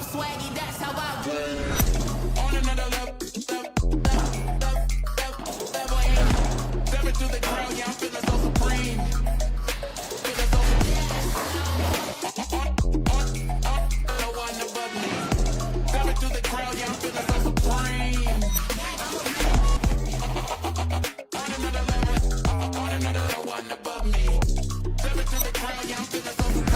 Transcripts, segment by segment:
swaggy, that's how I roll. On another level, to the crowd, yeah, I'm feeling so supreme. Feeling so no one above me. Step into the crowd, yeah, I'm feeling so supreme. On another level, no one above me. Step into the crowd, yeah, I'm feeling so supreme.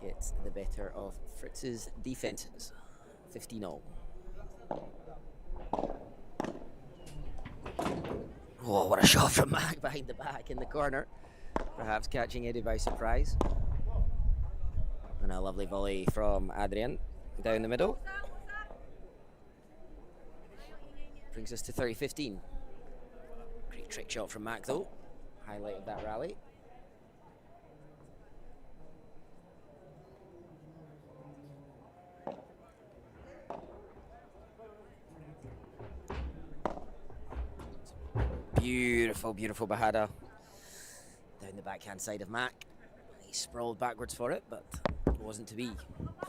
Gets the better of Fritz's defenses. 15-0. Oh, what a shot from Mac behind the back in the corner. Perhaps catching Edu by surprise. And a lovely volley from Adrian down the middle. Brings us to 30-15. Great trick shot from Mac though. Highlight of that rally. Beautiful, beautiful Bahada. Down the backhand side of Mac. He sprawled backwards for it, but it wasn't to be.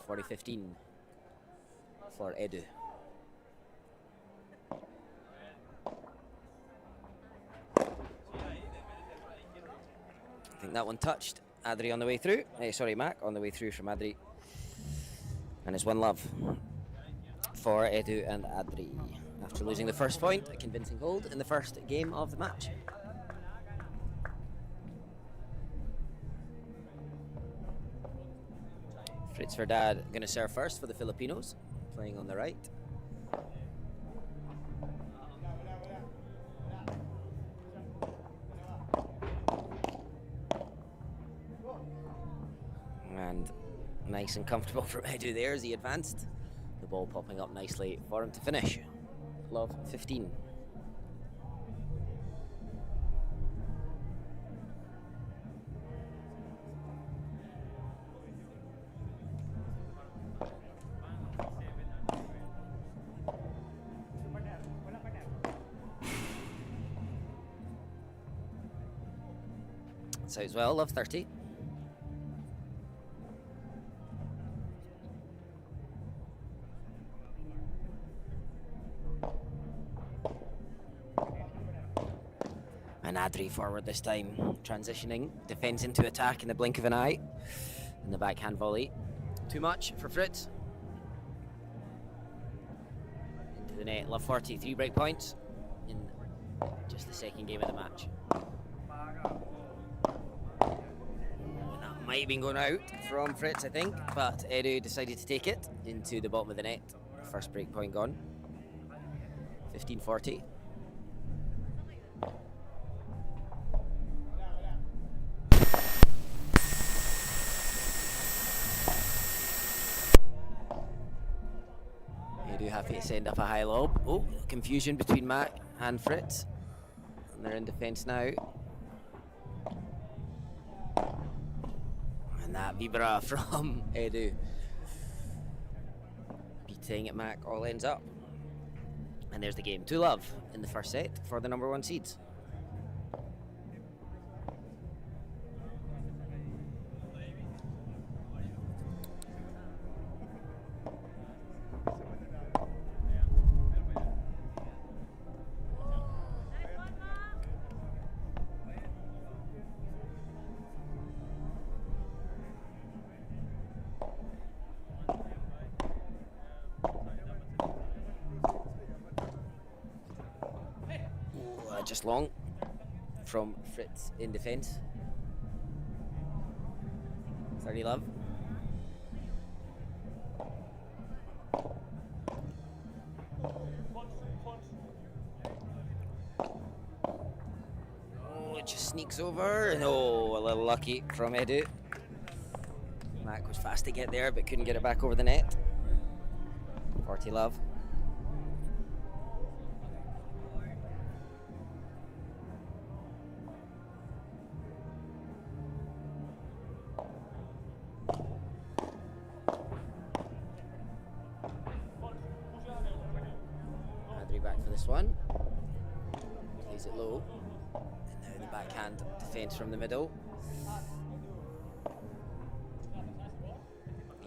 40-15 for Edu. I think that one touched Adri on the way through. Sorry, Mac on the way through from Adri. And it's 1-love for Edu and Adri. After losing the first point, a convincing hold in the first game of the match. Fritz Verdad going to serve first for the Filipinos, playing on the right. And nice and comfortable from Edu there as he advanced. The ball popping up nicely for him to finish. Love 15. So as well, love 30. And Adri forward this time, transitioning, defence into attack in the blink of an eye. And the backhand volley. Too much for Fritz. Into the net, love 40, 3 break points in just the second game of the match. And that might have been going out from Fritz, I think, but Edu decided to take it into the bottom of the net. First break point gone. 15-40. Edu happy to send up a high lob. Oh, confusion between Mac and Fritz. And they're in defence now. And that vibra from Edu. Beating Mac all ends up. And there's the game. 2-love in the first set for the number 1 seeds. Just long from Fritz in defence. 30-love. sneaks over. No, a little lucky from Edu. Mac was fast to get there, but couldn't get it back over the net. 40 love. Adri back for this one. Plays it low. And now the backhand defence from the middle.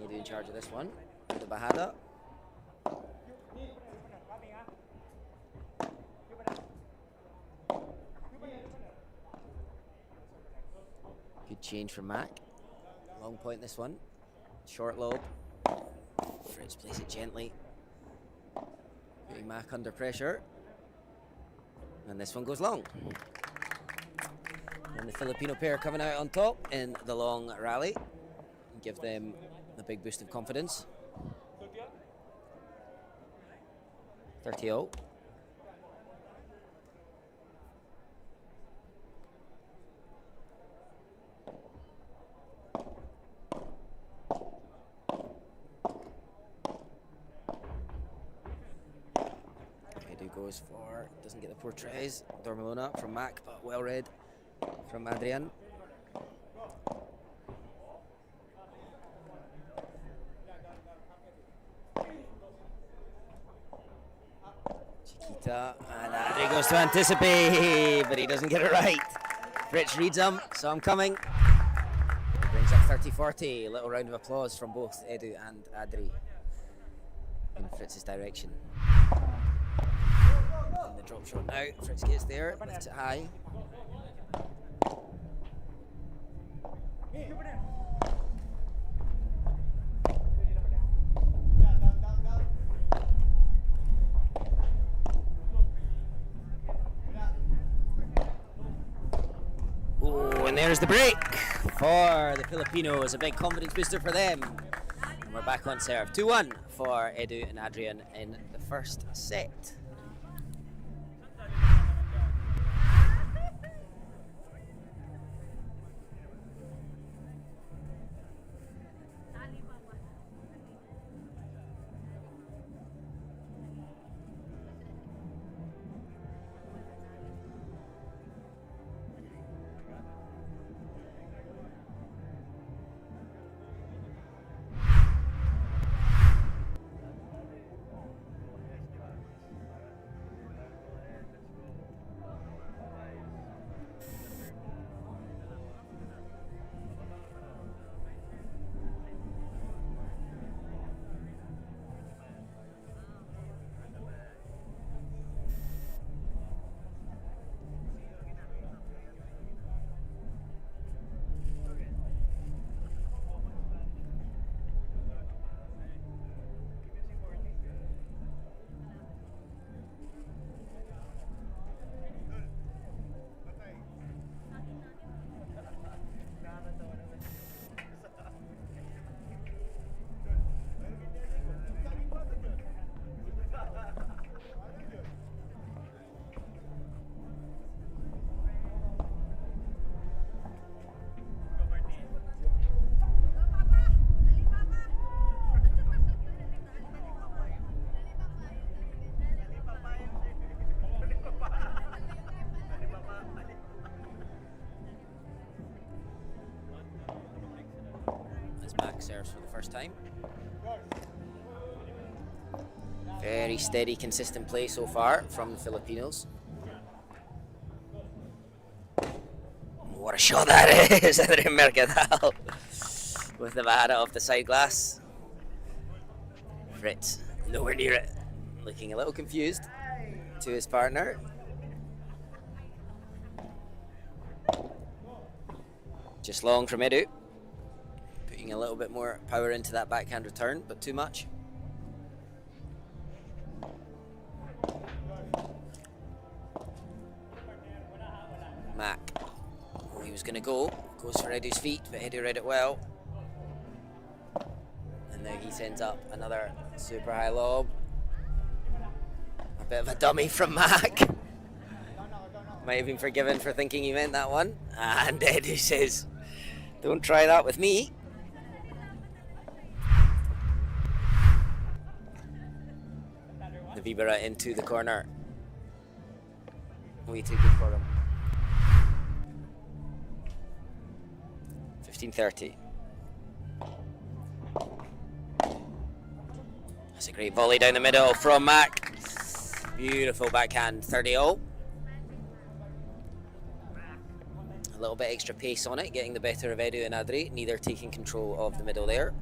Edu in charge of this one. The Bahada. Good change from Mac. Long point this one. Short lob. Fritz plays it gently. Putting Mac under pressure. And this one goes long. And the Filipino pair coming out on top in the long rally. Give them a big boost of confidence. 30-0. Edu goes for, doesn't get the portrays. Dormalona from Mac, but well read from Adrian. And Adri goes to anticipate, but he doesn't get it right. Fritz reads him, so I'm coming. He brings up 30-40. A little round of applause from both Edu and Adri in Fritz's direction. And the drop shot now. Fritz gets there, lifts it high. And there's the break for the Filipinos, a big confidence booster for them. And we're back on serve. 2-1 for Edu and Adrian in the first set. Mac serves for the first time. Very steady, consistent play so far from the Filipinos. What a shot that is! Adrian Mercadal with the Bahada off the side glass. Fritz nowhere near it, looking a little confused to his partner. Just long from Edu. Putting a little bit more power into that backhand return, but too much. Mac. Oh, he was going to go. Goes for Edu's feet, but Edu read it well. And now he sends up another super high lob. A bit of a dummy from Mac. Might have been forgiven for thinking he meant that one. And Edu says, don't try that with me. The Vibera into the corner. Way too good for him. 15-30. That's a great volley down the middle from Mac. Beautiful backhand, 30-all. A little bit extra pace on it, getting the better of Edu and Adri, neither taking control of the middle there.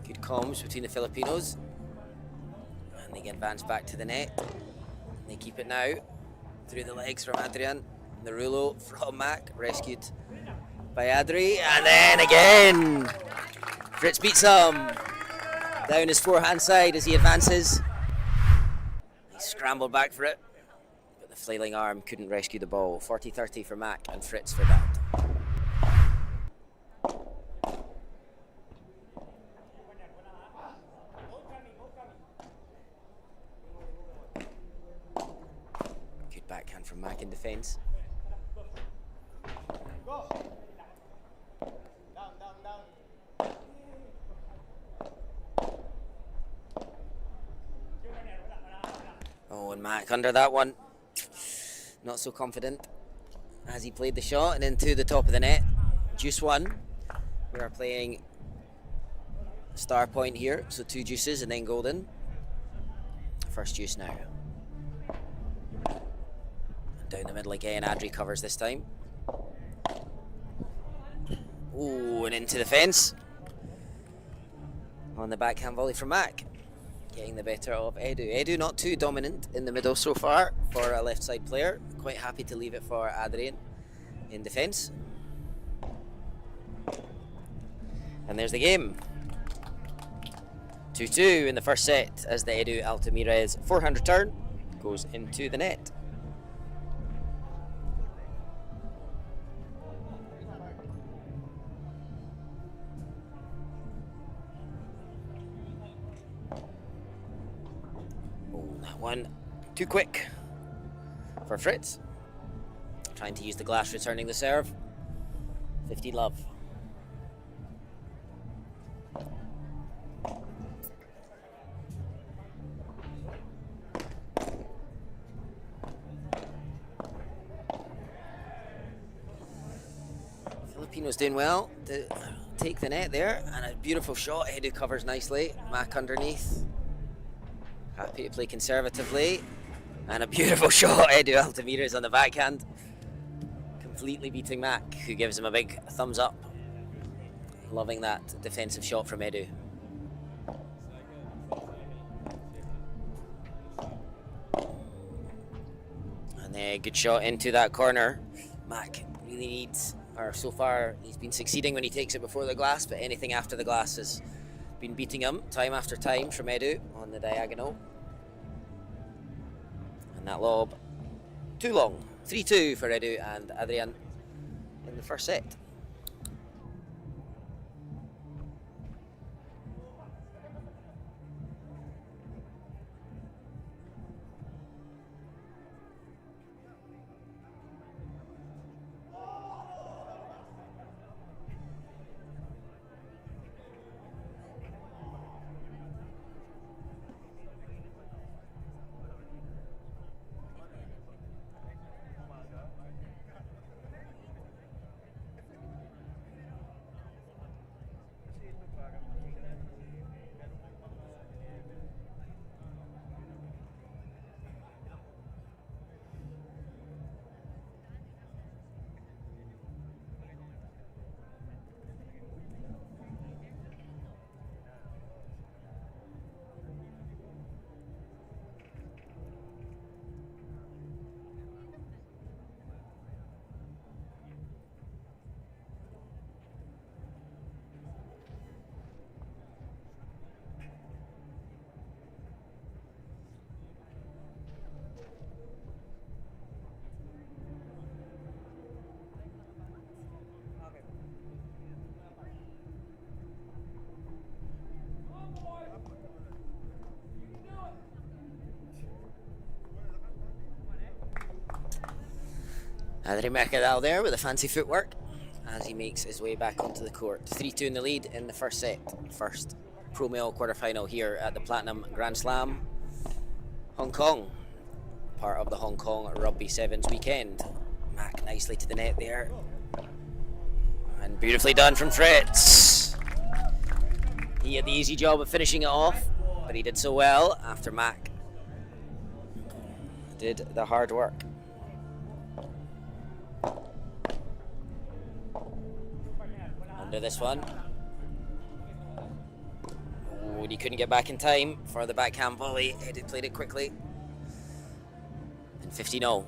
Good comms between the Filipinos. And they get advanced back to the net. They keep it now. Through the legs from Adrian. The Rulo from Mac, rescued by Adri. And then again, Fritz beats him. Down his forehand side as he advances. He scrambled back for it, but the flailing arm couldn't rescue the ball. 40-30 for Mac and Fritz for that. Good backhand from Mac in defence. Oh, and Mac under that one. Not so confident as he played the shot and into the top of the net. Juice one. We are playing star point here, so 2 juices and then golden. First juice now. And down the middle again, Adri covers this time. Ooh, and into the fence. On the backhand volley from Mac. Getting the better of Edu. Edu not too dominant in the middle so far for a left side player. Quite happy to leave it for Adrian in defence. And there's the game. 2-2 in the first set as the Edu Altamirez forehand return goes into the net. One too quick for Fritz. Trying to use the glass, returning the serve. 15 love. Filipinos doing well to take the net there, and a beautiful shot. Edu covers nicely. Mac underneath. Happy to play conservatively. And a beautiful shot. Edu Altamirez on the backhand. Completely beating Mac, who gives him a big thumbs up. Loving that defensive shot from Edu. And a good shot into that corner. Mac really needs, or so far he's been succeeding when he takes it before the glass, but anything after the glass has been beating him time after time from Edu on the diagonal. And that lob, too long. 3-2 for Edu and Adrian in the first set. Adri Mercadal there with a fancy footwork as he makes his way back onto the court. 3-2 in the lead in the first set. First Pro Male quarterfinal here at the Platinum Grand Slam, Hong Kong. Part of the Hong Kong Rugby Sevens weekend. Mac nicely to the net there. And beautifully done from Fritz. He had the easy job of finishing it off, but he did so well after Mac did the hard work. Under this one. Oh, and he couldn't get back in time for the backhand volley. Edu played it quickly. And 15-0.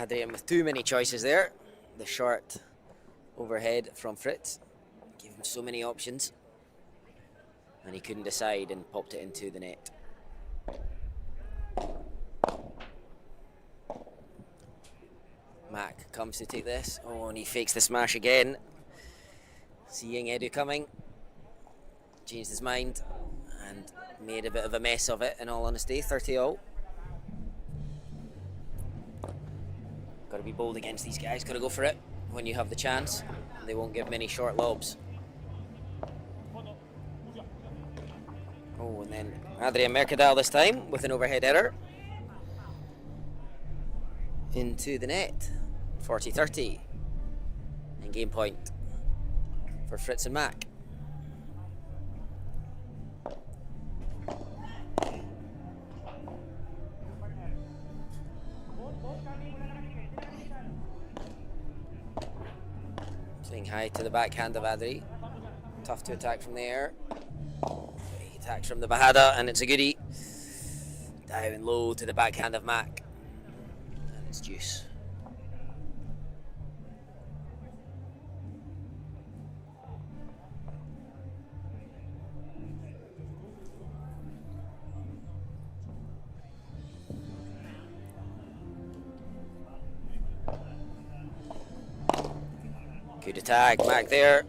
Adrian with too many choices there. The short overhead from Fritz gave him so many options, and he couldn't decide and popped it into the net. Mac comes to take this. Oh, and he fakes the smash again. Seeing Edu coming, changed his mind and made a bit of a mess of it, in all honesty. 30-0. Got to be bold against these guys. Got to go for it when you have the chance. They won't give many short lobs. Oh, and then Adrian Mercadal this time with an overhead error. Into the net. 40-30. And game point for Fritz and Mac. Playing high to the backhand of Adri. Tough to attack from there. He attacks from the Bahada and it's a goodie. Diving low to the backhand of Mac. And it's deuce. Good attack, Mac there.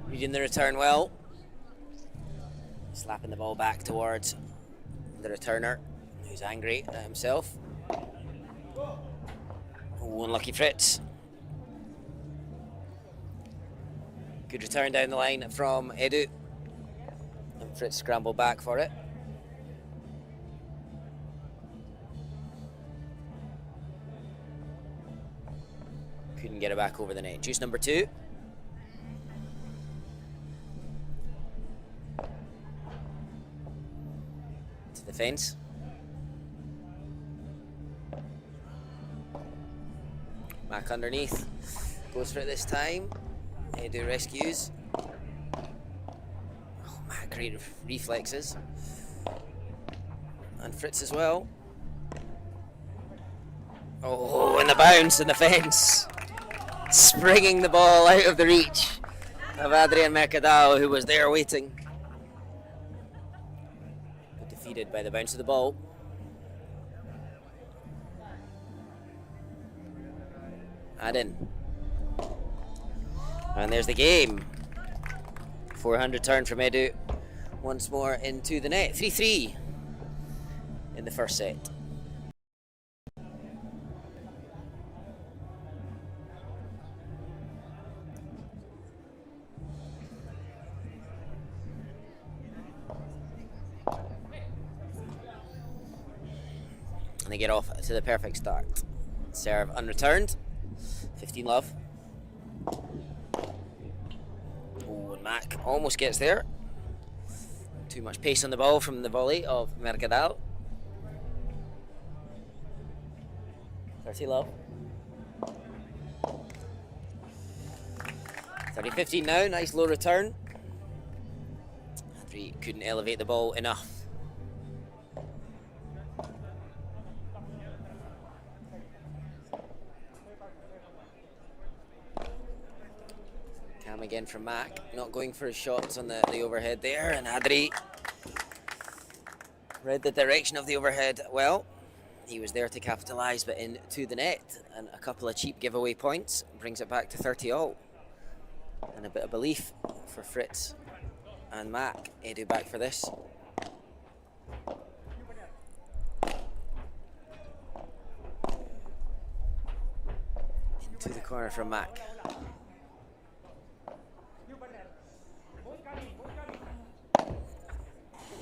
Reading the return well. Slapping the ball back towards the returner, who's angry at himself. Oh, unlucky Fritz. Good return down the line from Edu. And Fritz scrambled back for it. Couldn't get it back over the net. Juice number 2. To the fence. Back underneath. Goes for it this time. Edu rescues. Oh man, great reflexes. And Fritz as well. Oh, and the bounce and the fence. Springing the ball out of the reach of Adrian Mercadal, who was there waiting. But defeated by the bounce of the ball. Add in. And there's the game. 400 turn from Edu. Once more into the net. 3-3 in the first set. And they get off to the perfect start. Serve unreturned. 15 love. Oh, and Mac almost gets there. Too much pace on the ball from the volley of Mercadal. 30 love. 30-15 now. Nice low return. Adri couldn't elevate the ball enough. come again from Mac. Not going for his shots on the overhead there, and Adri read the direction of the overhead well. He was there to capitalise, but into the net, and a couple of cheap giveaway points brings it back to 30 all. And a bit of belief for Fritz and Mac. Edu back for this. Into the corner from Mac.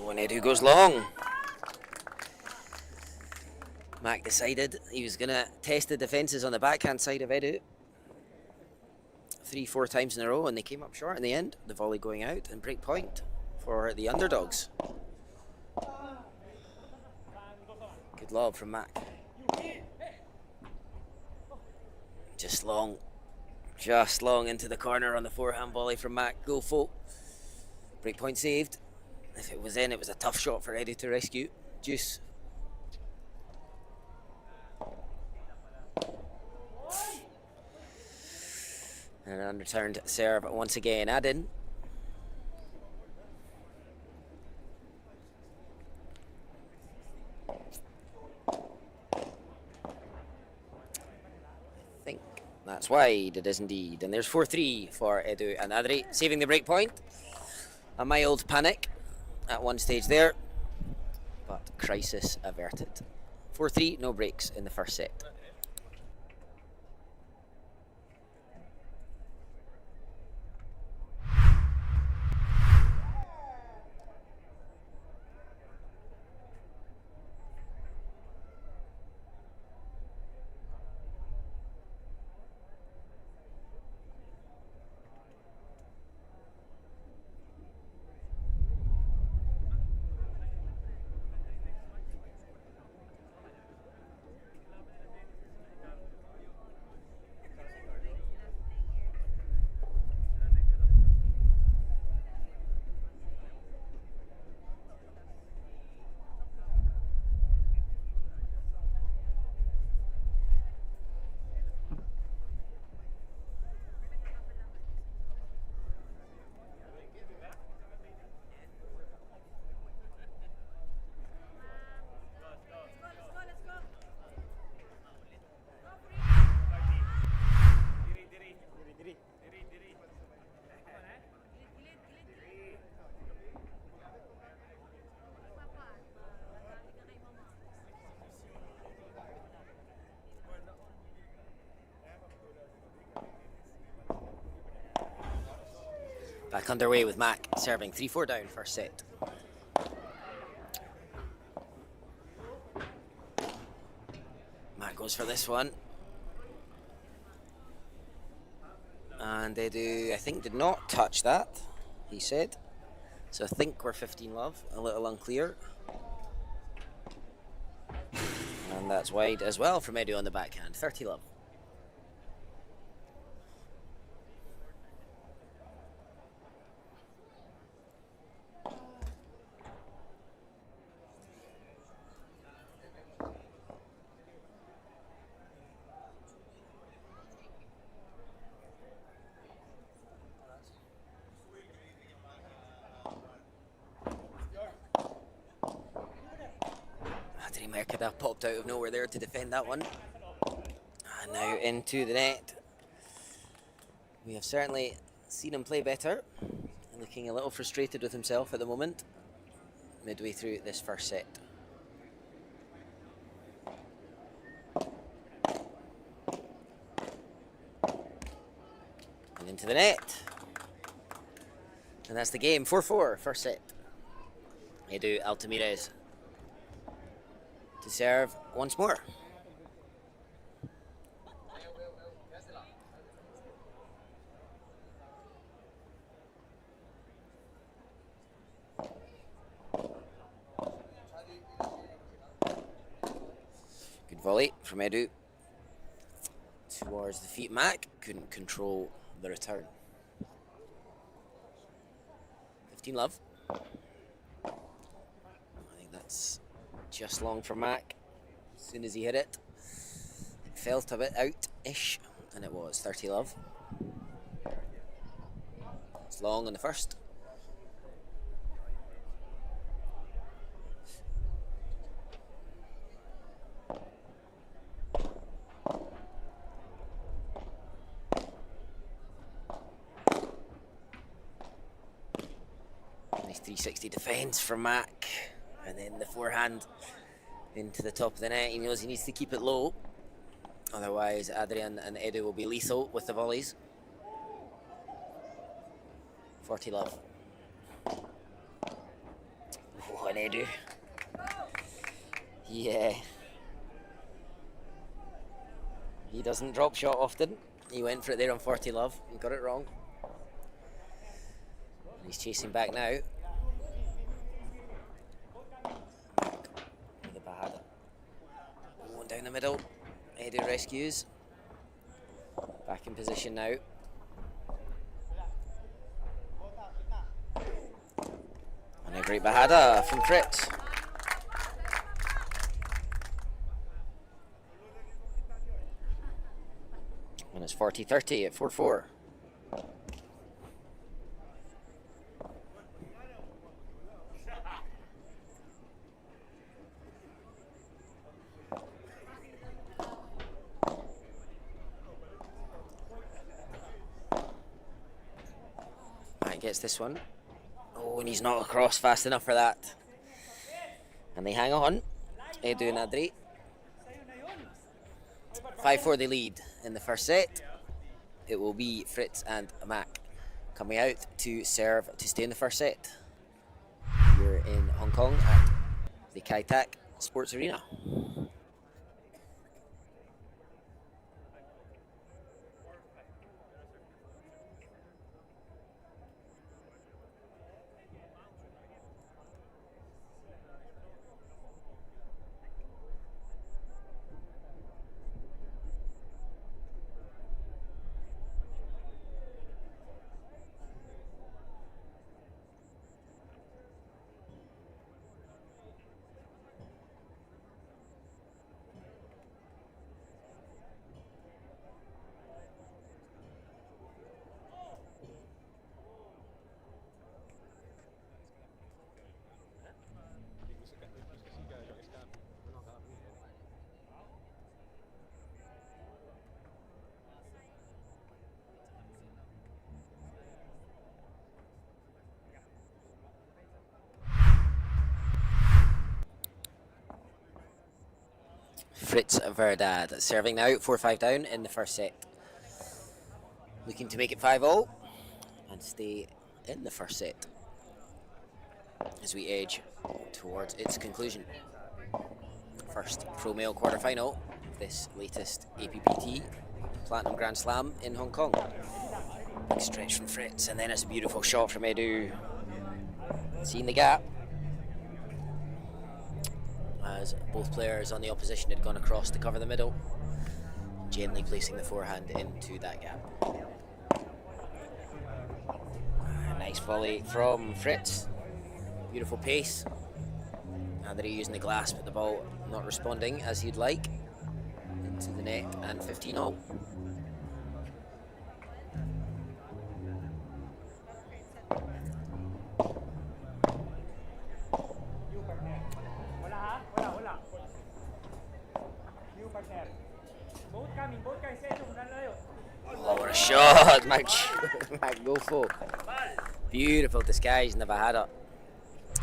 Oh, and Edu goes long. Mac decided he was going to test the defences on the backhand side of Edu 3-4 times in a row, and they came up short in the end. The volley going out and break point for the underdogs. Good lob from Mac. Just long into the corner on the forehand volley from Mac. Go full. Break point saved. If it was in, it was a tough shot for Edu to rescue. Juice. And an unreturned serve once again. Add-in. I think that's wide. It is indeed. And there's 4-3 for Edu and Adri, saving the break point. A mild panic at one stage there, but crisis averted. 4-3, no breaks in the first set. Back underway with Mac serving 3-4 down first set. Mac goes for this one. And Edu, I think, did not touch that, he said. So I think we're 15 love, a little unclear. And that's wide as well from Edu on the backhand, 30 love. Mercada popped out of nowhere there to defend that one. And now into the net. We have certainly seen him play better. Looking a little frustrated with himself at the moment, midway through this first set. And into the net. And that's the game, 4-4, first set. Edu Altamirez to serve once more. Good volley from Edu towards the feet. Mac couldn't control the return. 15 love. I think that's just long for Mac. As soon as he hit it, it felt a bit out-ish, and it was 30 love. It's long on the first. Nice 360 defence from Mac. And then the forehand into the top of the net. He knows he needs to keep it low. Otherwise, Adrian and Edu will be lethal with the volleys. 40 love. Oh, and Edu. Yeah. He doesn't drop shot often. He went for it there on 40 love and got it wrong. He's chasing back now. With the Bahada. Going down the middle. Edu rescues. Back in position now. And a great Bahada from Fritz. And it's 40-30 at 4-4. Matt gets this one. Oh, and he's not across fast enough for that. And they hang on. Edu and Adri. 5-4 they lead in the first set. It will be Fritz and Mac coming out to serve to stay in the first set. We're in Hong Kong at the Kai Tak Sports Arena. Fritz Verdad serving now, 4-5 down in the first set. Looking to make it 5-0 and stay in the first set as we edge towards its conclusion. First pro male quarterfinal of this latest APPT Platinum Grand Slam in Hong Kong. Big stretch from Fritz, and then it's a beautiful shot from Edu. Seeing the gap, as both players on the opposition had gone across to cover the middle, gently placing the forehand into that gap. Nice volley from Fritz. Beautiful pace. Adri using the glass, but the ball not responding as he'd like. Into the net and 15-0. Oh, what a shot, Mac. Mac go for. Beautiful disguise in the Bahada.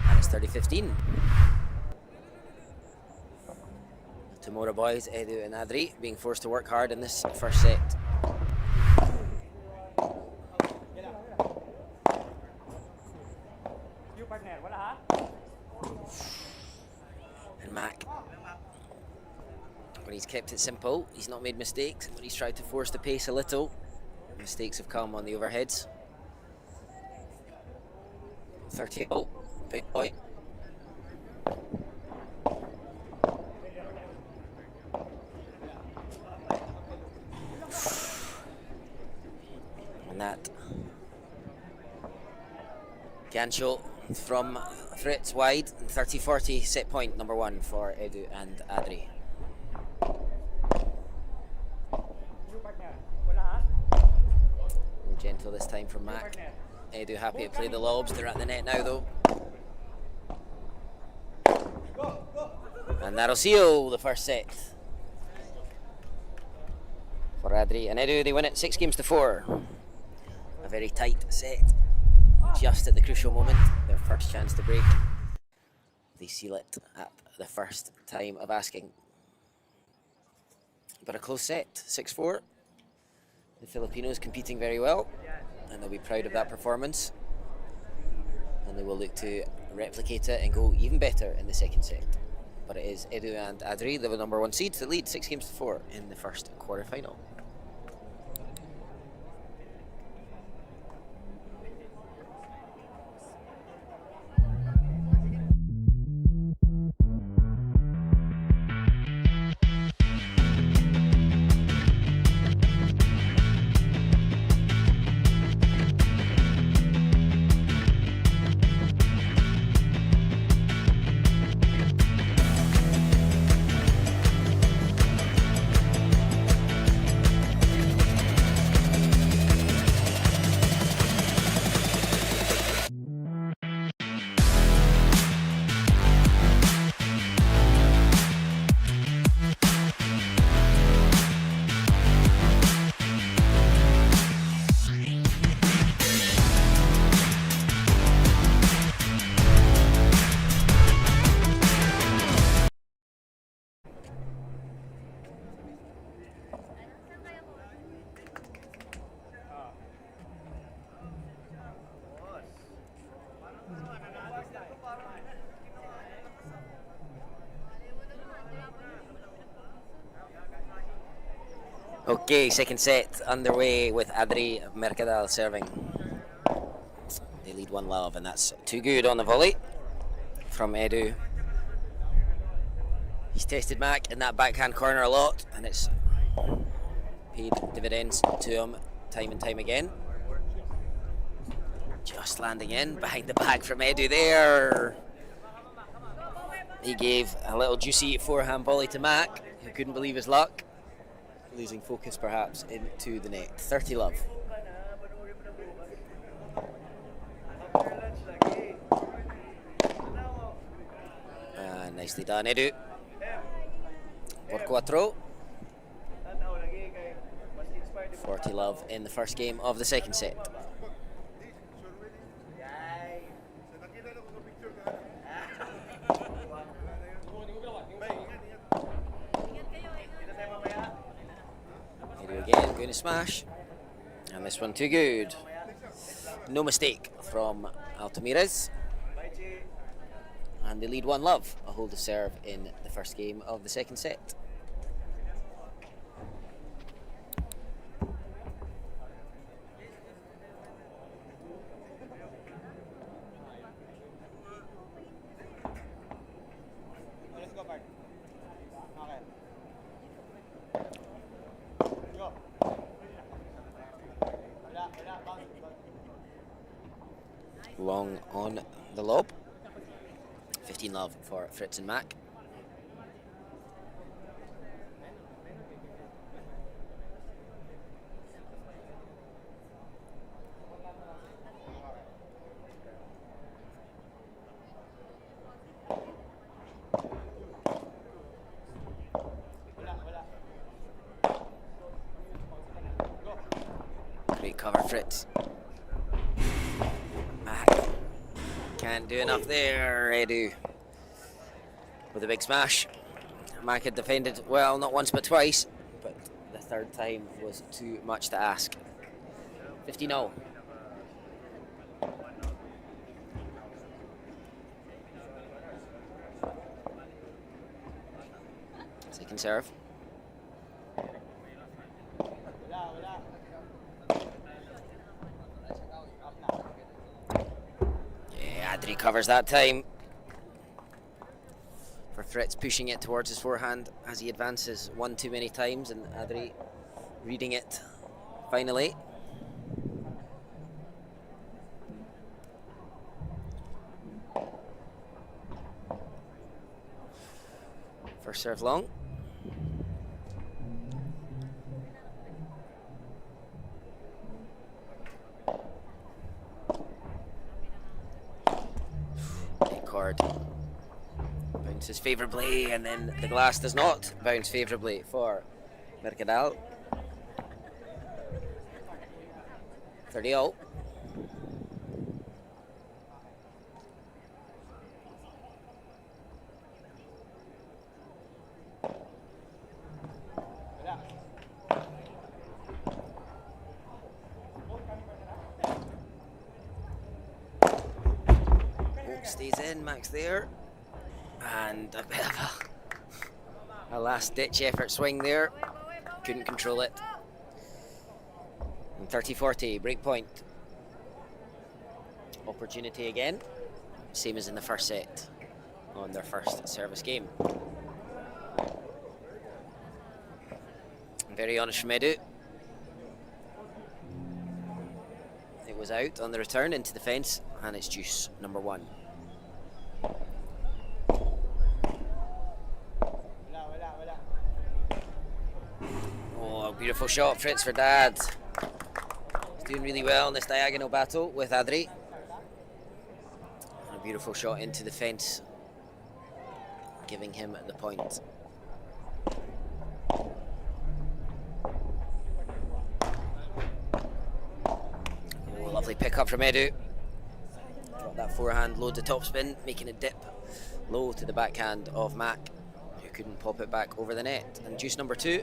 And it's 30-15. Tomorrow boys, Edu and Adri, being forced to work hard in this first set. And Mac, when he's kept it simple, he's not made mistakes. When he's tried to force the pace a little, mistakes have come on the overheads. 30, oh, big point. And that Gancho from Fritz wide, 30-40, set point number one for Edu and Adri. Gentle this time from Mac. Edu happy to play the lobs. They're at the net now though. And that'll seal the first set for Adri and Edu. They win it 6-4. A very tight set, just at the crucial moment, their first chance to break. They seal it at the first time of asking. But a close set, 6-4. The Filipinos competing very well, and they'll be proud of that performance. And they will look to replicate it and go even better in the second set. But it is Edu and Adri, the number 1 seeds, that lead 6-4 in the first quarter-final. Okay, second set underway with Adri Mercadal serving. They lead 1-love, and that's too good on the volley from Edu. He's tested Mac in that backhand corner a lot, and it's paid dividends to him time and time again. Just landing in behind the back from Edu there. He gave a little juicy forehand volley to Mac, who couldn't believe his luck. Losing focus perhaps into the net. 30-love. Nicely done, Edu. Por 4. 40-love in the first game of the second set. Again, going to smash, and this one too good. No mistake from Altamira's, and they lead 1-love, a hold of serve in the first game of the second set. Long on the lob. 15-love for Fritz and Mac. Great cover, Fritz. Can't do enough there, Edu. With a big smash. Mac had defended well, not once but twice, but the third time was too much to ask. 15-0. Second serve. Adri covers that time. For Fritz pushing it towards his forehand as he advances one too many times, and Adri reading it finally. First serve long. cord. Bounces favourably, and then the glass does not bounce favourably for Mercadal. 30-all. Stays in, Max there. And a bit of a last-ditch effort swing there. Couldn't control it. And 30-40, break point. Opportunity again. Same as in the first set on their first service game. Very honest from Edu. It was out on the return into the fence, and it's deuce number 1. Oh, beautiful shot, Fritz for dad. He's doing really well in this diagonal battle with Adri. And a beautiful shot into the fence, giving him the point. Oh, lovely pick up from Edu. Got that forehand low to topspin, making it dip low to the backhand of Mac, who couldn't pop it back over the net. And deuce number 2.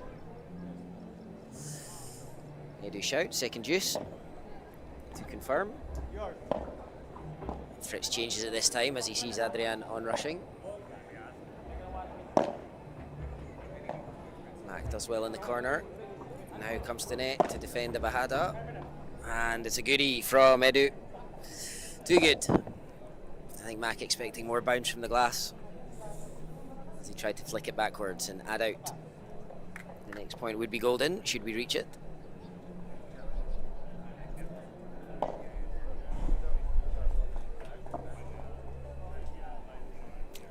Edu shout, second deuce to confirm. Fritz changes it this time as he sees Adrian on rushing. Mac does well in the corner. Now comes to net to defend the Bahada. And it's a goodie from Edu. Too good. I think Mac expecting more bounce from the glass as he tried to flick it backwards and add out. The next point would be golden, should we reach it.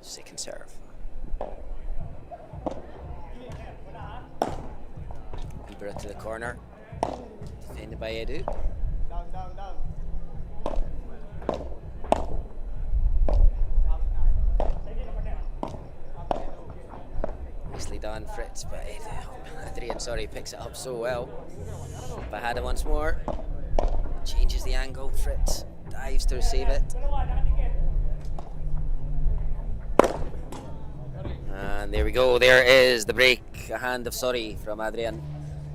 Second serve. Ibra to the corner. Defended by Edu. Down. Nicely done, Fritz, but Adrian, picks it up so well. Bahada once more. Changes the angle, Fritz dives to save it. And there we go, there is the break. A hand of sorry from Adrian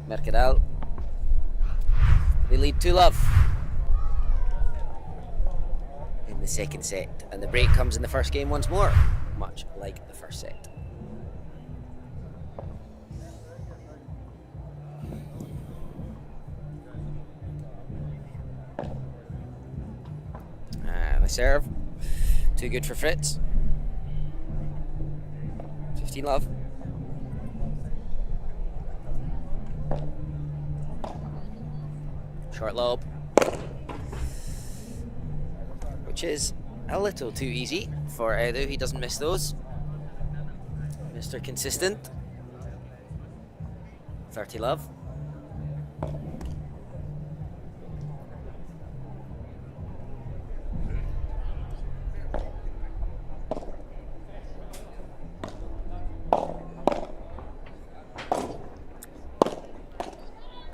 Mercadal. They lead 2-love in the second set. And the break comes in the first game once more, much like the first set. And the serve, too good for Fritz. 15-love. Short lob, which is a little too easy for Edu. He doesn't miss those. Mr. Consistent. 30-love.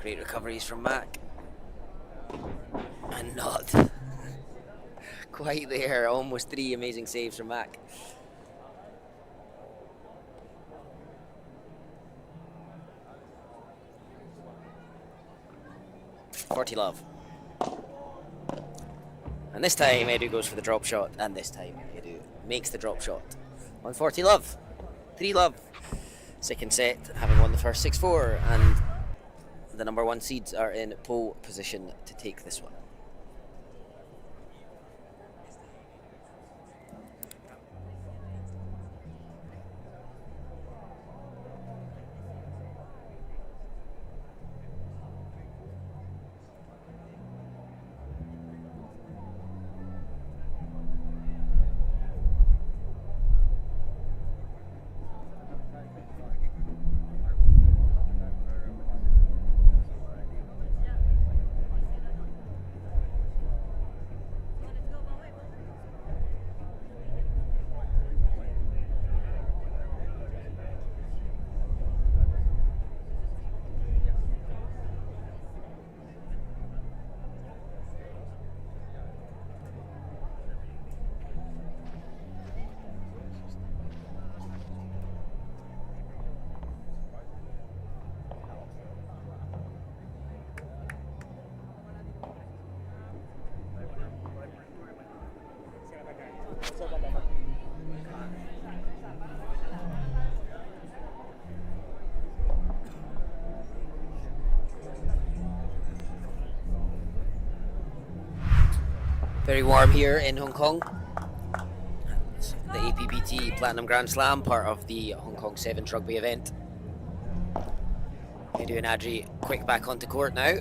Great recoveries from Mac. And not quite there. Almost 3 amazing saves from Mac. $40-love. And this time Edu goes for the drop shot, and this time Edu makes the drop shot. 140-love. 3-love. Second set, having won the first 6-4, and the number 1 seeds are in pole position to take this one. Very warm here in Hong Kong. The APPT Platinum Grand Slam, part of the Hong Kong Sevens rugby event. Edu and Adri quick back onto court now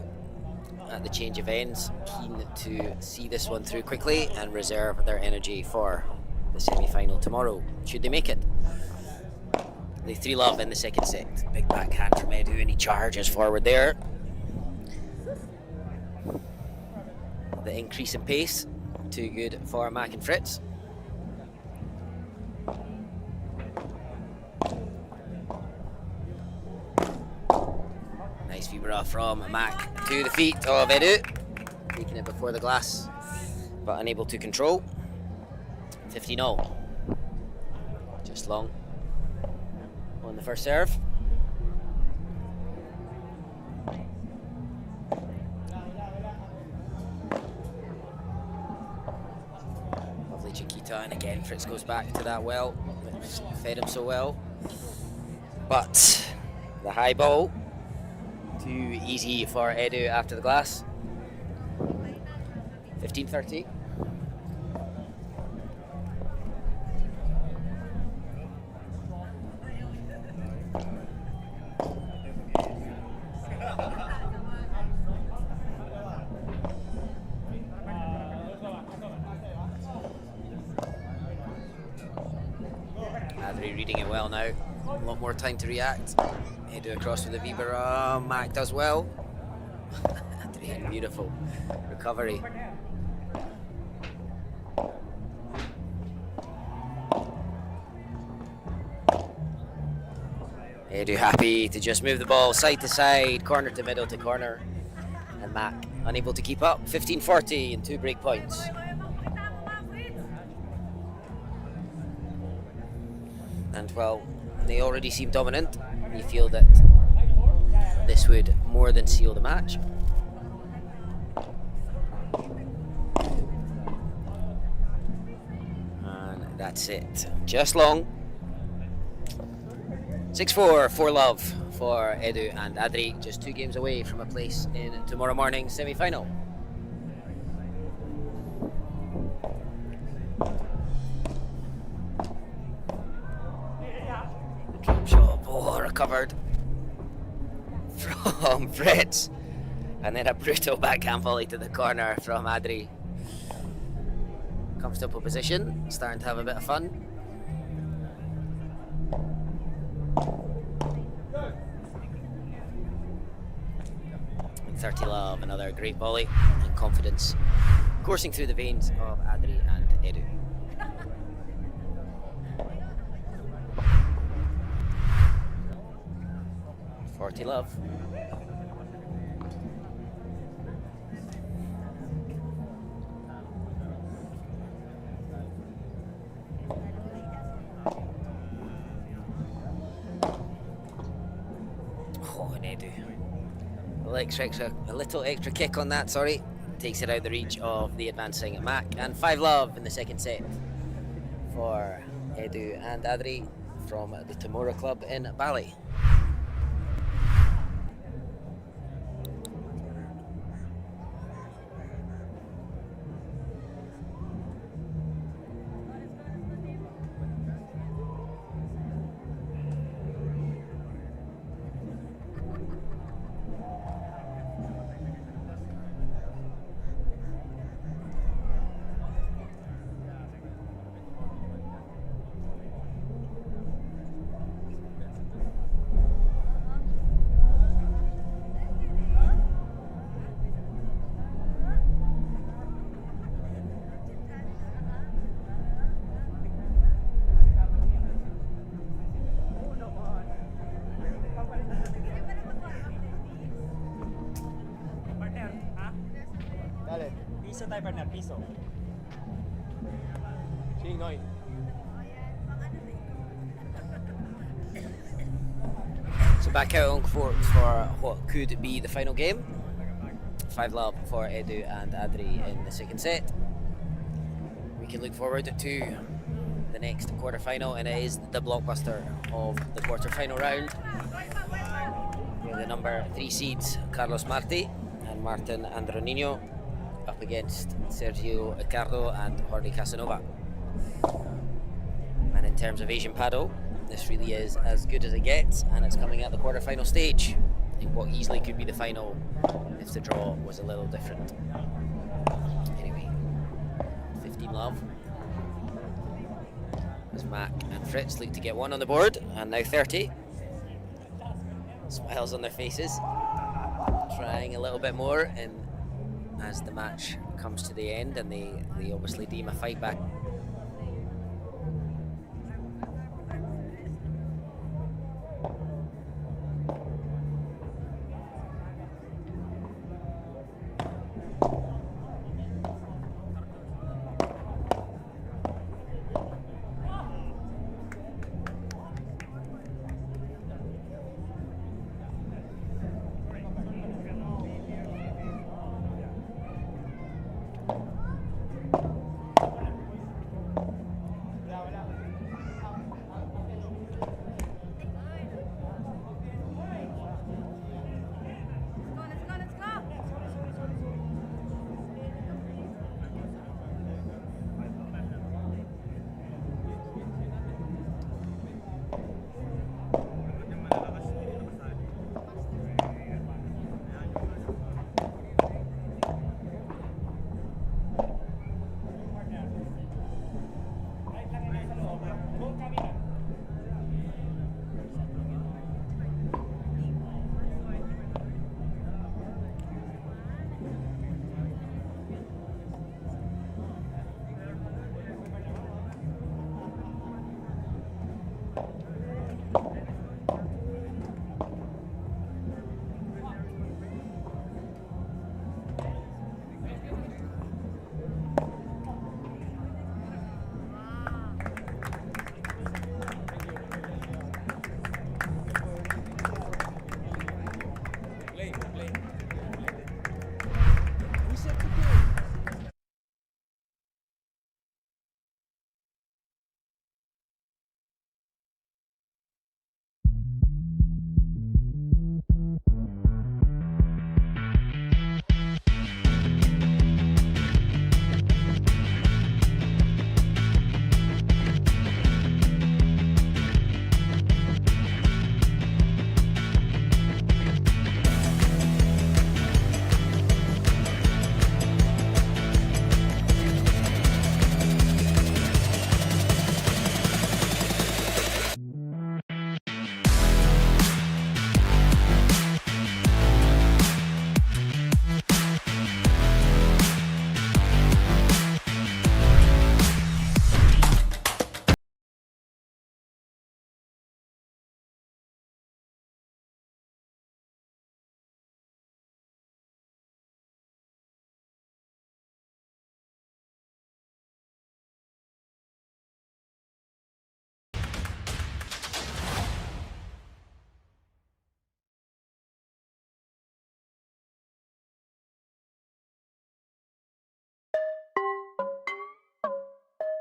at the change of ends, keen to see this one through quickly and reserve their energy for the semi-final tomorrow, should they make it. They 3-love in the second set. Big backhand from Edu and he charges forward there. The increase in pace, too good for Mac and Fritz. Nice vibra from Mac to the feet of Edu, taking it before the glass, but unable to control. 15-0. Just long on the first serve. Lovely Chiquita, and again Fritz goes back to that well, which fed him so well. But the high ball, too easy for Edu after the glass. 15-30. Adri reading it well now. A lot more time to react. Edu across with the vibra. Mac does well. Adri, beautiful recovery. Edu happy to just move the ball side to side, corner to middle to corner. And Mac unable to keep up. 15-40 and 2 break points. And well, they already seem dominant. You feel that this would more than seal the match. And that's it. Just long. 6-4, 4-love for Edu and Adri. Just 2 games away from a place in tomorrow morning's semi-final. Shot ball recovered from Fritz, and then a brutal backhand volley to the corner from Adri. Comfortable position, starting to have a bit of fun. And 30-love, another great volley, and confidence coursing through the veins of Adri and Edu. Love. Oh, and Edu. A little extra kick on that, sorry. Takes it out the reach of the advancing Mac. And 5-love in the second set for Edu and Adri from the Tamora Club in Bali. Piso tayo partner, piso. Chinoy. So back out on court for what could be the final game. 5-love for Edu and Adri in the second set. we can look forward to the next quarter-final, and it is the blockbuster of the quarter-final round. We have the number 3 seeds Carlos Marti and Martin Andronino up against Sergio Ricardo and Jorge Casanova. And in terms of Asian paddle, this really is as good as it gets, and it's coming at the quarter-final stage in what easily could be the final if the draw was a little different. Anyway, 15 love as Mac and Fritz look to get one on the board, and now 30. Smiles on their faces, trying a little bit more, and as the match comes to the end, and they obviously deem a fight back.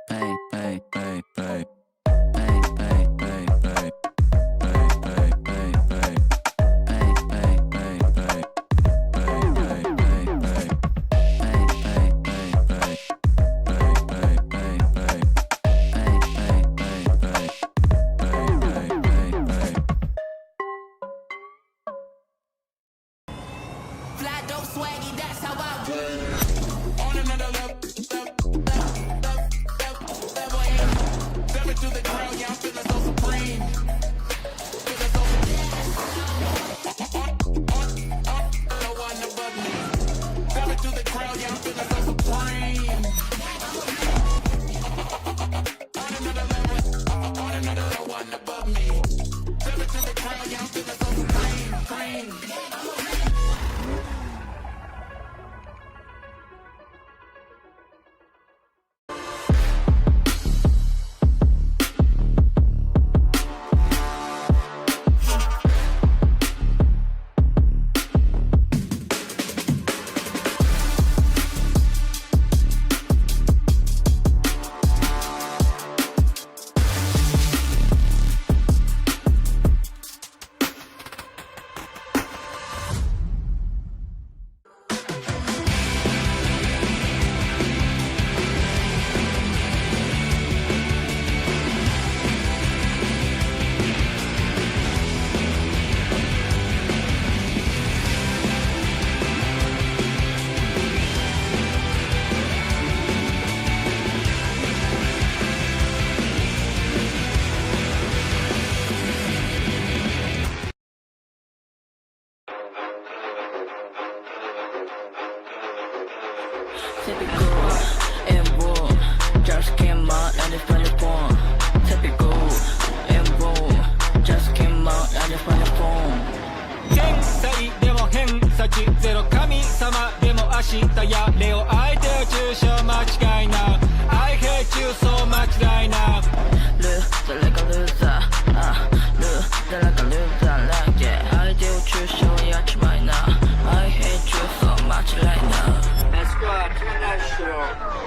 Hey, hey, hey, hey. Hey, hey, hey, hey. Hey, hey, hey, hey. Hey, hey, hey, hey. Hey, hey, hey, hey. Hey, hey, hey, hey. Hey, hey, hey, hey. Hey, hey, hey, hey. Hey, hey, hey, hey. Fly dope swaggy, that's how I roll. On another level, to the ground, yeah, I'm feeling so supreme. Feeling so no one above me. Feeling to the ground, yeah, I'm feeling so supreme. On another level, no one above me. Feeling to the ground, yeah, I'm feeling so supreme. Just came out and it's funny phone. Typical and boom. Just came out and it's funny phone. 天才でも偏差値ゼロ神様でも明日やれを相手を中傷間違いな I hate you so much right now Loser like a loser Loser like a loser like yeah 相手を中傷やっちまいな I hate you so much right now Let's go international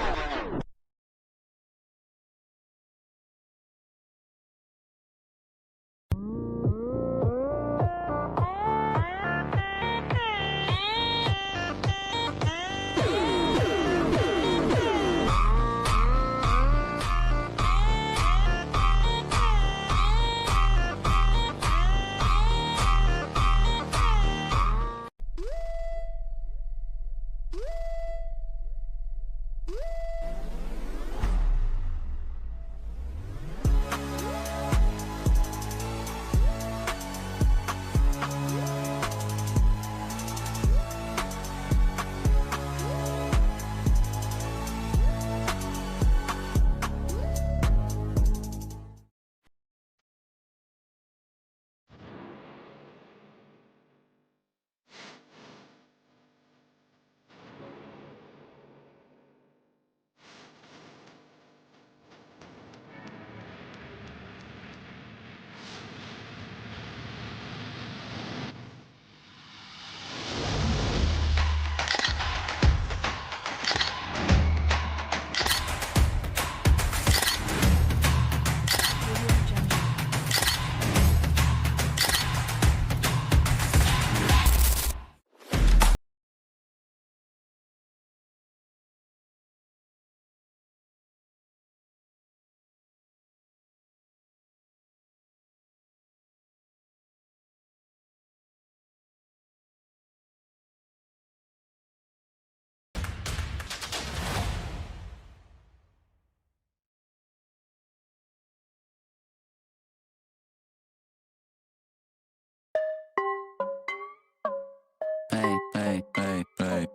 Hey, hey, hey, hey.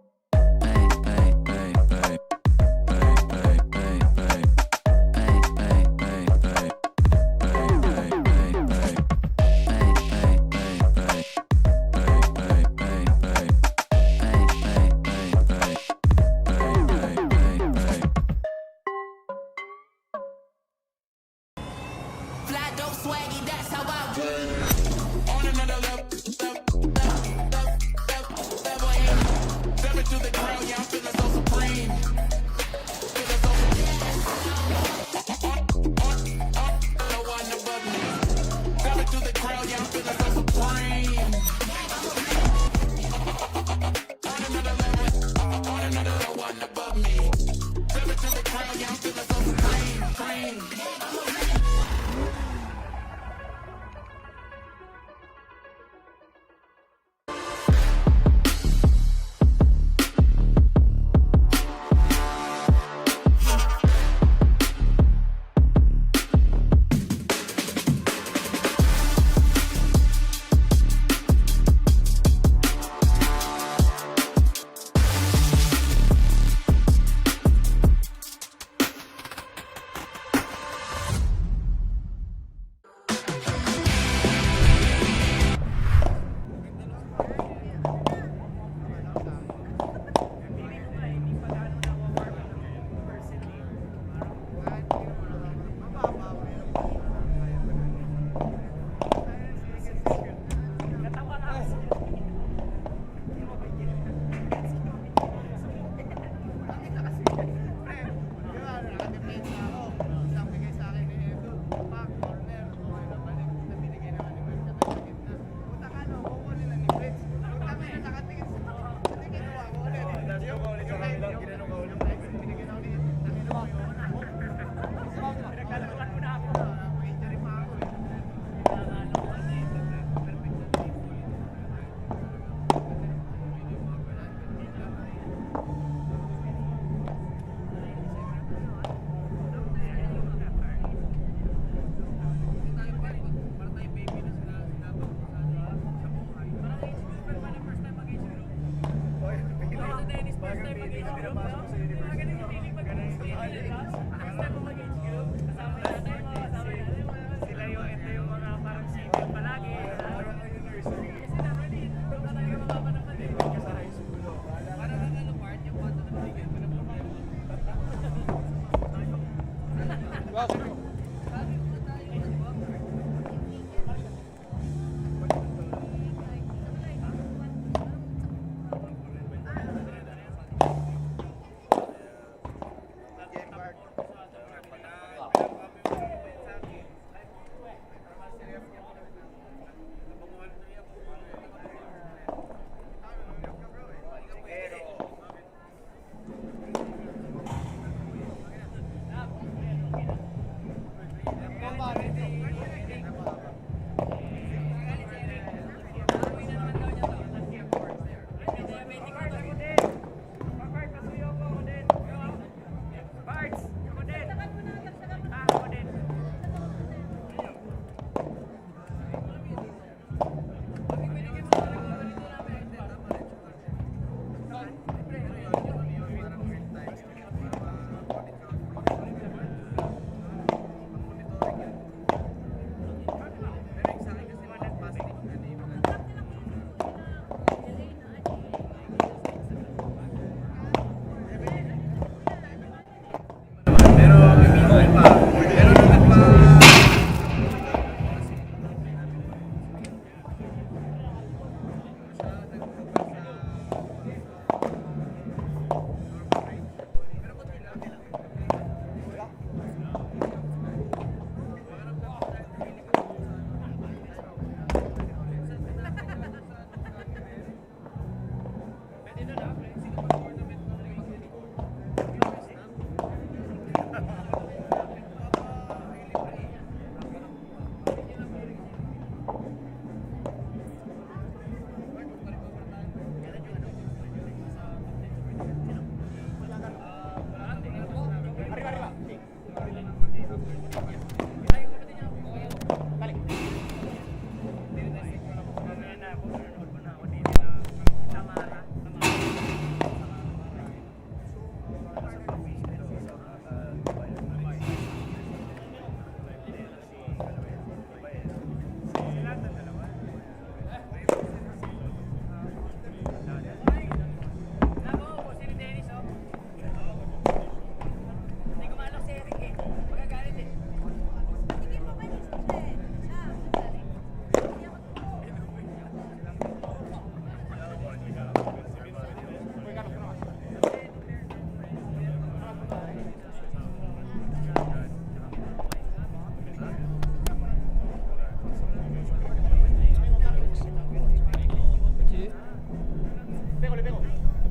Hey, hey, hey, hey. Hey, hey, hey, hey. Hey, hey, hey, hey. Hey, hey, hey, hey. Hey, hey, hey, hey. Hey, hey, hey, hey. Hey, hey, hey, hey. Hey, hey, hey, hey. Fly dope swaggy, that's how I roll. On another level, to the ground, yeah, I'm feeling so supreme. Feeling so no one above me. Never to the ground, yeah, I'm feeling so supreme. On another level, no one above me. Never to the ground, yeah, I'm feeling so supreme. First time mag-issue.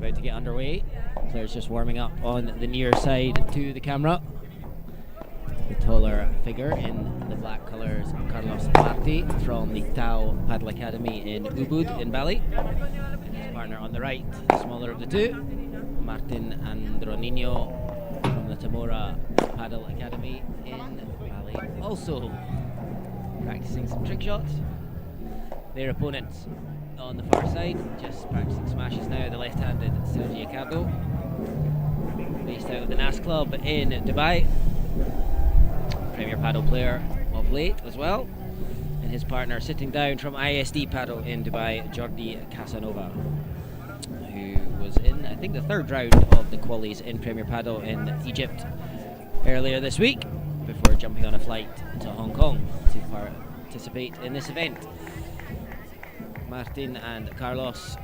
About to get underway. Players just warming up on the near side to the camera. The taller figure in the black colours, Carlos Marti from the Tau Paddle Academy in Ubud in Bali. And his partner on the right, the smaller of the two, Martin Andronino from the Tamora Paddle Academy in Bali. Also practicing some trick shots. Their opponents on the far side, just practicing smashes now, the left-handed Sergi Accardo, based out of the NAS Club in Dubai. Premier Paddle player of late as well. And his partner sitting down from ISD Paddle in Dubai, Jordi Casanova, who was in, I think, the third round of the qualies in Premier Paddle in Egypt earlier this week, before jumping on a flight to Hong Kong to participate in this event. Martin and Carlos,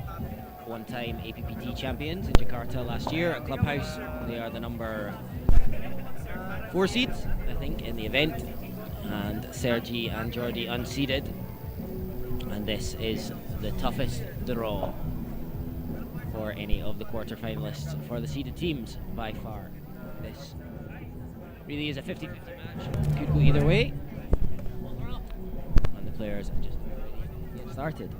one-time APPT champions in Jakarta last year at Clubhouse. They are the number 4 seeds, I think, in the event, and Sergi and Jordi unseeded. And this is the toughest draw for any of the quarter-finalists for the seeded teams by far. This really is a 50-50 match. Could go either way. And the players are just getting started.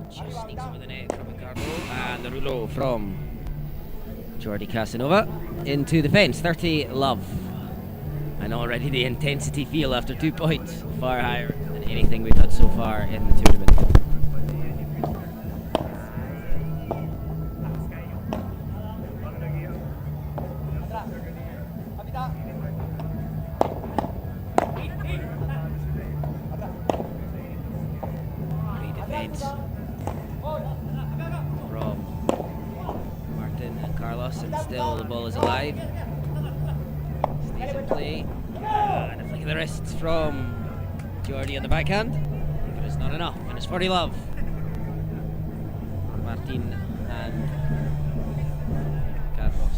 Just sneaks over the net from Ricardo, and the rouleau from Jordi Casanova into the fence. 30 love, and already the intensity feel after 2 points far higher than anything we've had so far in the tournament. Great defense from Martin and Carlos, and still the ball is alive. Stays in play. And a flick of the wrists from Jordi on the backhand, but it's not enough, and it's 40 love. Martin and Carlos.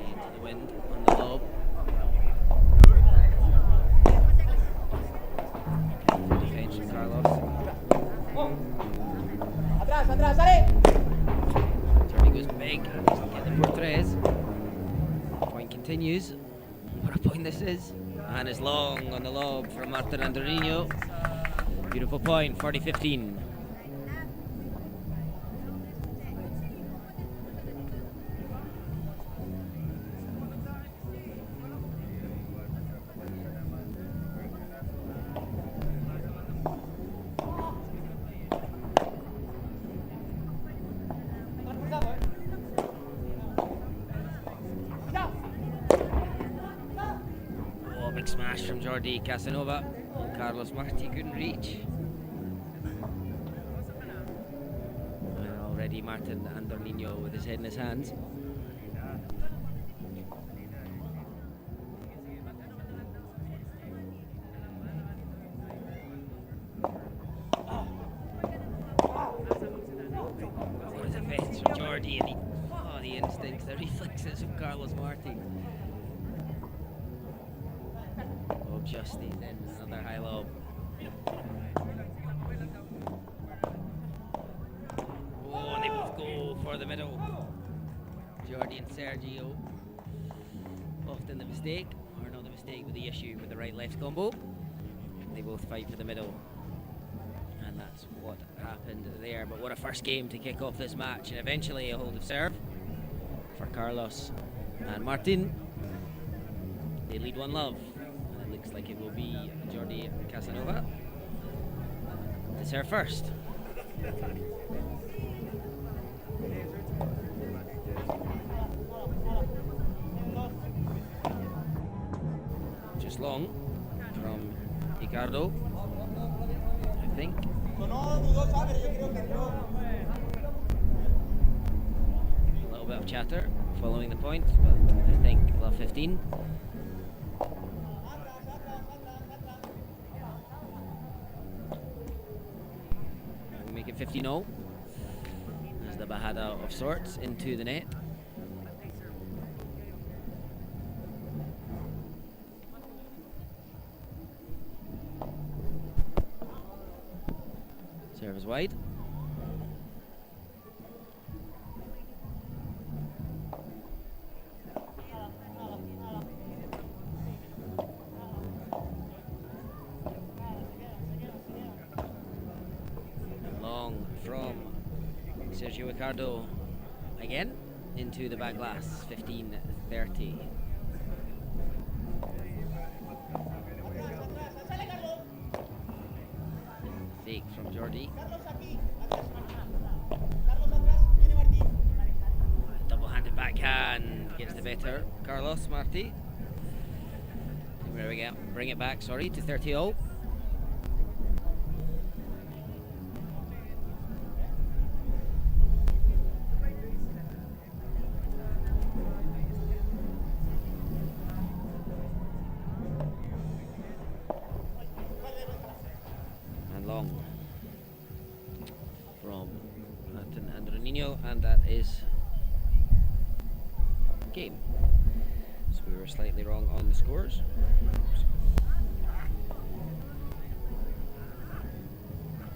Into the wind on the lob. Defense from Carlos. Jordi goes big. Get the 4-3s. Point continues. What a point this is. And it's long on the lob from Martin Andorino. Beautiful point, 40-15. Big smash from Jordi Casanova. Carlos Marti couldn't reach. And already Martin Andorino with his head in his hands. What a defense from Jordi, and the instincts, the reflexes from Carlos Marti. Just stays in, another high lob. Oh, and they both go for the middle. Jordi and Sergio. Often the mistake, or not the mistake, but the issue with the right-left combo. They both fight for the middle. And that's what happened there. But what a first game to kick off this match, and eventually a hold of serve for Carlos and Martin. They lead 1 love. Looks like it will be Jordi Casanova to serve first. Just long from Ricardo, I think. A little bit of chatter following the point, but I think love 15. 15-0. As the Bahada of sorts into the net. Serve is wide. Long from Sergio Ricardo again into the back glass. 15-30. Fake from Jordi. Double-handed backhand gets the better. Carlos Marti. There we go. Bring it back, sorry, to 30-0. And long from Martin Andronino, and that is game. So we were slightly wrong on the scores.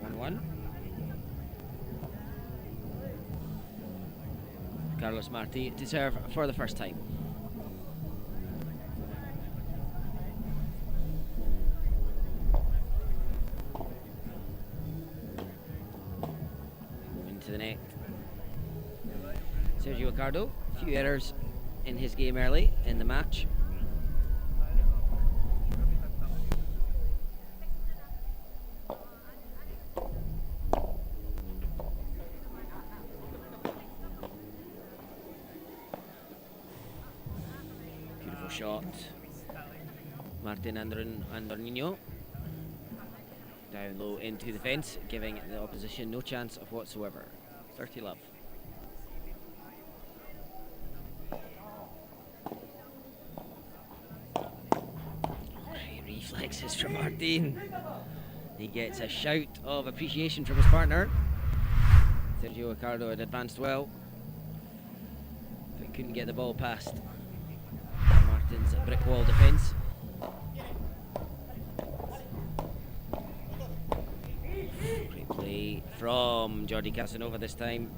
1-1. Carlos Marti to serve for the first time. Into the net. Sergio Ricardo, a few errors in his game early in the match. Beautiful shot. Martin Andornino down low into the fence, giving the opposition no chance of whatsoever. 30 love. Great reflexes from Martin. He gets a shout of appreciation from his partner. Sergio Ricardo had advanced well, but couldn't get the ball past Martin's brick wall defence. Great play from Jordi Casanova this time.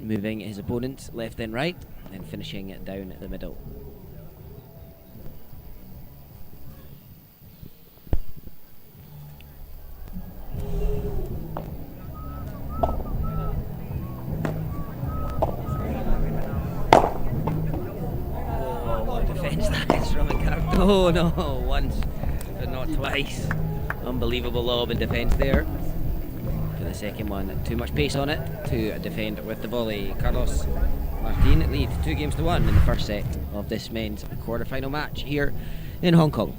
Moving his opponents left and right, and finishing it down the middle. Oh, what a defence that is from Ricardo. Oh no, once, but not twice. Unbelievable lob in defence there. For the second one, too much pace on it to defend with the volley. Carlos Martin lead 2-1 in the first set of this men's quarter-final match here in Hong Kong.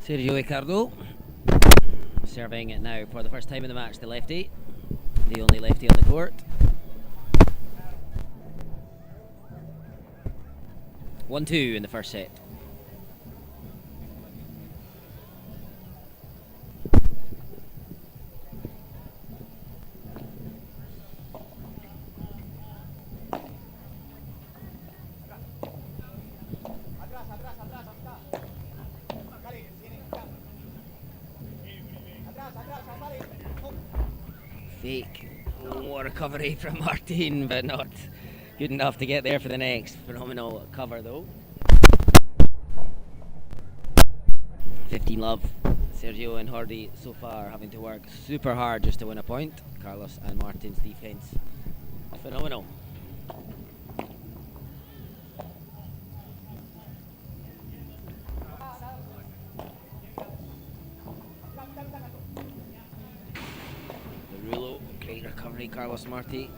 Sergio Ricardo serving it now for the first time in the match, the lefty, the only lefty on the court. 1-2 in the first set. Fake. What recovery from Martin, but not good enough to get there for the next. Phenomenal cover though. 15 love. Sergio and Hardy so far having to work super hard just to win a point. Carlos and Martin's defense phenomenal. Rulo, great recovery, Carlos Marti.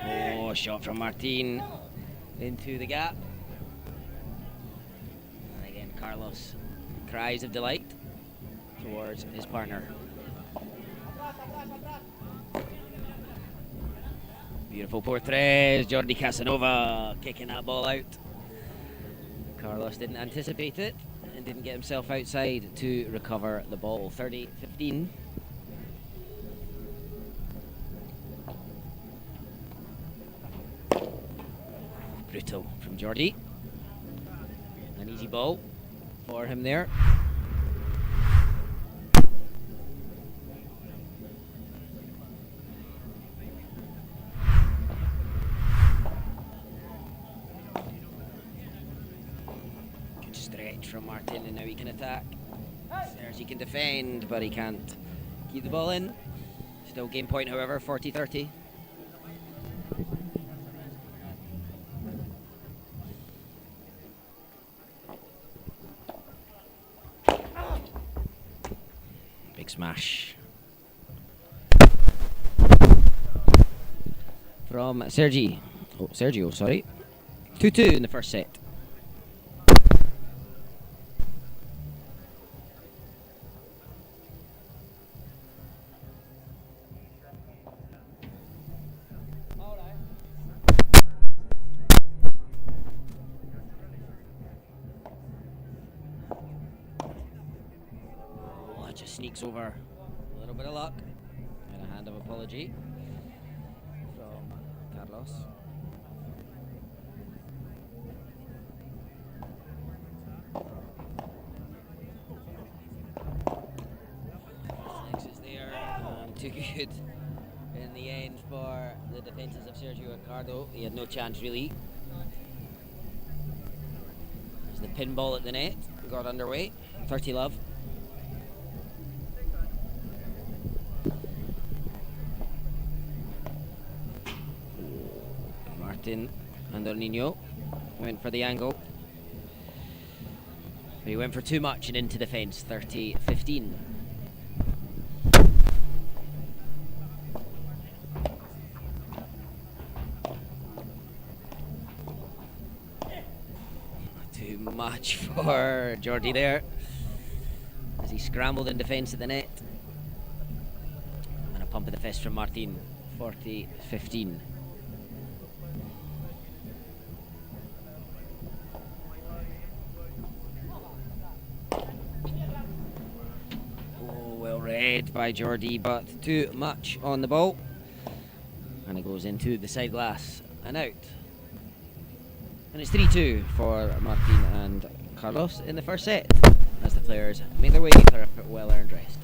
Oh, shot from Martin into the gap. And again, Carlos cries of delight towards his partner. Beautiful portraits, Jordi Casanova kicking that ball out. Carlos didn't anticipate it and didn't get himself outside to recover the ball. 30-15. Brutal from Jordi. An easy ball for him there. Good stretch from Martin, and now he can attack. Sergi can defend, but he can't keep the ball in. Still game point, however, 40-30. Big smash from Sergio, sorry. 2-2 in the first set. Just sneaks over. A little bit of luck and a hand of apology from Carlos. Next is there, and too good in the end for the defences of Sergio Ricardo. He had no chance really. As the pinball at the net got underway. 30 love. Martin and Nino went for the angle. But he went for too much and into the fence. 30-15. Too much for Jordi there as he scrambled in defence at the net. And a pump of the fist from Martin. 40-15. Read by Jordi, but too much on the ball, and it goes into the side glass and out. And it's 3-2 for Martin and Carlos in the first set as the players make their way for a well-earned rest.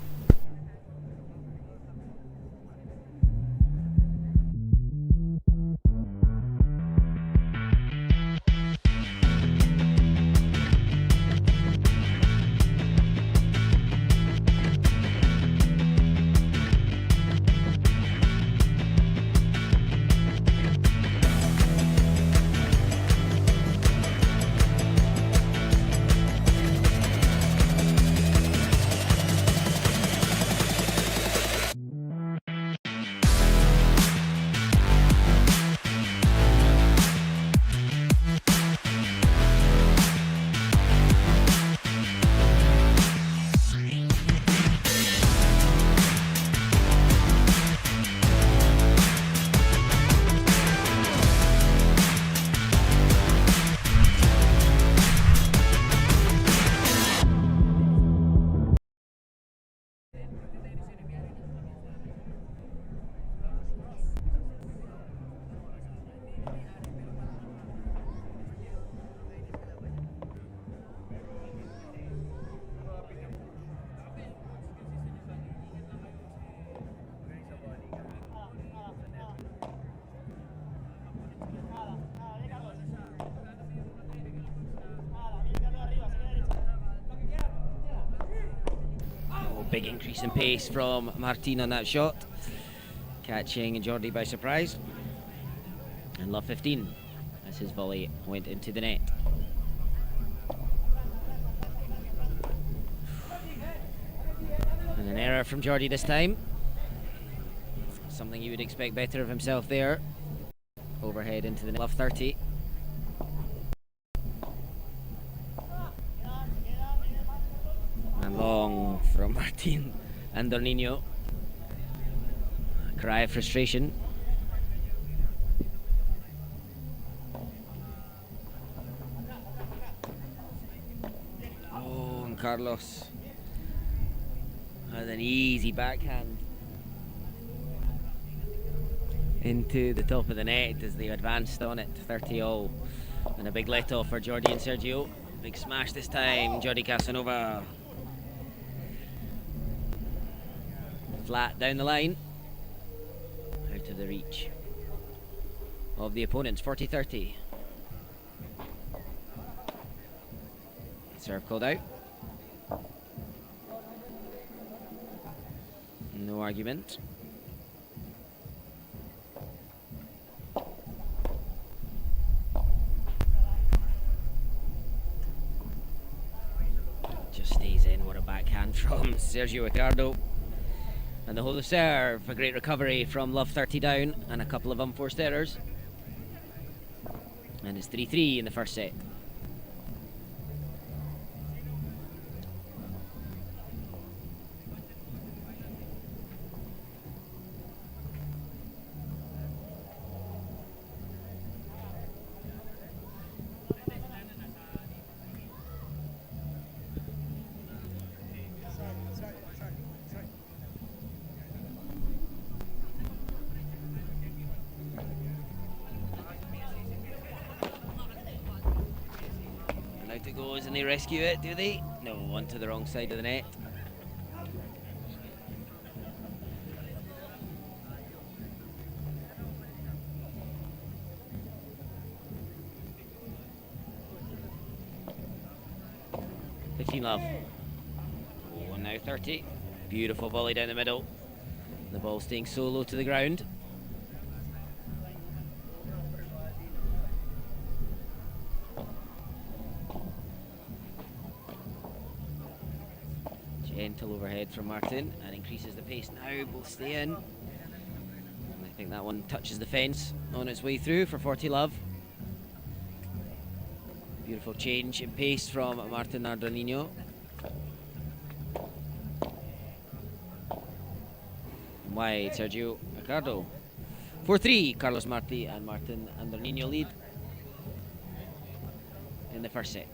Big increase in pace from Martin on that shot, catching Jordi by surprise. And love 15 as his volley went into the net. And an error from Jordi this time. Something you would expect better of himself there. Overhead into the net. Love 30. And long from Martin and Dorninho. A cry of frustration. Oh, and Carlos has an easy backhand into the top of the net as they advanced on it. 30 all. And a big let off for Jordi and Sergio. Big smash this time. Jordi Casanova. Flat down the line. Out of the reach of the opponents. 40-30. Serve called out. No argument. Just stays in. What a backhand from Sergio Ricardo. And the whole of serve. A great recovery from Love 30 down and a couple of unforced errors. And it's 3-3 in the first set. Out it goes and they rescue it, do they? No, onto the wrong side of the net. Love. Oh, and now 30. Beautiful volley down the middle. The ball staying so low to the ground. Gentle overhead from Martin and increases the pace now. Both stay in. And I think that one touches the fence on its way through for 40 love. Beautiful change in pace from Martin Nardonino. Wide Sergio Ricardo. 4-3. Carlos Marti and Martin Nardonino lead in the first set.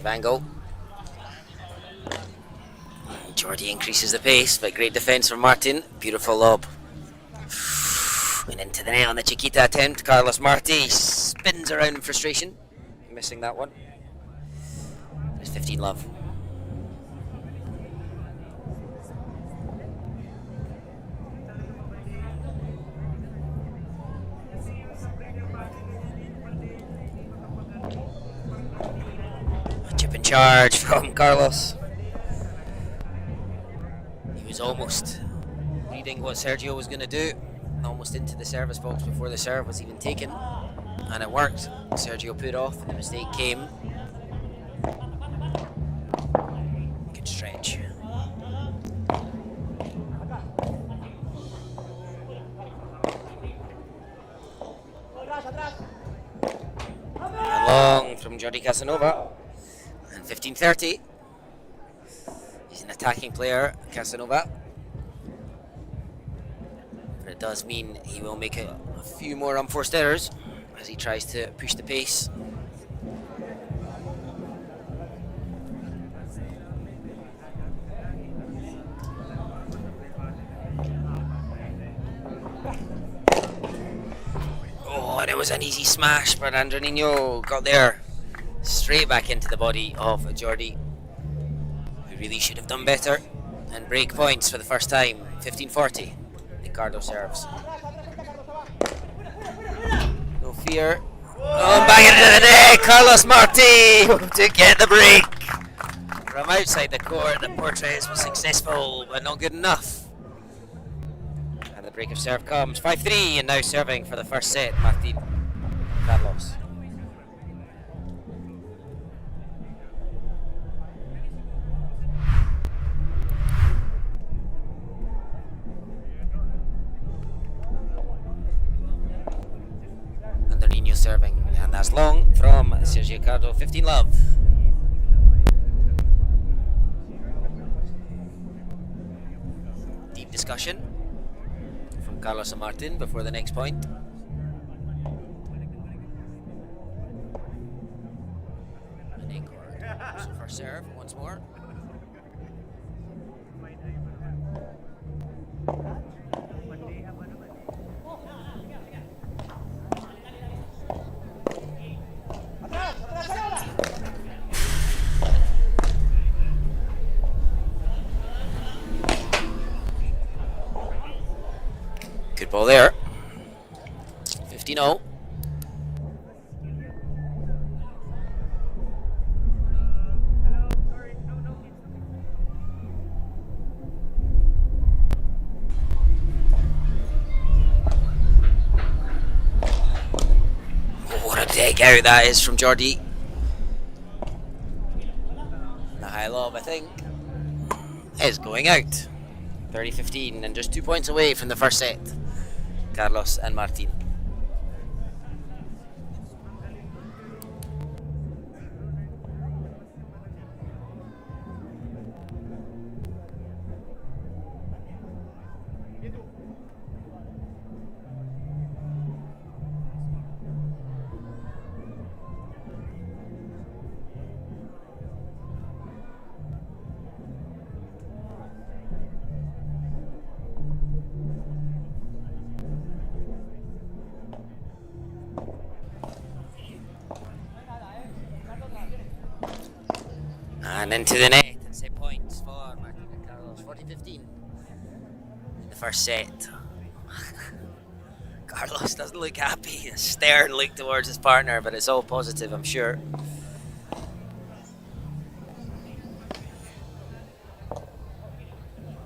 Angle. Jordi increases the pace, but great defence from Martin. Beautiful lob. And into the net on the Chiquita attempt. Carlos Marti spins around in frustration. Missing that one. It's 15 love. charge from Carlos. He was almost reading what Sergio was going to do, almost into the service box before the serve was even taken, and it worked. Sergio put off, and the mistake came. Good stretch. And long from Jordi Casanova. And 15-30. He's an attacking player, Casanova. But it does mean he will make a few more unforced errors as he tries to push the pace. Oh, and it was an easy smash, but Andronino got there straight back into the body of Jordi, who really should have done better. And break points for the first time. 15-40. Ricardo serves. No fear. Oh, back into the net. Carlos Marti to get the break. From outside the court, the Portres was successful, but not good enough. And the break of serve comes. 5-3, and now serving for the first set, Martin Carlos. Andronino serving, and that's long from Sergio Cardo. 15-love. Deep discussion from Carlos and Martin before the next point. And Acor also for serve once more. Good ball there. 15-0. What a dig out that is from Jordi. The high lob, I think, is going out. 30-15, and just 2 points away from the first set. Carlos and Martin. And into the net, and set points for Martin and Carlos. 40-15 in the first set. Carlos doesn't look happy. A stern look towards his partner, but it's all positive, I'm sure.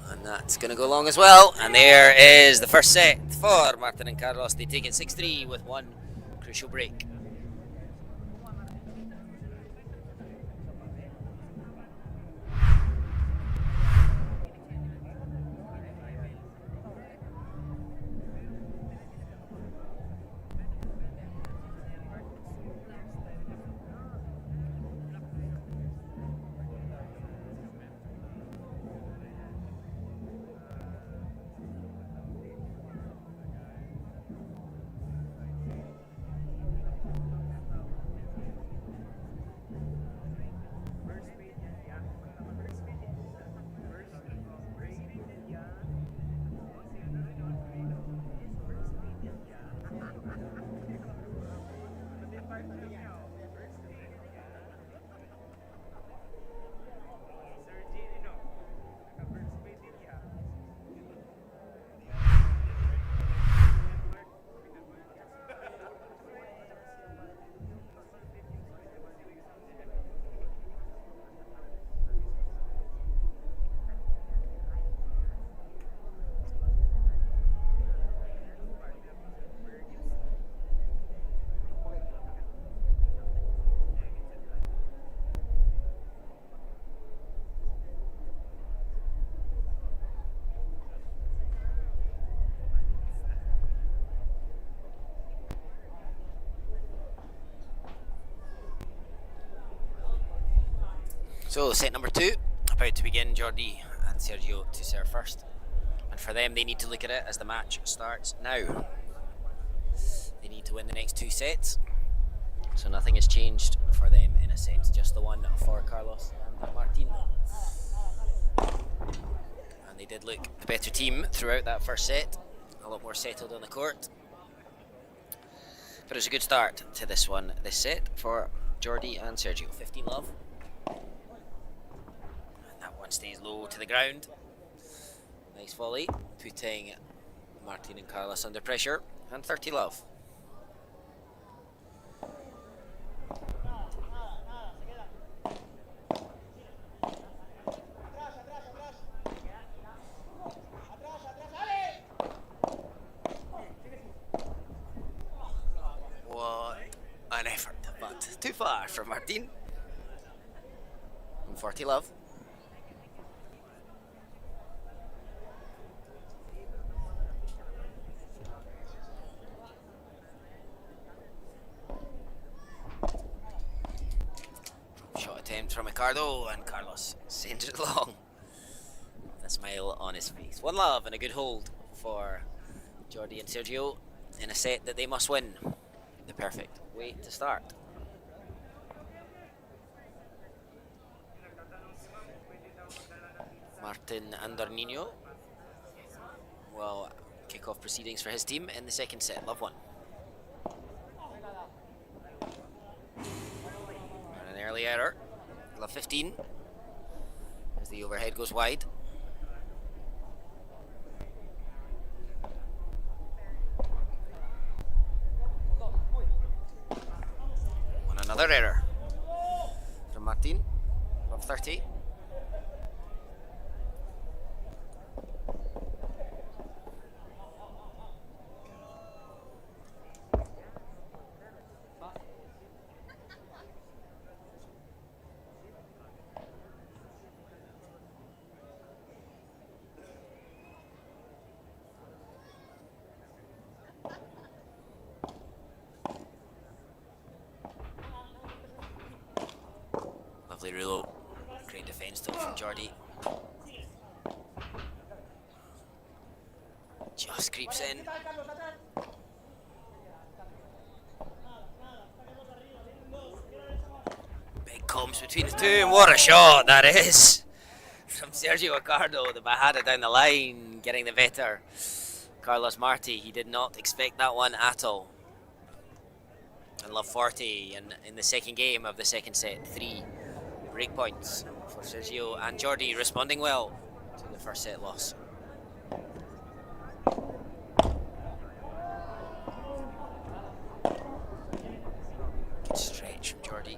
And that's going to go long as well. And there is the first set for Martin and Carlos. They take it 6-3 with one crucial break. So set number 2 about to begin. Jordi and Sergio to serve first, and for them they need to look at it as the match starts now. They need to win the next 2 sets, so nothing has changed for them in a sense, just the one for Carlos and Martin. And they did look the better team throughout that first set, a lot more settled on the court. But it was a good start to this set for Jordi and Sergio. 15 love. And that one stays low to the ground. Nice volley, putting Martin and Carlos under pressure. And 30 love. An effort, but too far for Martin. And 40 love. Shot attempt from Ricardo, and Carlos sends it long. A smile on his face. 1 love and a good hold for Jordi and Sergio in a set that they must win. The perfect way to start. Martin Andornino will kick off proceedings for his team in the second set. Love 1. And an early error. Love 15 as the overhead goes wide. Another error from Martin. Love 30. Lovely Rulo. Great defence though from Jordi. Just creeps in. Big comms between the two, and what a shot that is from Sergio Ricardo. The Bajada down the line, getting the better. Carlos Marti, he did not expect that one at all. And love 40 in the second game of the second set. 3 break points for Sergio and Jordi, responding well to the first set loss. Good stretch from Jordi.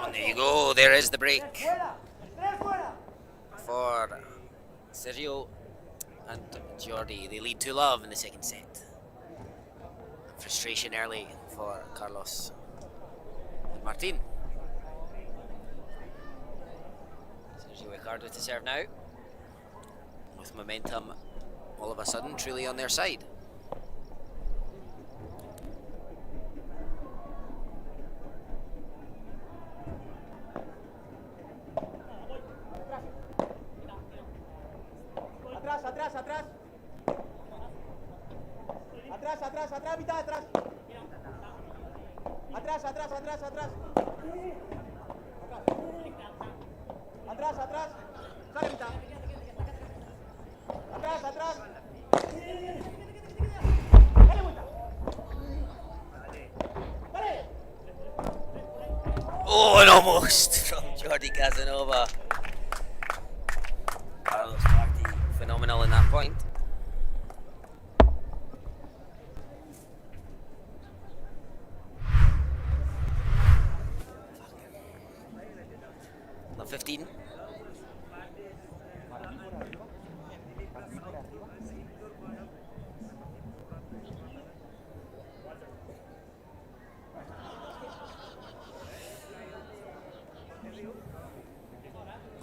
And there you go, there is the break for Sergio and Jordi. They lead 2 love in the second set. Frustration early for Carlos and Martin. Sergio Ricardo to serve now, with momentum all of a sudden truly on their side. Atrás, mitad, atrás. Atrás. Sale mitad. Atrás. Dale vuelta. Dale. Oh, and almost from Jordi Casanova. Carlos Marti, phenomenal in that point. Love 15.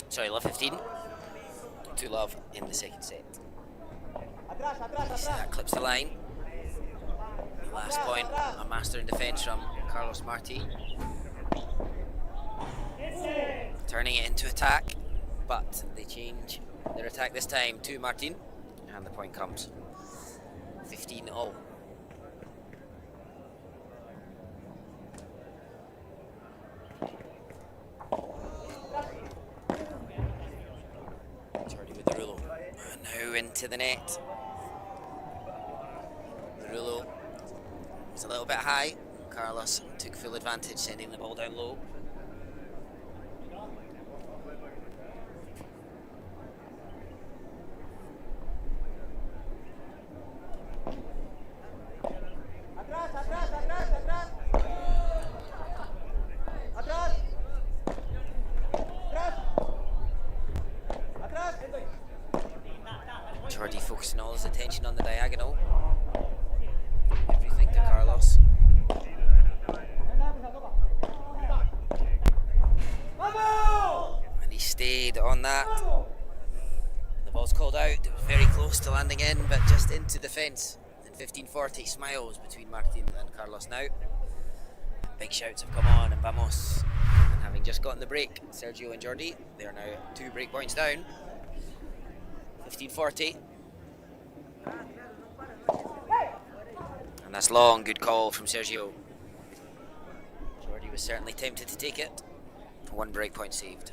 Sorry, love 15. 2 love in the second set. That clips the line. Last point, a master in defence from Carlos Marti. Turning it into attack, but they change their attack this time to Martin, and the point comes. 15-all. Jordi with the Rulo. And now into the net. Rulo was a little bit high. Carlos took full advantage, sending the ball down low. Atrás, atrás, atrás, atrás. Atrás. Atrás. Atrás. Jordi focusing all his attention on the diagonal. Everything to Carlos. And he stayed on that. The ball's called out. It was very close to landing in, but just into the fence. And 15-40 smiles between Martin and Carlos now. Big shouts have come on, and vamos. And having just gotten the break, Sergio and Jordi, they are now 2 break points down. 15-40. And that's long, good call from Sergio. Jordi was certainly tempted to take it. 1 break point saved.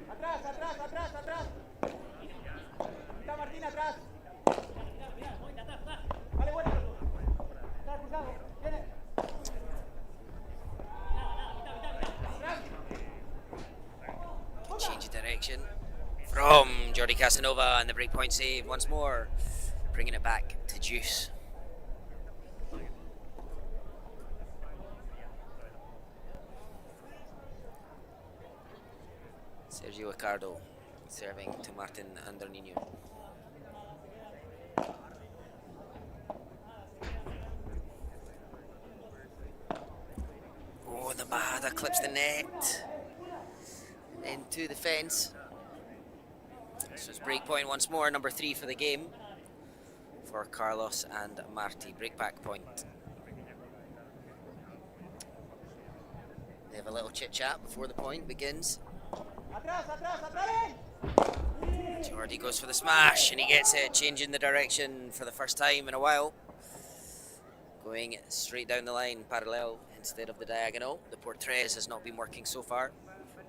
Atrás, atrás, atrás, atrás. Está Martín atrás. Vale, bueno. Está cruzado. Viene. Change of direction from Jordi Casanova, and the break point save once more, bringing it back to Juice. Sergio Ricardo serving to Martin Andronino. Oh, the Bajada clips the net into the fence. So it's break point once more, number 3 for the game for Carlos and Marti. Break back point. They have a little chit chat before the point begins. Atrás, atrás, atrás. Jordi goes for the smash and he gets it, changing the direction for the first time in a while. Going straight down the line, parallel instead of the diagonal. The Portres has not been working so far.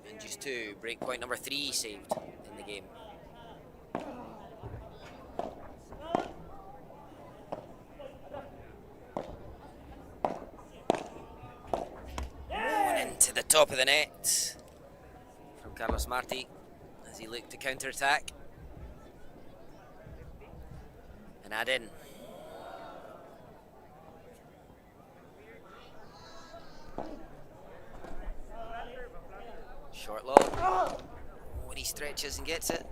And just 2, break point number 3 saved in the game. And into the top of the net from Carlos Marti as he looked to counter-attack and add in. Short low. When he stretches and gets it.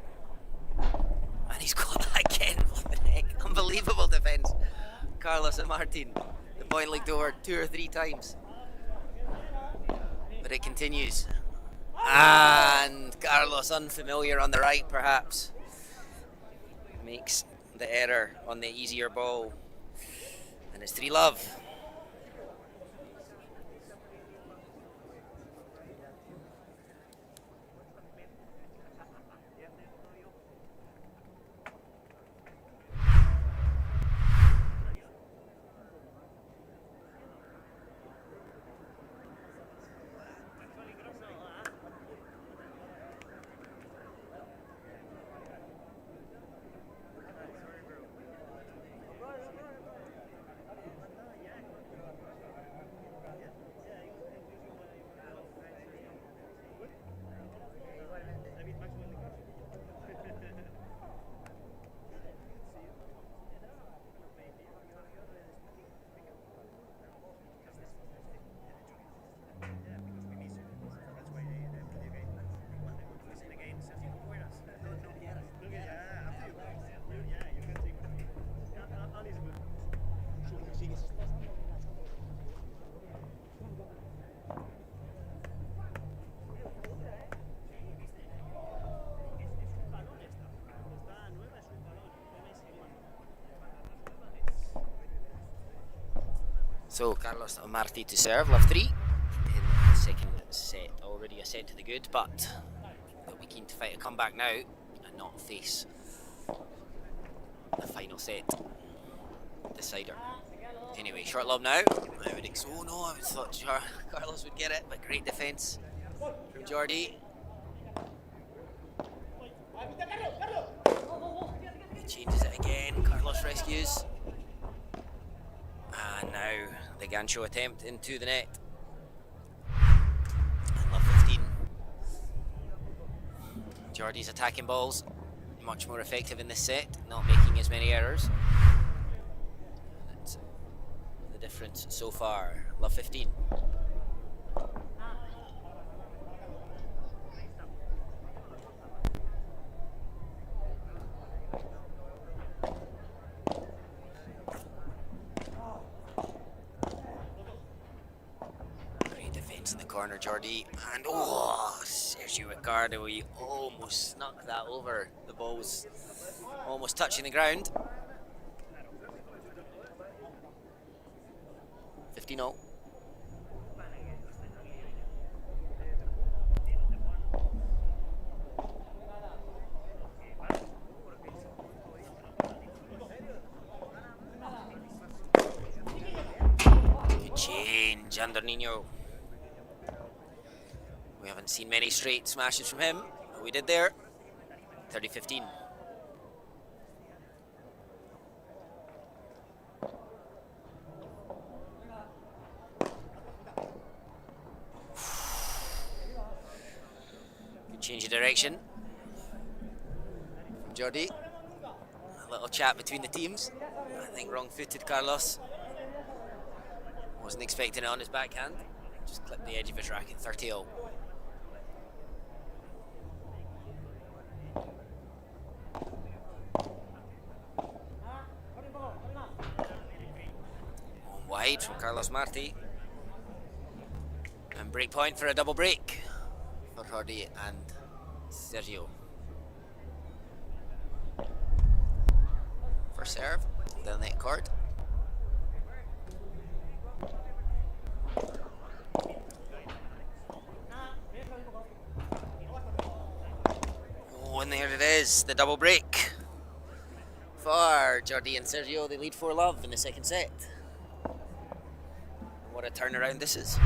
And he's got that again. What the heck? Unbelievable defence. Carlos and Martin. The point looked over 2 or 3 times. But it continues. And Carlos, unfamiliar on the right perhaps, makes the error on the easier ball. And it's 3-love. So Carlos Marti to serve, love 3 in the second set. Already a set to the good, but they'll be keen to fight a comeback now and not face the final set decider. Anyway, short lob now. I would oh no, I thought Carlos would get it, but great defence from Jordi. He changes it again. Carlos rescues. And now the gancho attempt into the net. And love 15. Jordi's attacking balls much more effective in this set, not making as many errors. That's the difference so far. Love 15. Great defense in the corner, Jordi, and oh, Sergio Ricardo, he almost snuck that over. The ball was almost touching the ground. 15-0. Good change under Nino. We haven't seen many straight smashes from him, but we did there. 30-15. Good change of direction from Jordi. A little chat between the teams. I think wrong-footed Carlos. Wasn't expecting it on his backhand. Just clipped the edge of his racket. 30-0. Wide from Carlos Marti. And break point for a double break for Jordi and Sergio. For serve, the net court. Oh, and there it is, the double break for Jordi and Sergio. They lead 4-love in the second set. What a turnaround this is.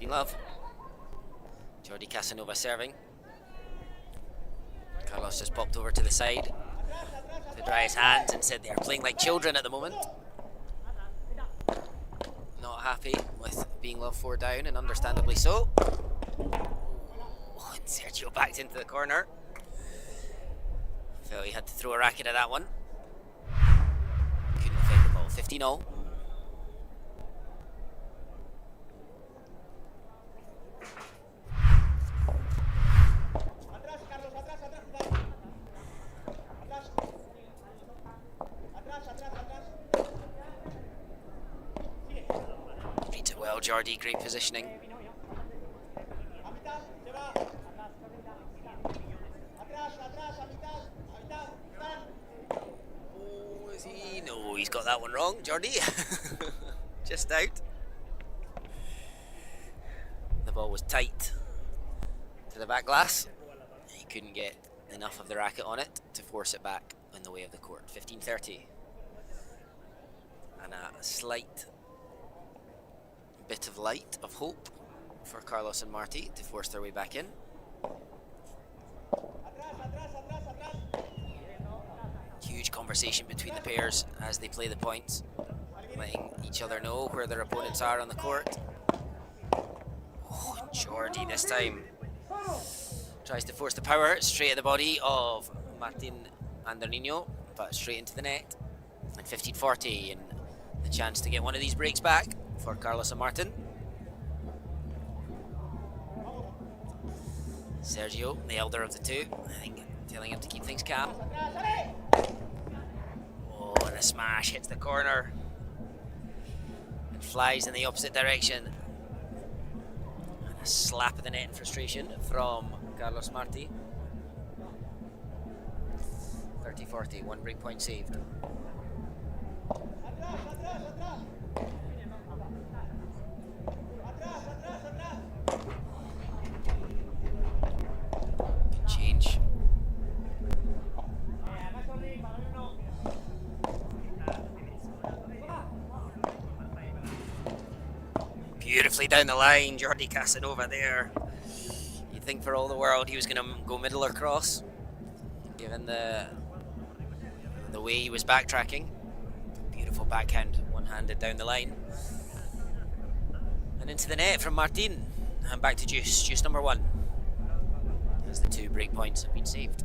Love. Jordi Casanova serving. Carlos just popped over to the side to dry his hands and said they are playing like children at the moment. Not happy with being love 4 down, and understandably so. Oh, and Sergio backed into the corner. Felt he had to throw a racket at that one. Couldn't defend the ball. 15-0. Jordi, great positioning. Oh, is he? No, he's got that one wrong, Jordi. Just out. The ball was tight to the back glass. He couldn't get enough of the racket on it to force it back in the way of the court. 15-30. And a slight bit of light of hope for Carlos and Marti to force their way back in. Huge conversation between the pairs as they play the points, letting each other know where their opponents are on the court. Oh, Jordi this time tries to force the power straight at the body of Martin Andernino, but straight into the net. And 15-40, and the chance to get one of these breaks back for Carlos and Martin. Sergio, the elder of the two, I think, telling him to keep things calm. Oh, and a smash hits the corner and flies in the opposite direction. And a slap of the net in frustration from Carlos Marti. 30-40, one break point saved. Change. Beautifully down the line, Jordi Casanova there. You'd think for all the world he was going to go middle or cross, given the way he was backtracking. Beautiful backhand, one-handed down the line. And into the net from Martin. And back to Juice number one. As the 2 break points have been saved.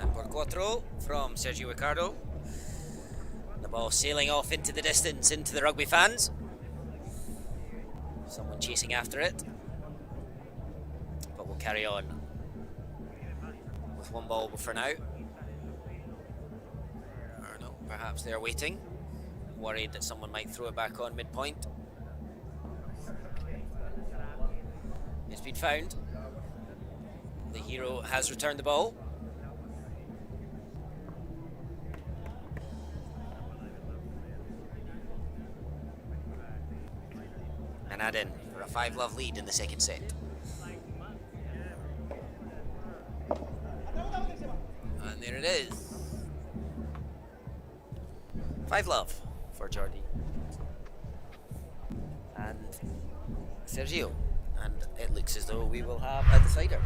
And por cuatro from Sergio Ricardo. The ball sailing off into the distance, into the rugby fans. Someone chasing after it. But we'll carry on with one ball for now. Or no, perhaps they're waiting, worried that someone might throw it back on midpoint. It's been found. The hero has returned the ball. And add in for a 5-love lead in the second set. And there it is. 5-love for Jordi and Sergio. And it looks as though we will have a decider.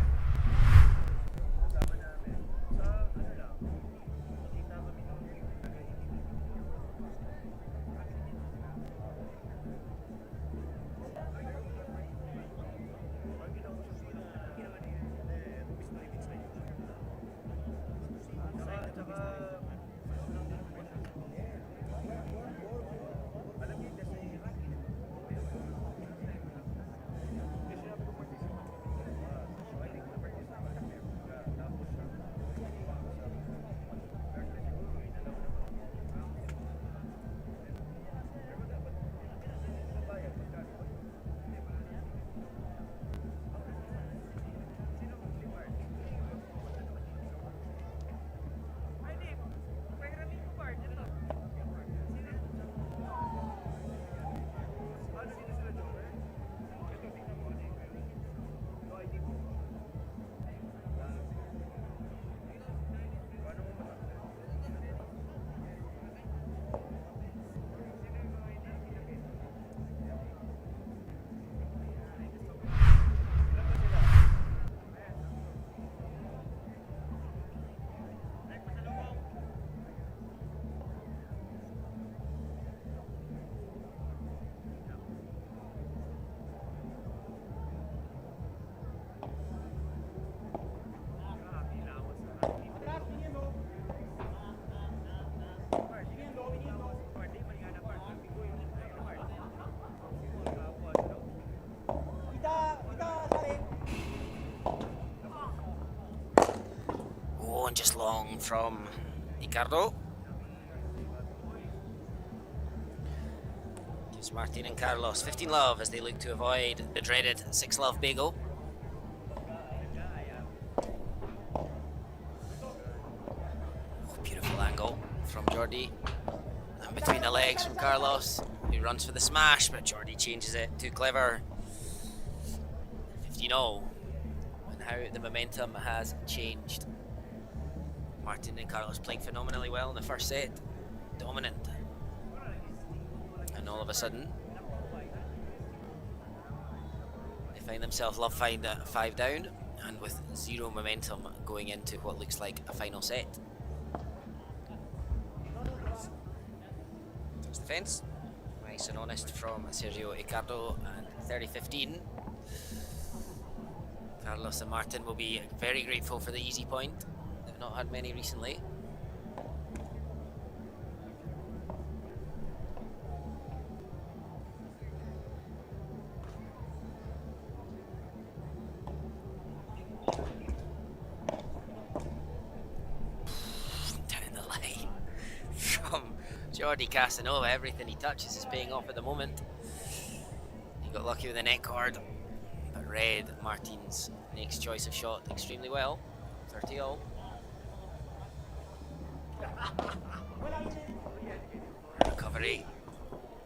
Just long from Ricardo. Gives Martin and Carlos 15-love as they look to avoid the dreaded 6-love bagel. Oh, beautiful angle from Jordi. And between the legs from Carlos, who runs for the smash, but Jordi changes it. Too clever. 15-0. And how the momentum has changed. Martin and Carlos playing phenomenally well in the first set, dominant, and all of a sudden they find themselves love find 5 down and with 0 momentum going into what looks like a final set. As defence. Nice and honest from Sergio Ricardo, and 30-15. Carlos and Martin will be very grateful for the easy point. They've not had many recently. Down the line from Jordi Casanova. Everything he touches is paying off at the moment. He got lucky with the net cord, but read Martin's next choice of shot extremely well. 30-all. Recovery.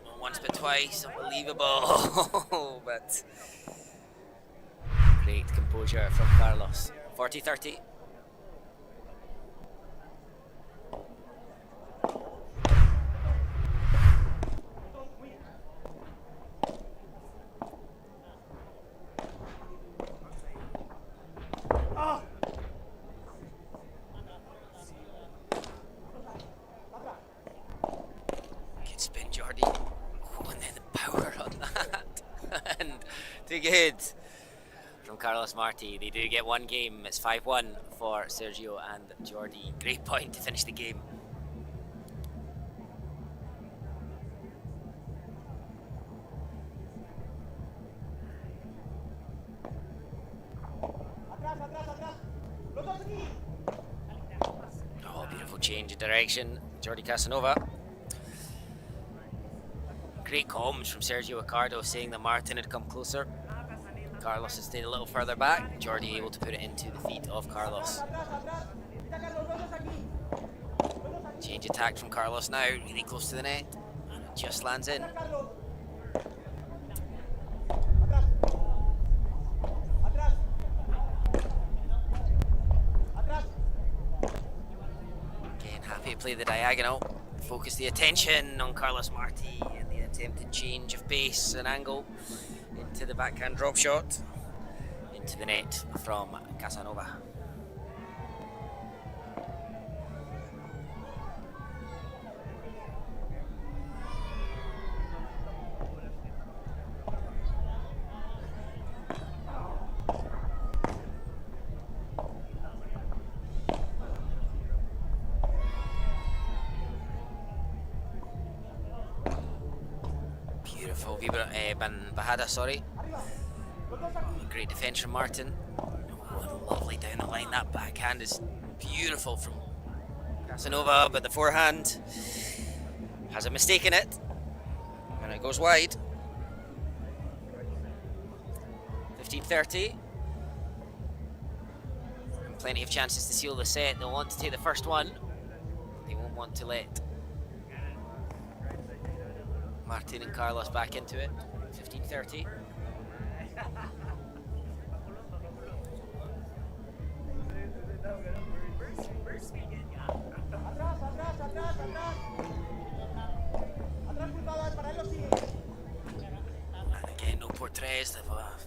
Not once but twice. Unbelievable. But great composure from Carlos. 40-30. Good spin, Jordi. Oh, and then the power on that. And too good from Carlos Marti. They do get one game. It's 5-1 for Sergio and Jordi. Great point to finish the game. Oh, beautiful change of direction. Jordi Casanova. Great comms from Sergio Ricardo saying that Martin had come closer. Carlos had stayed a little further back. Jordi able to put it into the feet of Carlos. Change attack from Carlos now, really close to the net. And it just lands in. Again, happy to play the diagonal. Focus the attention on Carlos Marti and the attempted change of pace and angle into the backhand drop shot into the net from Casanova. Beautiful Bajada, sorry. Great defence from Martin. Oh, lovely down the line. That backhand is beautiful from Casanova, but the forehand has a mistake in it, and it goes wide. 15-30. And plenty of chances to seal the set. They'll want to take the first one. They won't want to let Martin and Carlos back into it. 15-30. And again, no portrays. The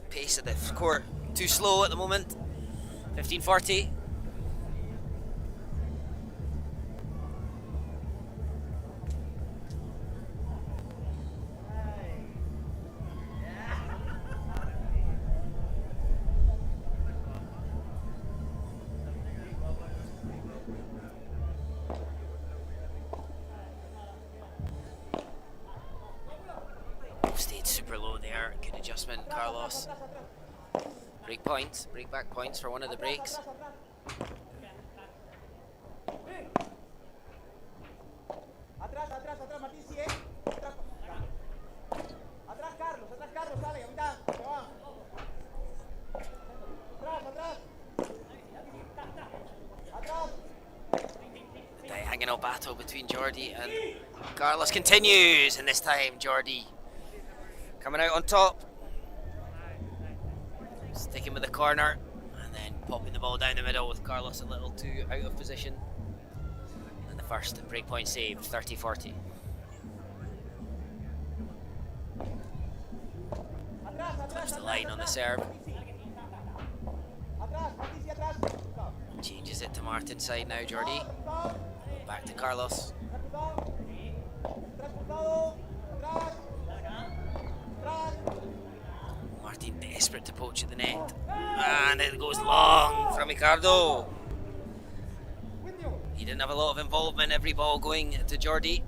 pace of the court too slow at the moment. 15-40. Stayed super low there. Good adjustment, Carlos. Break points, break back points for one of the breaks. The diagonal battle between Jordi and Carlos continues, and this time Jordi coming out on top. Sticking with the corner and then popping the ball down the middle with Carlos a little too out of position. And the first breakpoint saved, 30-40. Flips the line on the serve. Changes it to Martin's side now, Jordi. Back to Carlos. Avanzado. Atrás. Atrás. Martin desperate to poach at the net. And it goes long from Ricardo. He didn't have a lot of involvement, every ball going to Jordi.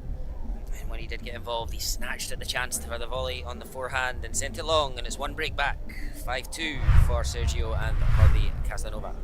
And when he did get involved, he snatched at the chance for the volley on the forehand and sent it long, and it's one break back. 5-2 for Sergio and Jordi Casanova.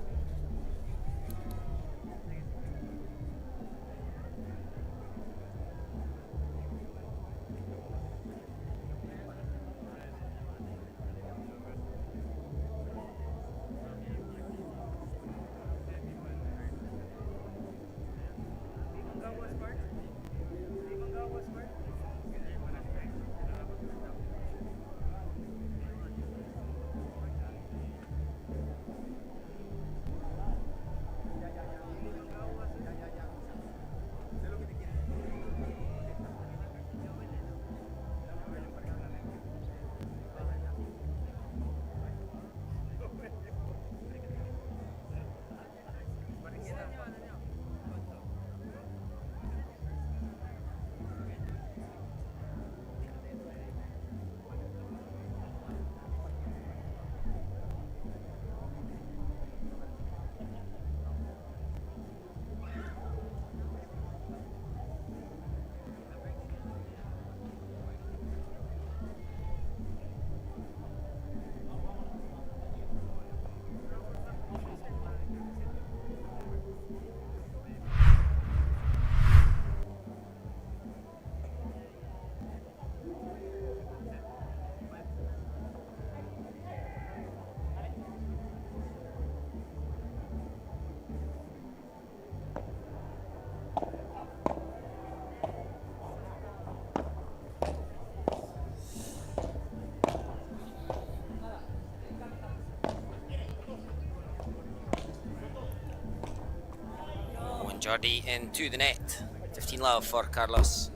Jordi into the net. 15 love for Carlos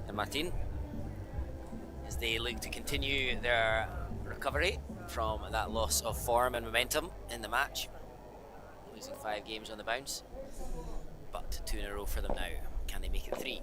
and Martin as they look to continue their recovery from that loss of form and momentum in the match. Losing 5 games on the bounce, but 2 in a row for them now. Can they make it 3?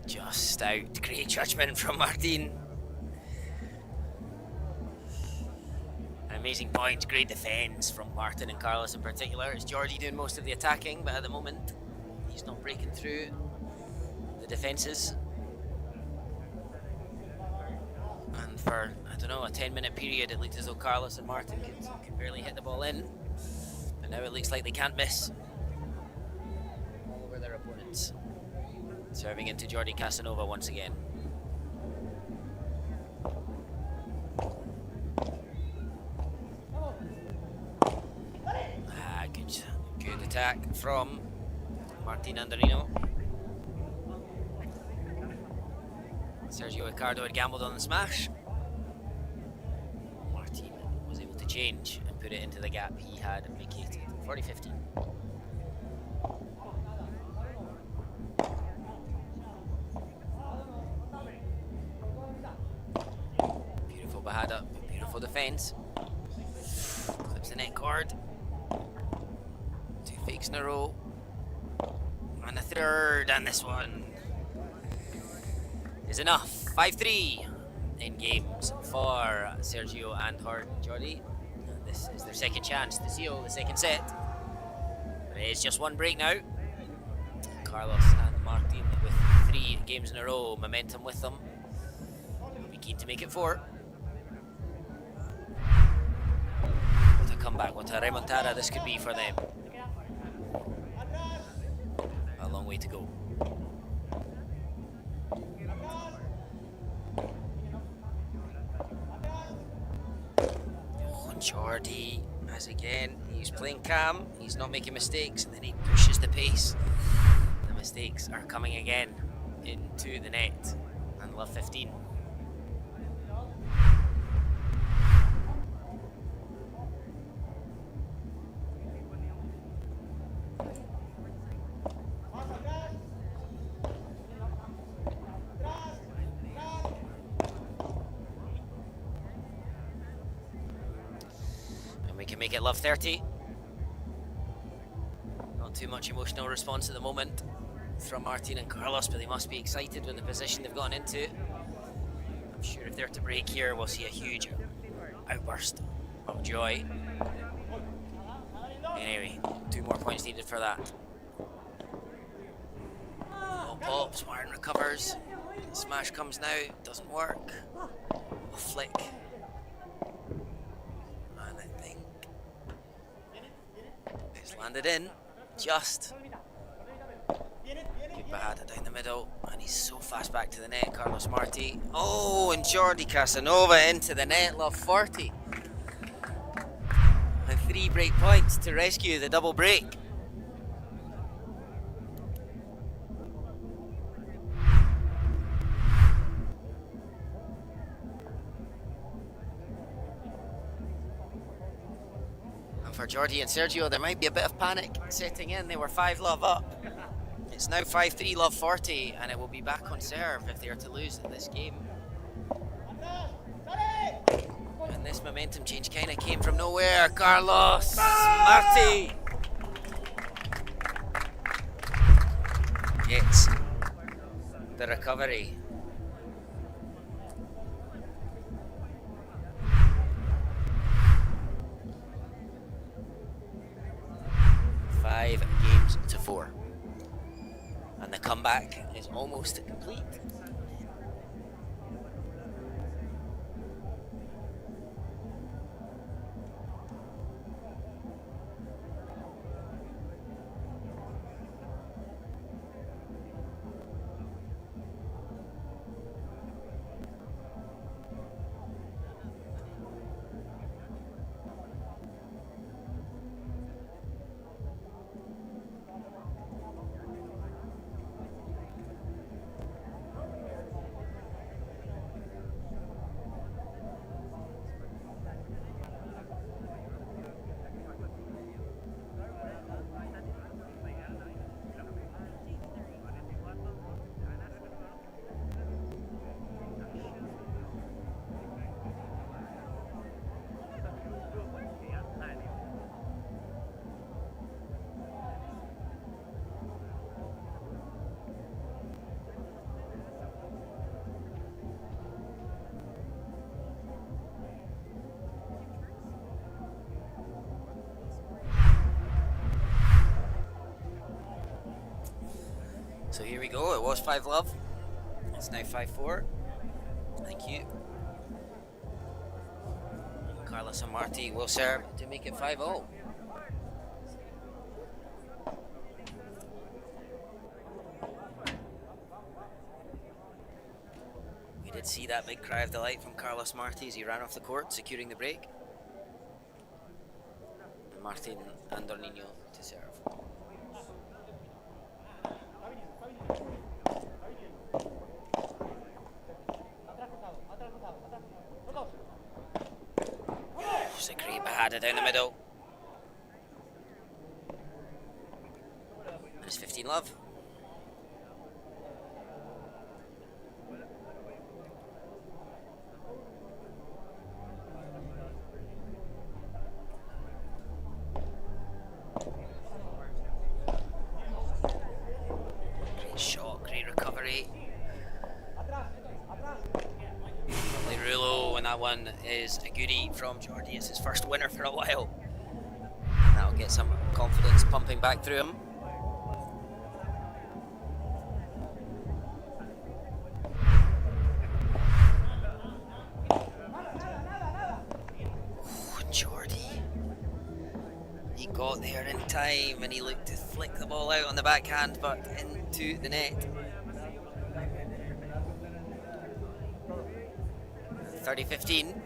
Just out. Great judgment from Martin. An amazing point. Great defence from Martin and Carlos in particular. It's Jordi doing most of the attacking, but at the moment he's not breaking through the defences. And for, I don't know, a 10-minute period it looked as though Carlos and Martin could barely hit the ball in. And now it looks like they can't miss. All over their opponents. Serving into Jordi Casanova once again. Good attack from Martin Anderino. Sergio Ricardo had gambled on the smash. Martin was able to change and put it into the gap he had vacated. 40-15. Beautiful Bahada, beautiful defense. Clips the net cord. 2 fakes in a row. And a third, and this one is enough. 5-3 in games for Sergio and Jordi. This is their second chance to seal the second set. But it is just one break now. Carlos and Martin with 3 games in a row, momentum with them. Will be keen to make it 4. comeback. What a remontada this could be for them. A long way to go. Oh, Jordi, as again, he's playing calm, he's not making mistakes, and then he pushes the pace. The mistakes are coming again into the net, and love 15. Can make it love 30. Not too much emotional response at the moment from Martin and Carlos, but they must be excited with the position they've gone into. I'm sure if they're to break here, we'll see a huge outburst of joy. Anyway, 2 more points needed for that. Oh, pops, Warren recovers. Smash comes now, doesn't work. A flick. Landed in, just. Good Bahada down the middle, and he's so fast back to the net, Carlos Marti. Oh, and Jordi Casanova into the net, love 40. And 3 break points to rescue the double break. For Jordi and Sergio, there might be a bit of panic setting in. They were 5 love up. It's now 5-3 love 40, and it will be back on serve if they are to lose in this game. And this momentum change kind of came from nowhere. Carlos Marti gets the recovery. 5 games to 4. And the comeback is almost complete. So here we go, it was 5 love. It's now 5-4. Thank you. Carlos and Marti will serve to make it 5-0. We did see that big cry of delight from Carlos Marti as he ran off the court, securing the break. And Martin Andornino to serve. It's a great Bahada down the middle. And it's 15 love. Great shot, great recovery. Lovely Rulo, and that one is a goodie from Jordi. It's his first winner for a while. That'll get some confidence pumping back through him. Oh, Jordi there in time, and he looked to flick the ball out on the backhand, but into the net. 30-15.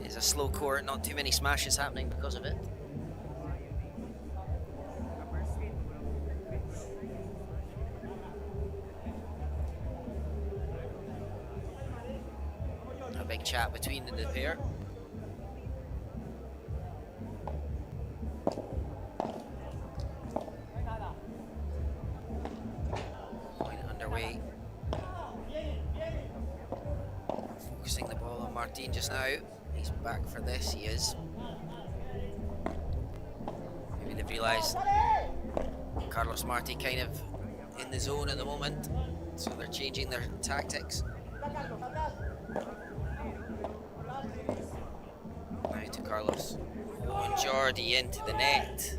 It's a slow court, not too many smashes happening because of it. A big chat between the pair. Point underway. Focusing the ball on Martin just now. He's back for this, he is. Maybe they've realised Carlos Marti kind of in the zone at the moment, so they're changing their tactics. Now to Carlos. Oh, and Jordi into the net.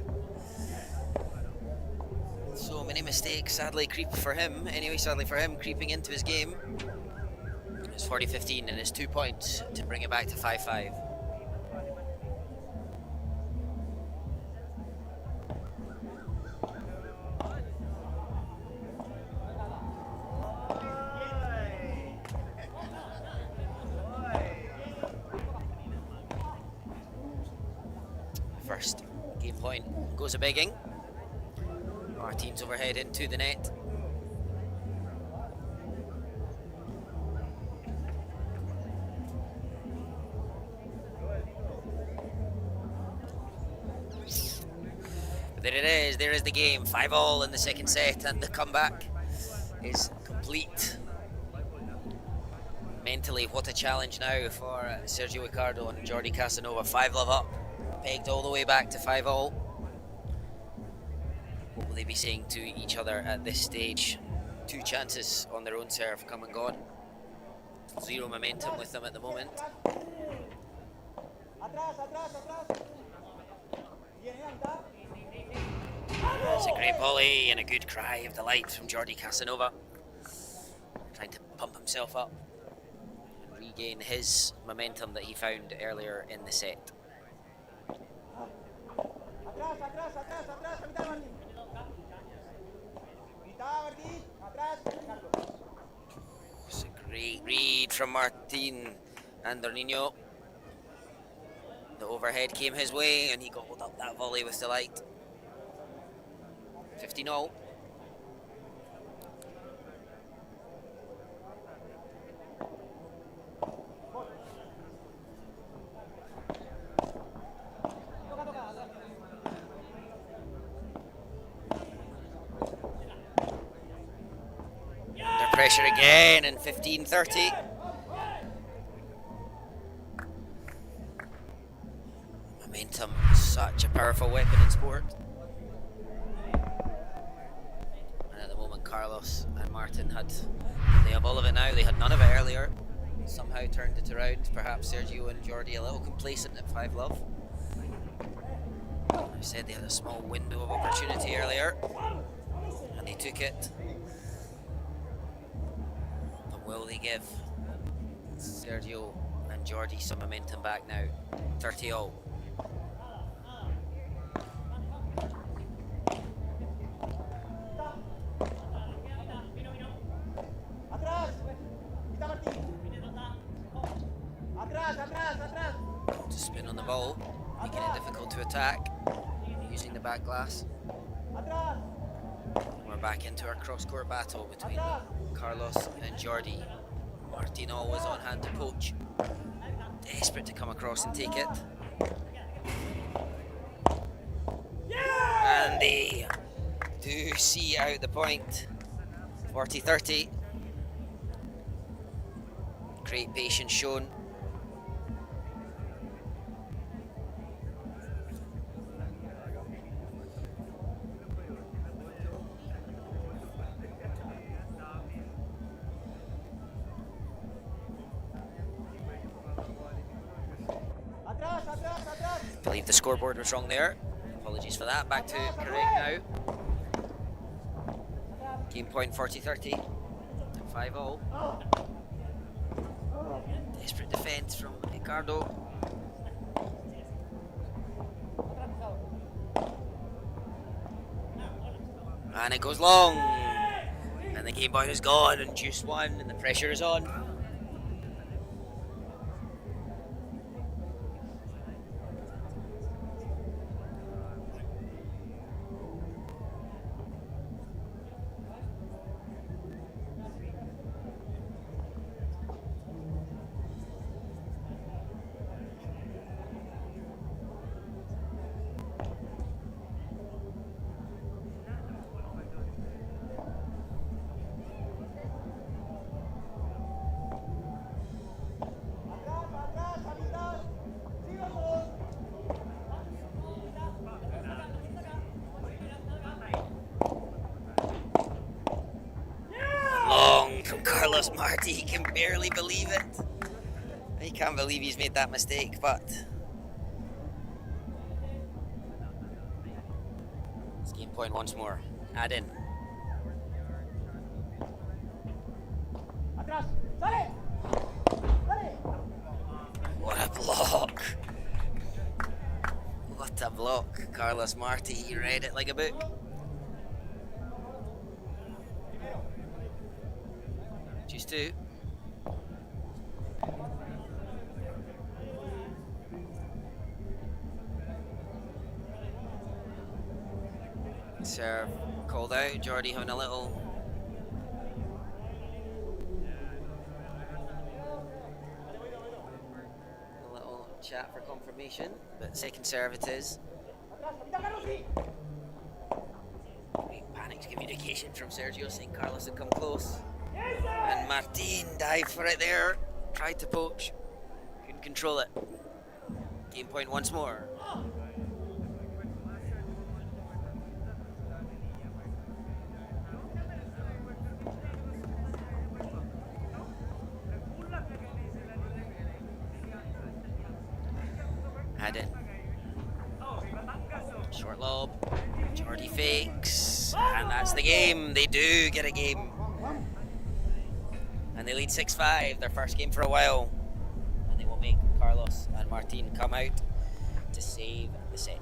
So many mistakes, sadly for him, creeping into his game. It's 40-15 and it's 2 points to bring it back to 5-5. First game point goes a begging. Martin's overhead into the net. There it is, there is the game. 5-all in the second set, and the comeback is complete. Mentally, what a challenge now for Sergio Ricardo and Jordi Casanova. 5-love up, pegged all the way back to 5-all. What will they be saying to each other at this stage? 2 chances on their own serve come and gone. 0 momentum with them at the moment. It's a great volley and a good cry of delight from Jordi Casanova. Trying to pump himself up and regain his momentum that he found earlier in the set. It's a great read from Martin Andornino. The overhead came his way and he gobbled up that volley with delight. 15-all. Under pressure again and 15-30. Momentum, such a powerful weapon in sport. And at the moment Carlos and Martin they have all of it now. They had none of it earlier. Somehow turned it around. Perhaps Sergio and Jordi a little complacent at 5-love. I said they had a small window of opportunity earlier and they took it. But will they give Sergio and Jordi some momentum back now? 30-all. To spin on the ball, making it difficult to attack, using the back glass. We're back into our cross-court battle between Carlos and Jordi. Martin always on hand to poach, desperate to come across and take it. And they do see out the point. 40-30. Great patience shown. I believe the scoreboard was wrong there. Apologies for that. Back to correct now. Game point 40-30. 5-all. Desperate defence from Ricardo. And it goes long. And the game point is gone, and Juice won, and the pressure is on. Long from Carlos Marti. He can barely believe it. He can't believe he's made that mistake, but it's game point once more. Add in. Atrás, sale. Sale. What a block! What a block. Carlos Marti, he read it like a book. Choose two. Serve called out. Jordy having a little chat for confirmation, but second serve it is. Panicked communication from Sergio saying Carlos had come close. And Martin dived for it there. Tried to poach. Couldn't control it. Game point once more. Had it. Short lob. Jordy fakes. And that's the game. They do get a game. And they lead 6-5, their first game for a while. And they will make Carlos and Martin come out to save the set.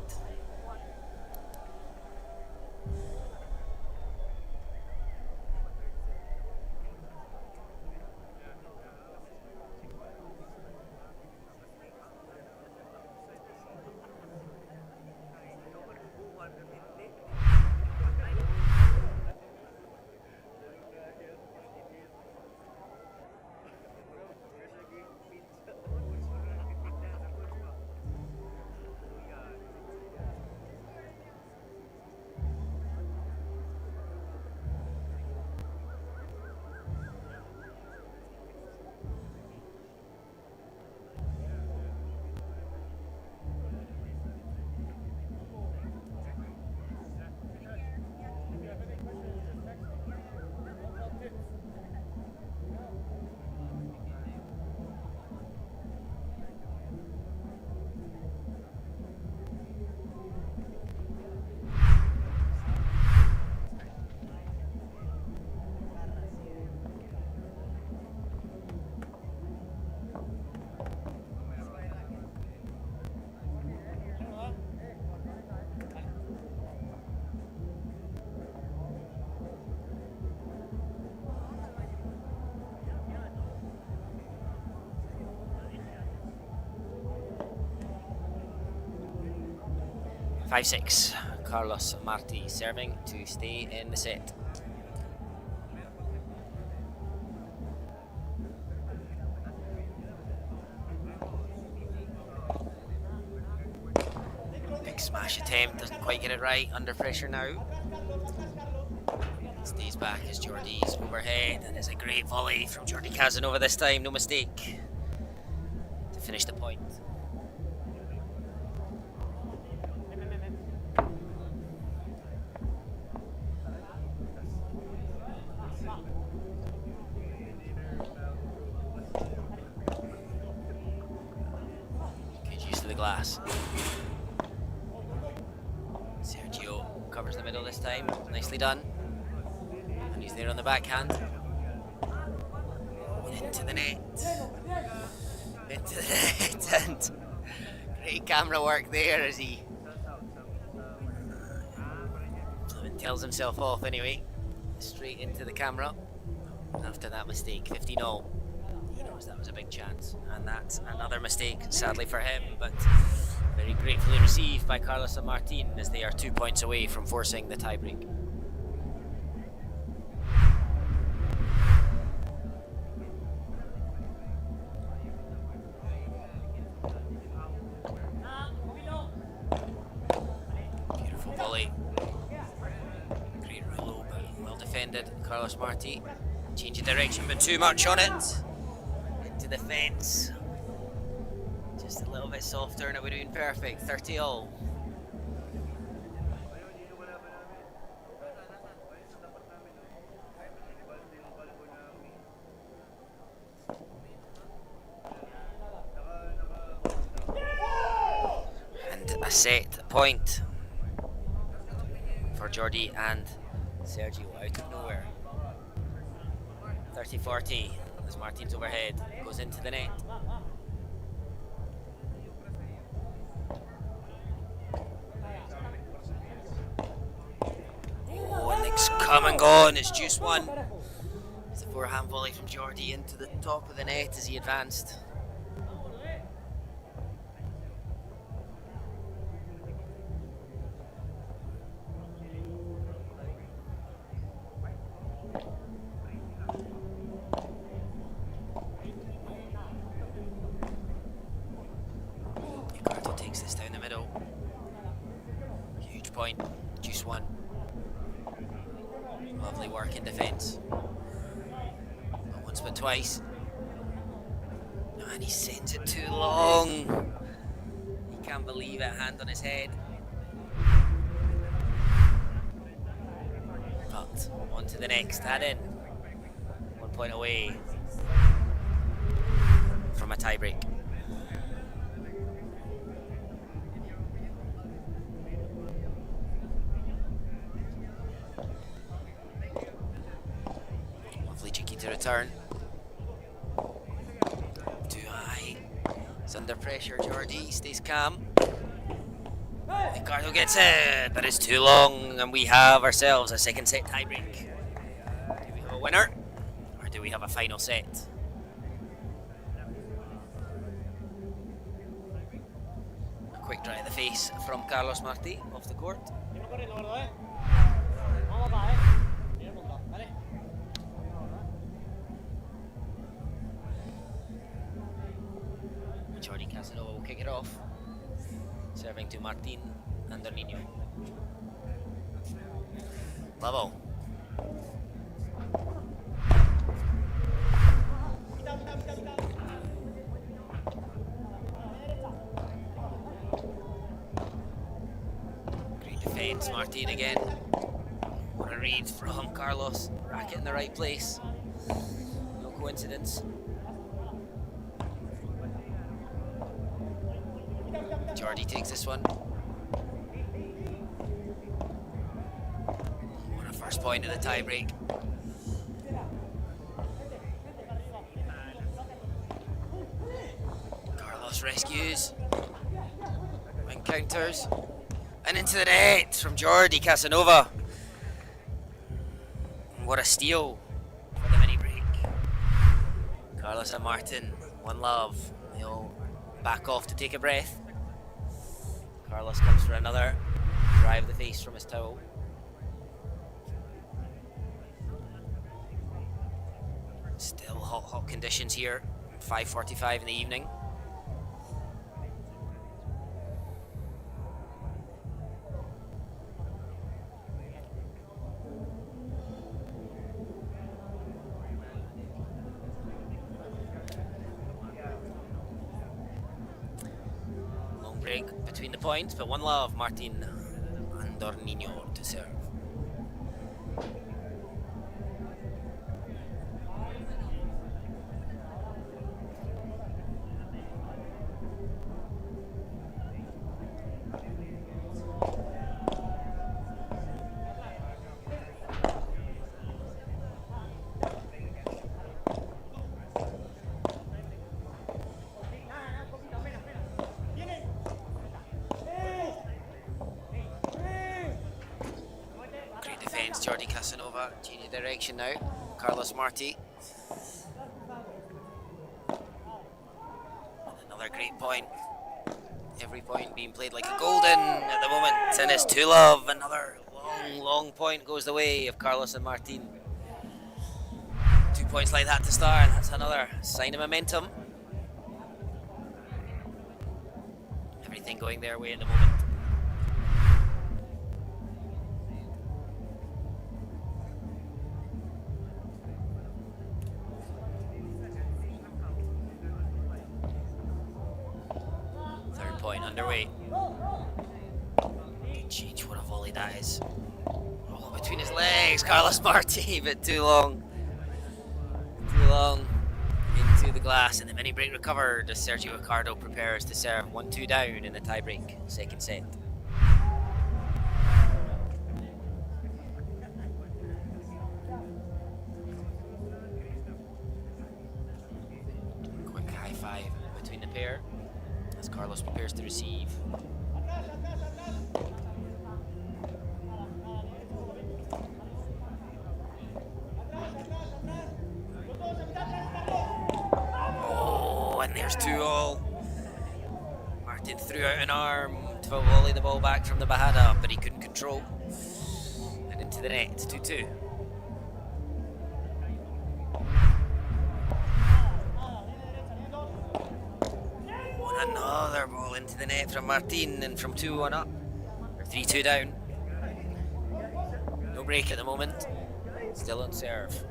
Five 6. Carlos Marti serving to stay in the set. Big smash attempt, doesn't quite get it right. Under pressure now. Stays back as Jordy's overhead, and it's a great volley from Jordy Casanova this time, no mistake, to finish the point. Glass. Sergio covers the middle this time, nicely done. And he's there on the backhand. Oh, Into the net. Into the net. And great camera work there as he tells himself off anyway. Straight into the camera after that mistake. 50-0. He knows that was a big chance. And that's another mistake, sadly for him, but very gratefully received by Carlos and Martin as they are 2 points away from forcing the tiebreak. Beautiful volley. Great roll, but well defended. Carlos Marti changing direction, but too much on it. Into the fence. Just a little bit softer and it would have been perfect. 30-all. And a set point for Jordi and Sergio out of nowhere. 30-40 as Martin's overhead goes into the net. Oh, and it's come and gone. It's juice one. It's a forehand volley from Jordi into the top of the net as he advanced. Ricardo takes this down the middle. Huge point. Juice one. Lovely work in defence. Not once but twice. And he sends it too long. He can't believe it. Hand on his head. But on to the next. Add in. 1 point away from a tiebreak. To return. Too high. He's under pressure. Jordi stays calm. Ricardo gets it, but it's too long, and we have ourselves a second set tiebreak. Do we have a winner, or do we have a final set? A quick dry of the face from Carlos Marti off the court. Jordi Casanova will kick it off, serving to Martin Andornino. Level. Great defense, Martin again. What a read from Carlos. Racket in the right place. No coincidence. Jordi takes this one. What a first point of the tiebreak. Carlos rescues. And counters. And into the net from Jordi Casanova. What a steal for the mini break. Carlos and Martin, one love. They'll back off to take a breath. Carlos comes for another drive the face from his towel. Still hot conditions here. 5:45 in the evening. Break between the points, but one love, Martin Andornino to serve. Jordi Casanova changing direction now. Carlos Marti. Another great point. Every point being played like a golden at the moment. And it's 2-love. Another long point goes the way of Carlos and Martin. 2 points like that to start. That's another sign of momentum. Everything going their way in the moment. Third point underway. Good change, what a volley that is. Oh, between his legs, Carlos Marti, but too long. Too long. Into the glass, and the mini break recovered as Sergio Ricardo prepares to serve 1-2 down in the tie break, second set. Quick high five between the pair as Carlos prepares to receive. And there's 2-all. Martin threw out an arm to volley the ball back from the Bajada, but he couldn't control. And into the net, 2-2. And another ball into the net from Martin, and from 2-1 up. Or 3-2 down. No break at the moment. Still on serve.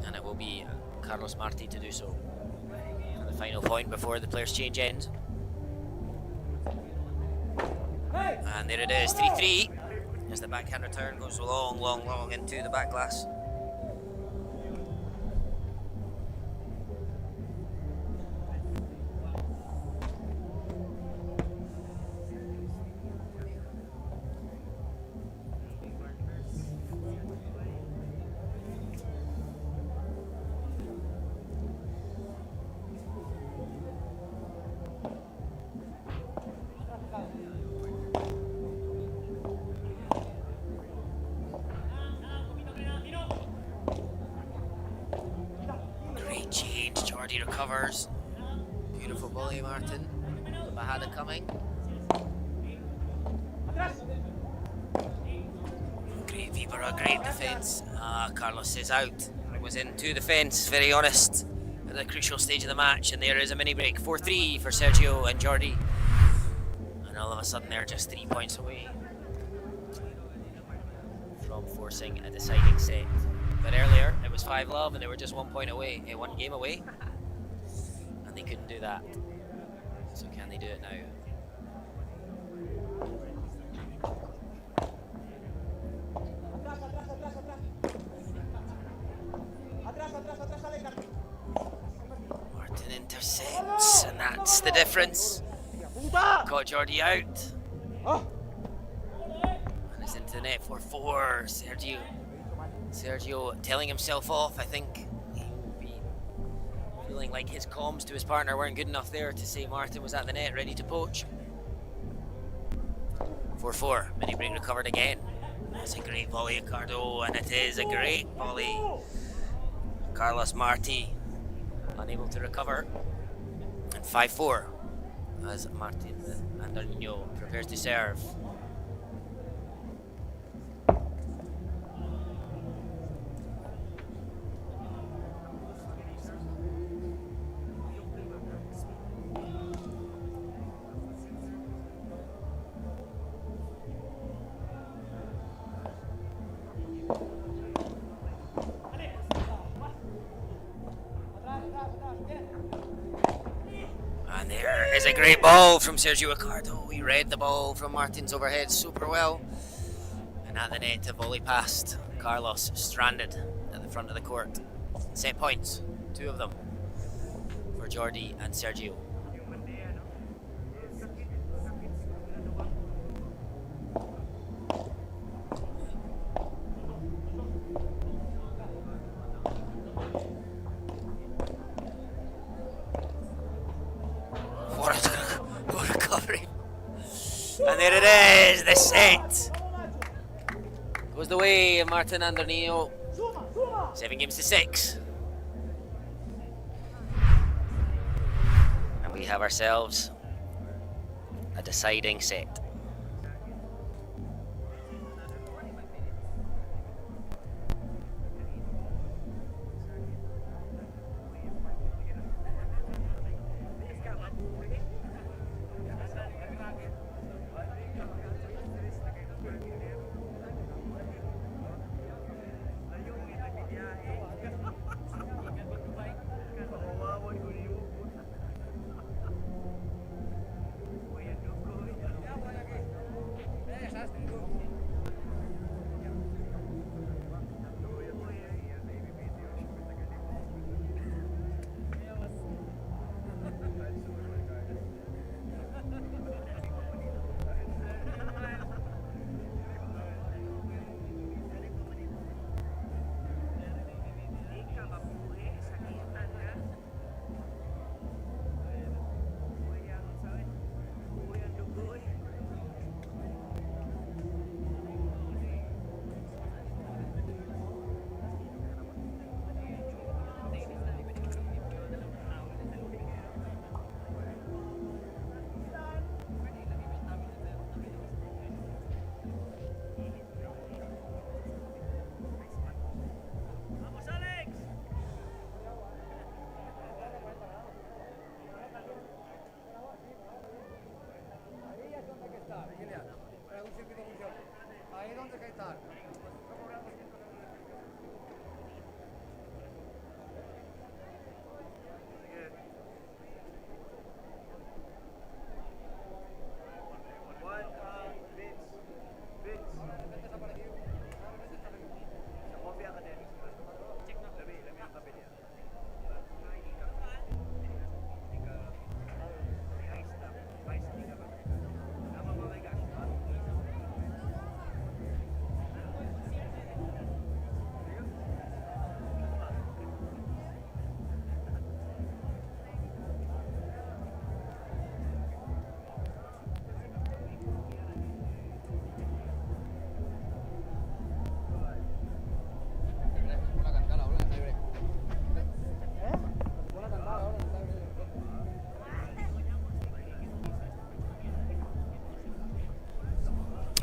And it will be Carlos Marti to do so. Final point before the players change ends. And there it is, 3-3. As the backhand return goes long into the back glass. Recovers. Beautiful volley, Martin. Bajada coming. Great Vibara, great defence. Carlos is out. It was into defence, very honest, at the crucial stage of the match. And there is a mini break. 4-3 for Sergio and Jordi. And all of a sudden they're just 3 points away from forcing a deciding set. But earlier it was 5-love and they were just 1 point away, 1 game away. They couldn't do that. So can they do it now? Martin intercepts, and that's the difference. Got Jordi out. And it's into the net 4-4. Sergio telling himself off, I think. Feeling like his comms to his partner weren't good enough there to say Martin was at the net ready to poach. 4-4, mini break recovered again. That's a great volley, Ricardo, and it is a great volley. Carlos Marti unable to recover. And 5-4 as Martin Andorino prepares to serve. And there is a great ball from Sergio Ricardo. He read the ball from Martin's overhead super well. And at the net, a volley past. Carlos stranded at the front of the court. Set points, 2 of them, for Jordi and Sergio. What recovery. And there it is, the set Goes the way of Martin Andernino. 7 games to 6. And we have ourselves a deciding set.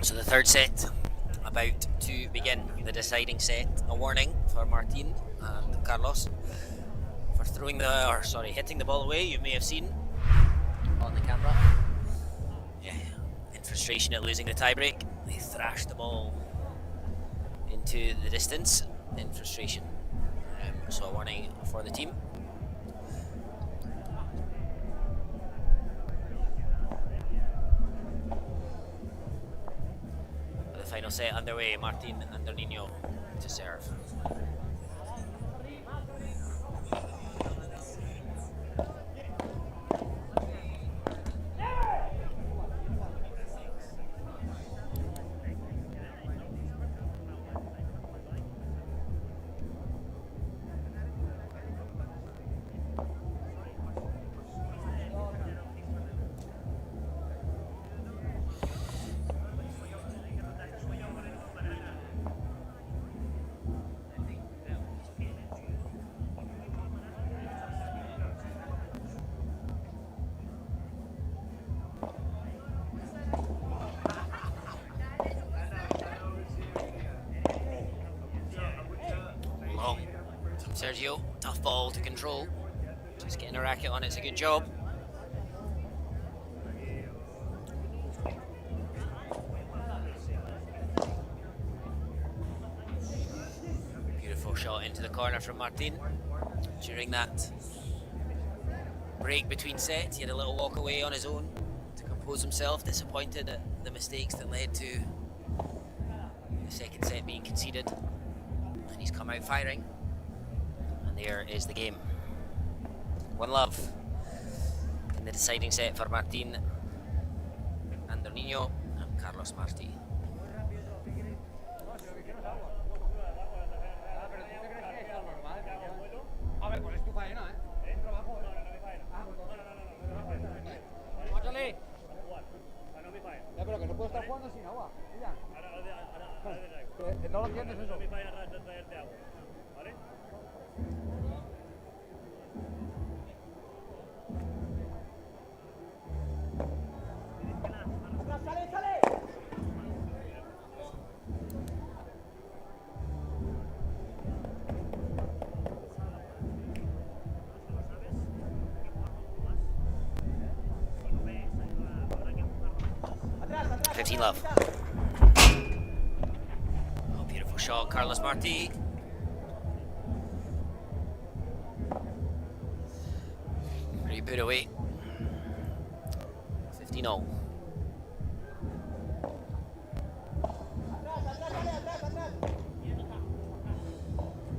So the third set about to begin, the deciding set. A warning for Martin and Carlos for hitting the ball away. You may have seen on the camera. Yeah, in frustration at losing the tiebreak, they thrashed the ball into the distance in frustration. So a warning for the team. Final set underway. Martin Andernino to serve. Sergio, tough ball to control. Just getting a racket on it's a good job. Beautiful shot into the corner from Martin. During that break between sets, he had a little walk away on his own to compose himself, disappointed at the mistakes that led to the second set being conceded. And he's come out firing. There is the game. 1-love in the deciding set for Martin Andernino and Carlos Martí. no lo entiendes eso. Atrás, sale, sale. Atrás, atrás. 15 love. Oh, beautiful shot, Carlos Marti. Pretty put away. 15 all. Atrás, atrás, sale, atrás, atrás.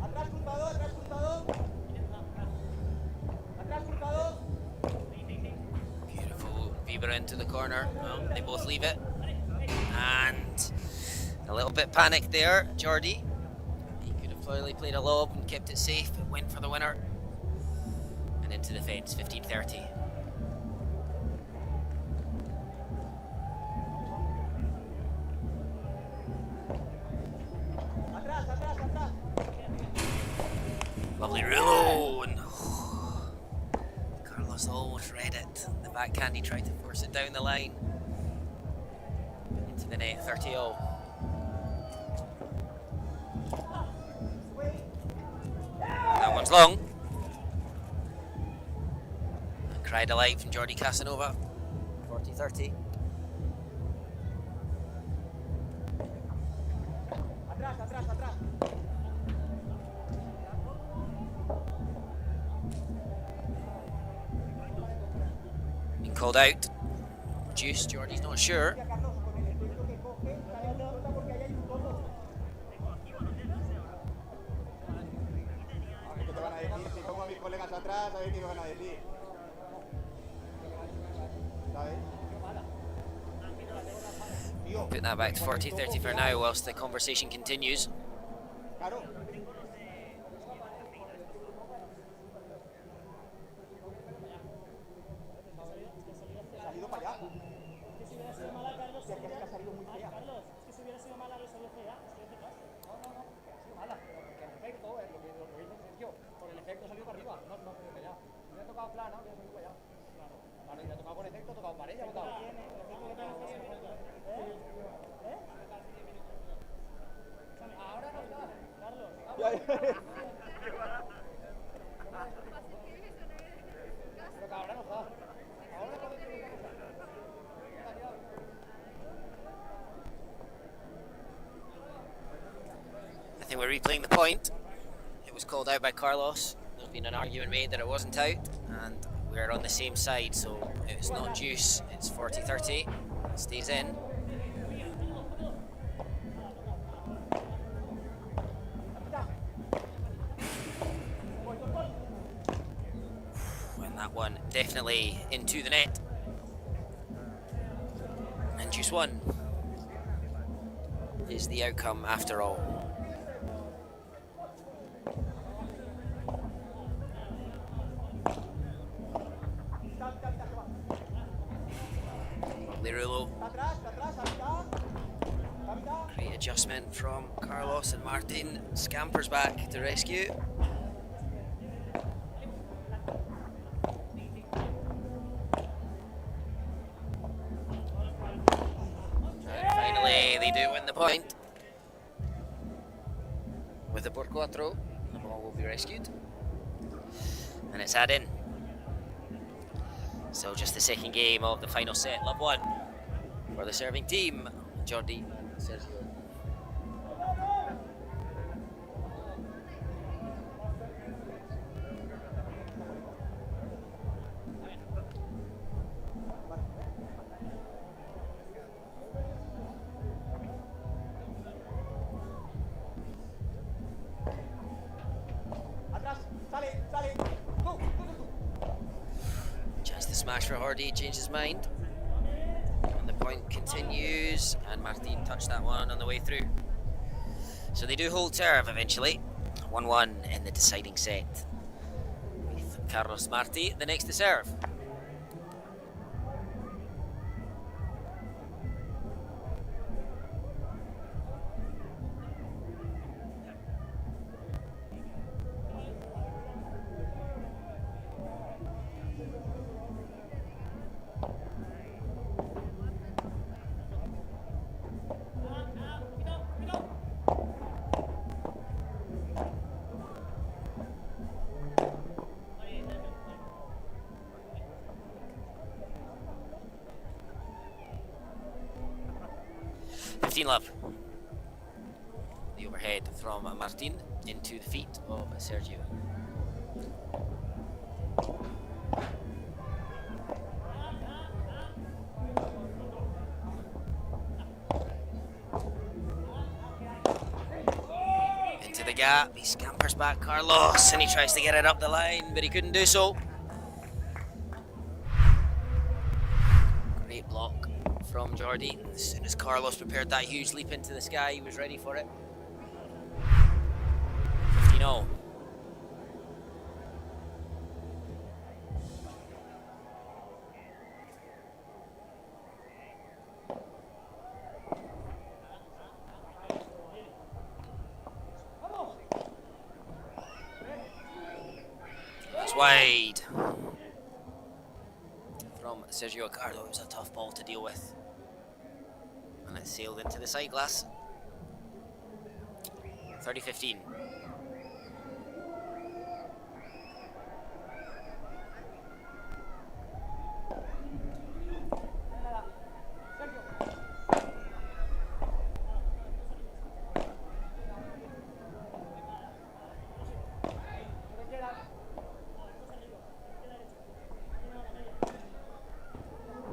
Atrás, cruzado, atrás, cruzado. Atrás, cruzado. Beautiful Bieber into the corner. Well, they both leave it. And a little bit panicked there, Jordi. He could have clearly played a lob and kept it safe, but went for the winner. And into the fence, 15-30. Atrás, atrás, atrás. Lovely Rulo, and Carlos almost read it. The backhand, he tried to force it down the line. Into the net, 30 all. That one's long. And cried alive from Jordi Casanova. 40-30. Atrás, atrás, atrás. Been called out. Juice, Jordi's not sure. Carlos, con el efecto que coge, sale una pelota porque ahí hay un todo. ¿Qué te van a decir? Si pongo a mis colegas atrás, a ver qué me van a decir. ¿Sabes? Tío, Putting that back to 40-30 for now whilst the conversation continues. claro. Se ha ido para allá. Que si hubiera sido mala, Carlos, Si es que ha salido muy fea. Carlos, es que si hubiera sido mala, lo salió fea. Es que no te pasa. No, que ha sido mala, pero porque el efecto, es lo que dice Sergio, por el efecto salió para arriba, no para allá. Si me ha tocado plana, hubiera salido para allá. Claro, y me ha tocado con efecto, ha tocado para ella, ha tocado. Ahora no está, Carlos. Pero que ahora no está. Ahora no está. I think we're replaying the point. It was called out by Carlos. There's been an argument made that it wasn't out, and we're on the same side, so it's not juice, it's 40-30. It stays in. And that one definitely into the net. And juice one is the outcome after all. Lirulo. Great adjustment from Carlos, and Martin scampers back to rescue. And finally, they do win the point. With the por cuatro, the ball will be rescued. And it's had in. So just the second game of the final set, love one for the serving team. Jordi, Sergio. Atrás, sale, sale. Go. Chance to smash for Hardy, changed his mind. And the point continues, and Martin touched that one on the way through. So they do hold serve eventually. 1-1 in the deciding set. With Carlos Marti, the next to serve. 15 love. The overhead from Martin into the feet of Sergio. Into the gap, he scampers back Carlos and he tries to get it up the line, but he couldn't do so. Great block from Jordi. As soon as Carlos prepared that huge leap into the sky, he was ready for it. 15-0. That's wide. From Sergio Ricardo, it was a tough ball to deal with. And it sailed into the side glass. 30-15.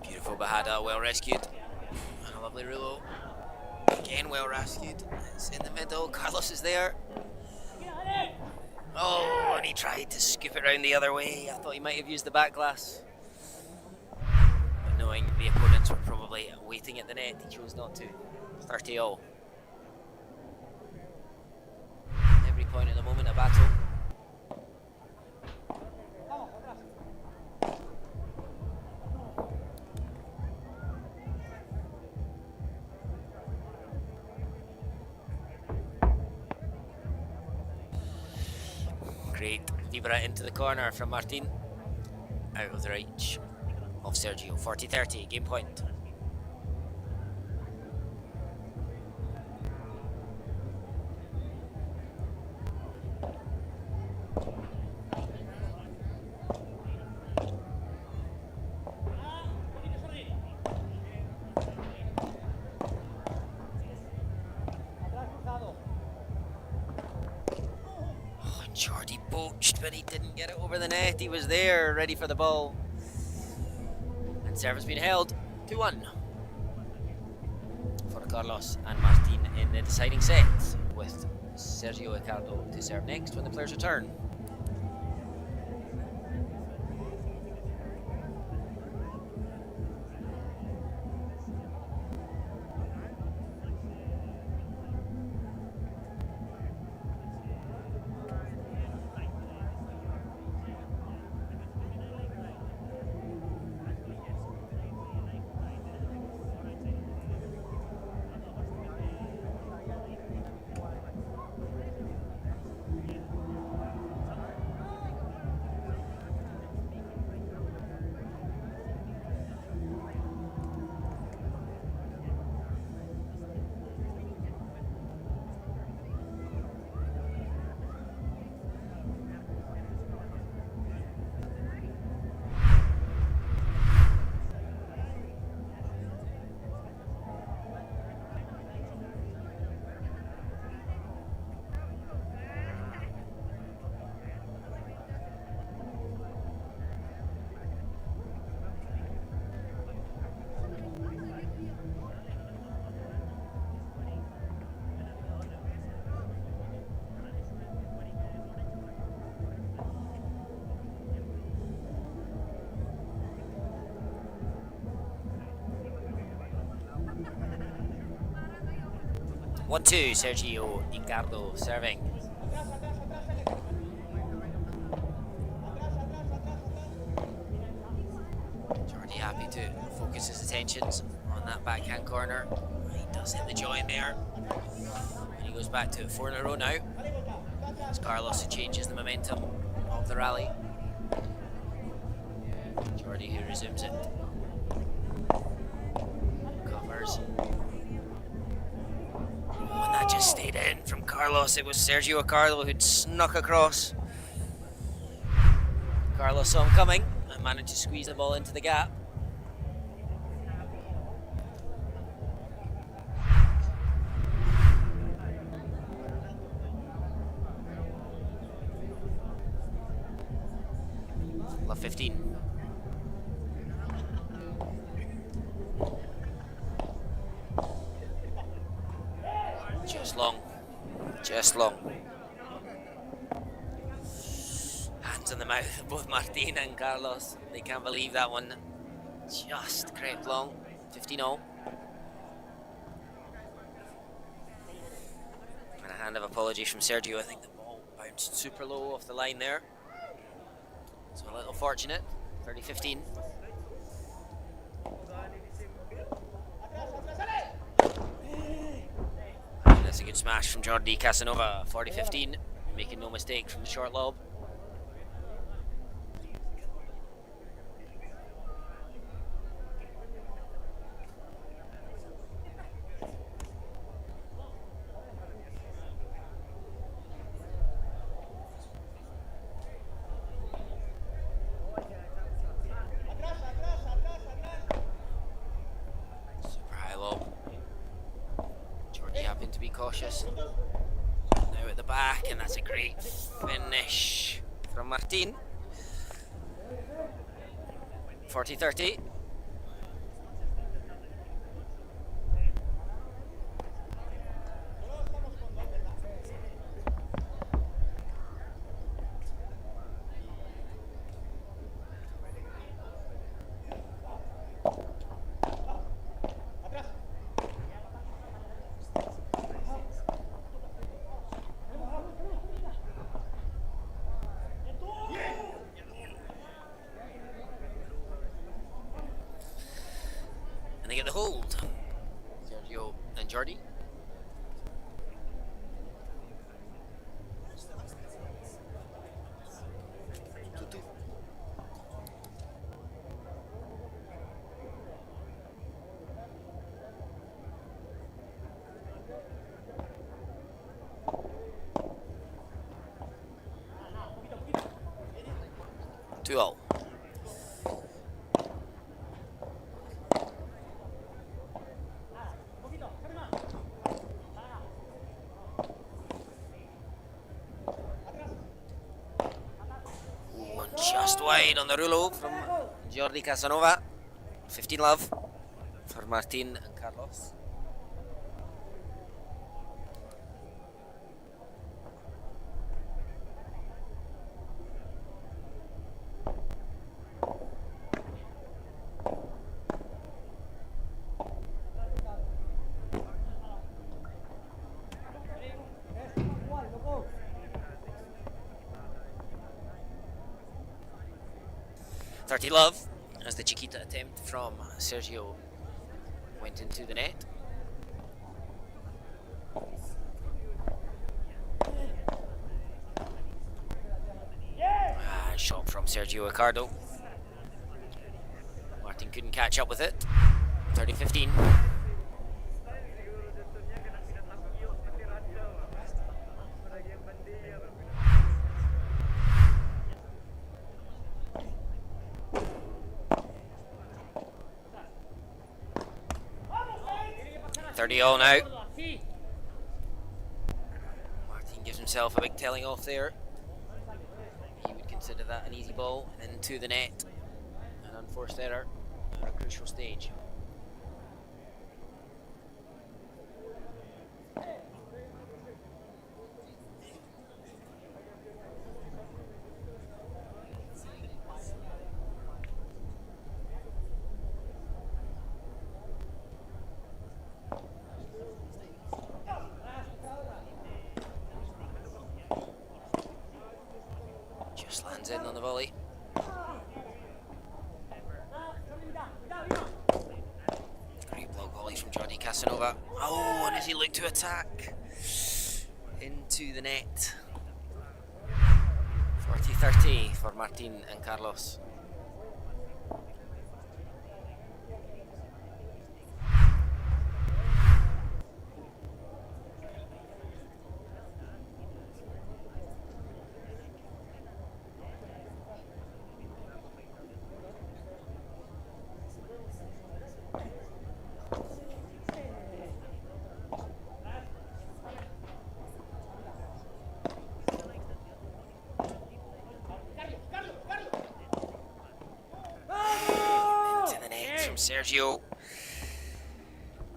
Beautiful Bahada, well rescued. And a lovely Rulo. Again, well rescued. It's in the middle. Carlos is there. Oh, and he tried to scoop it around the other way. I thought he might have used the back glass. But knowing the opponents were probably waiting at the net, he chose not to. 30-0. Every point at the moment a battle. Great Vibra into the corner from Martin. Out of the reach of Sergio. 40-30, game point. Jordi poached, but he didn't get it over the net. He was there, ready for the ball. And serve has been held. 2-1 for Carlos and Martin in the deciding set, with Sergio Ricardo to serve next when the players return. One-two, Sergio Ricardo serving. Jordi happy to focus his attentions on that backhand corner. He does hit the join there. And he goes back to 4 in a row now. As Carlos changes the momentum of the rally. Jordi who resumes it. Covers. And that just stayed in from Carlos. It was Sergio Ricardo who'd snuck across. Carlos saw him coming and managed to squeeze the ball into the gap. love 15. Just long. Just long. Hands in the mouth of both Martin and Carlos. They can't believe that one just crept long. 15-0. And a hand of apology from Sergio. I think the ball bounced super low off the line there. So a little fortunate. 30-15. And that's a good smash from Jordi Casanova. 40-15. Making no mistake from the short lob. Cautious. Now at the back, and that's a great finish from Martin. 40-30. They get the hold. Sergio and Jordi. Two all. Just wide on the rulo from Jordi Casanova. 15 love for Martin and Carlos. Love as the Chiquita attempt from Sergio went into the net. Shot from Sergio Ricardo. Martin couldn't catch up with it. 30-15. All now. Martin gives himself a big telling off there. He would consider that an easy ball and into the net. An unforced error at a crucial stage. In on the volley. Great block volleys from Jordi Casanova. Oh, and as he looked to attack into the net. 40-30 for Martin and Carlos. Sergio,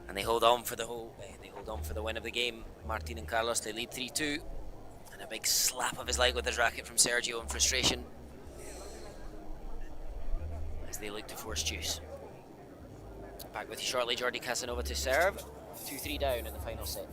and they hold on for the win of the game. Martin and Carlos, they lead 3-2, and a big slap of his leg with his racket from Sergio in frustration as they look to force juice. Back with you shortly. Jordi Casanova to serve. 2-3 down in the final set.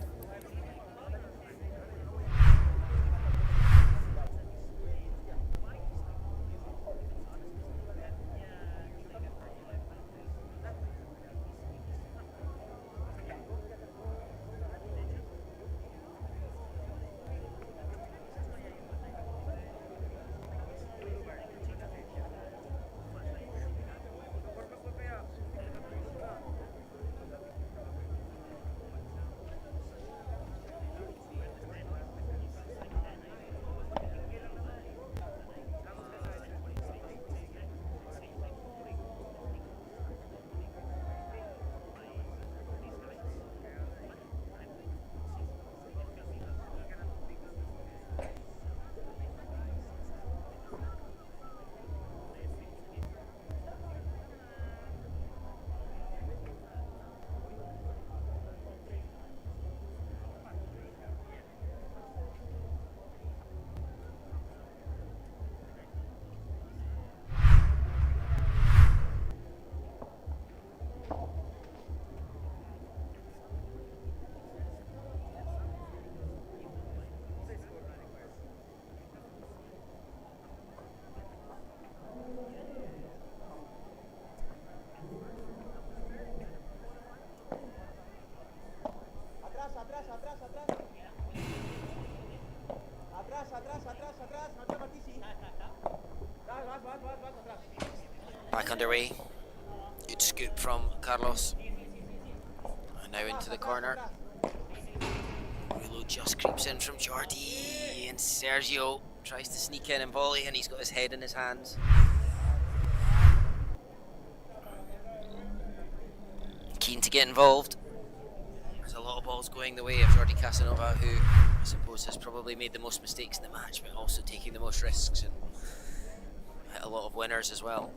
Back underway. Good scoop from Carlos. And now into the corner. Reload just creeps in from Jordi, and Sergio tries to sneak in and volley, and he's got his head in his hands. Keen to get involved. There's a lot of balls going the way of Jordi Casanova, who I suppose has probably made the most mistakes in the match, but also taking the most risks and hit a lot of winners as well.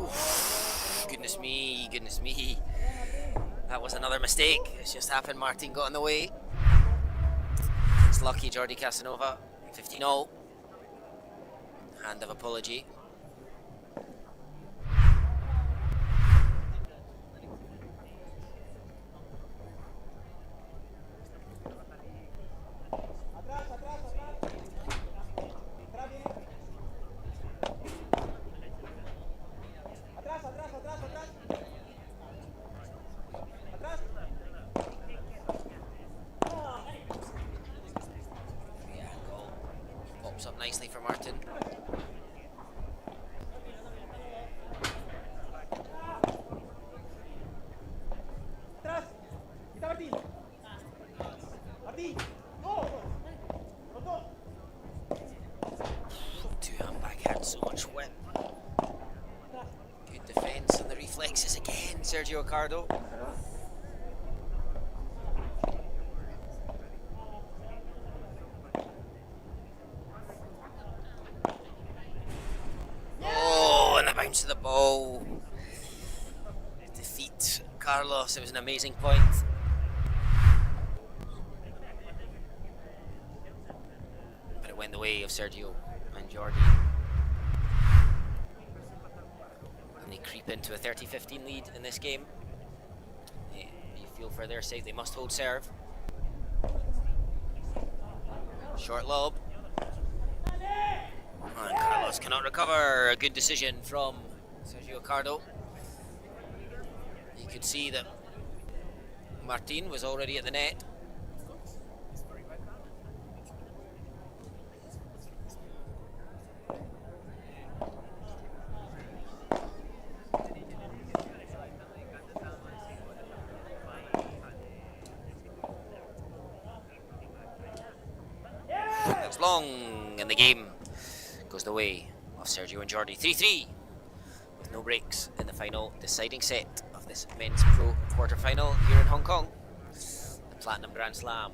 Oof, goodness me. That was another mistake. It's just happened. Martin got in the way. It's lucky Jordi Casanova. 15-0. Hand of apology. Up nicely for Martin. Two-hand backhand, so much whip. Good defense and the reflexes again, Sergio Ricardo. To the ball. Defeat Carlos. It was an amazing point. But it went the way of Sergio and Jordi. And they creep into a 30-15 lead in this game. You feel for their side they must hold serve. Short lob. And Carlos cannot recover. A good decision from Sergio Ricardo. You could see that Martin was already at the net. It's long, and the game goes the way of Sergio and Jordi. 3-3 with no breaks in the final deciding set of this men's pro quarter-final here in Hong Kong, the Platinum Grand Slam.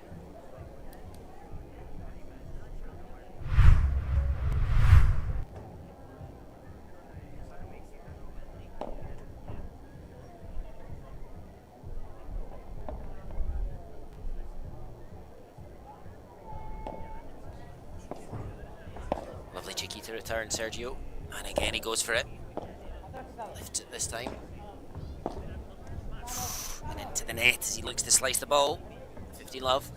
to return Sergio. And again he goes for it. Lifts it this time. And into the net as he looks to slice the ball. 15 love.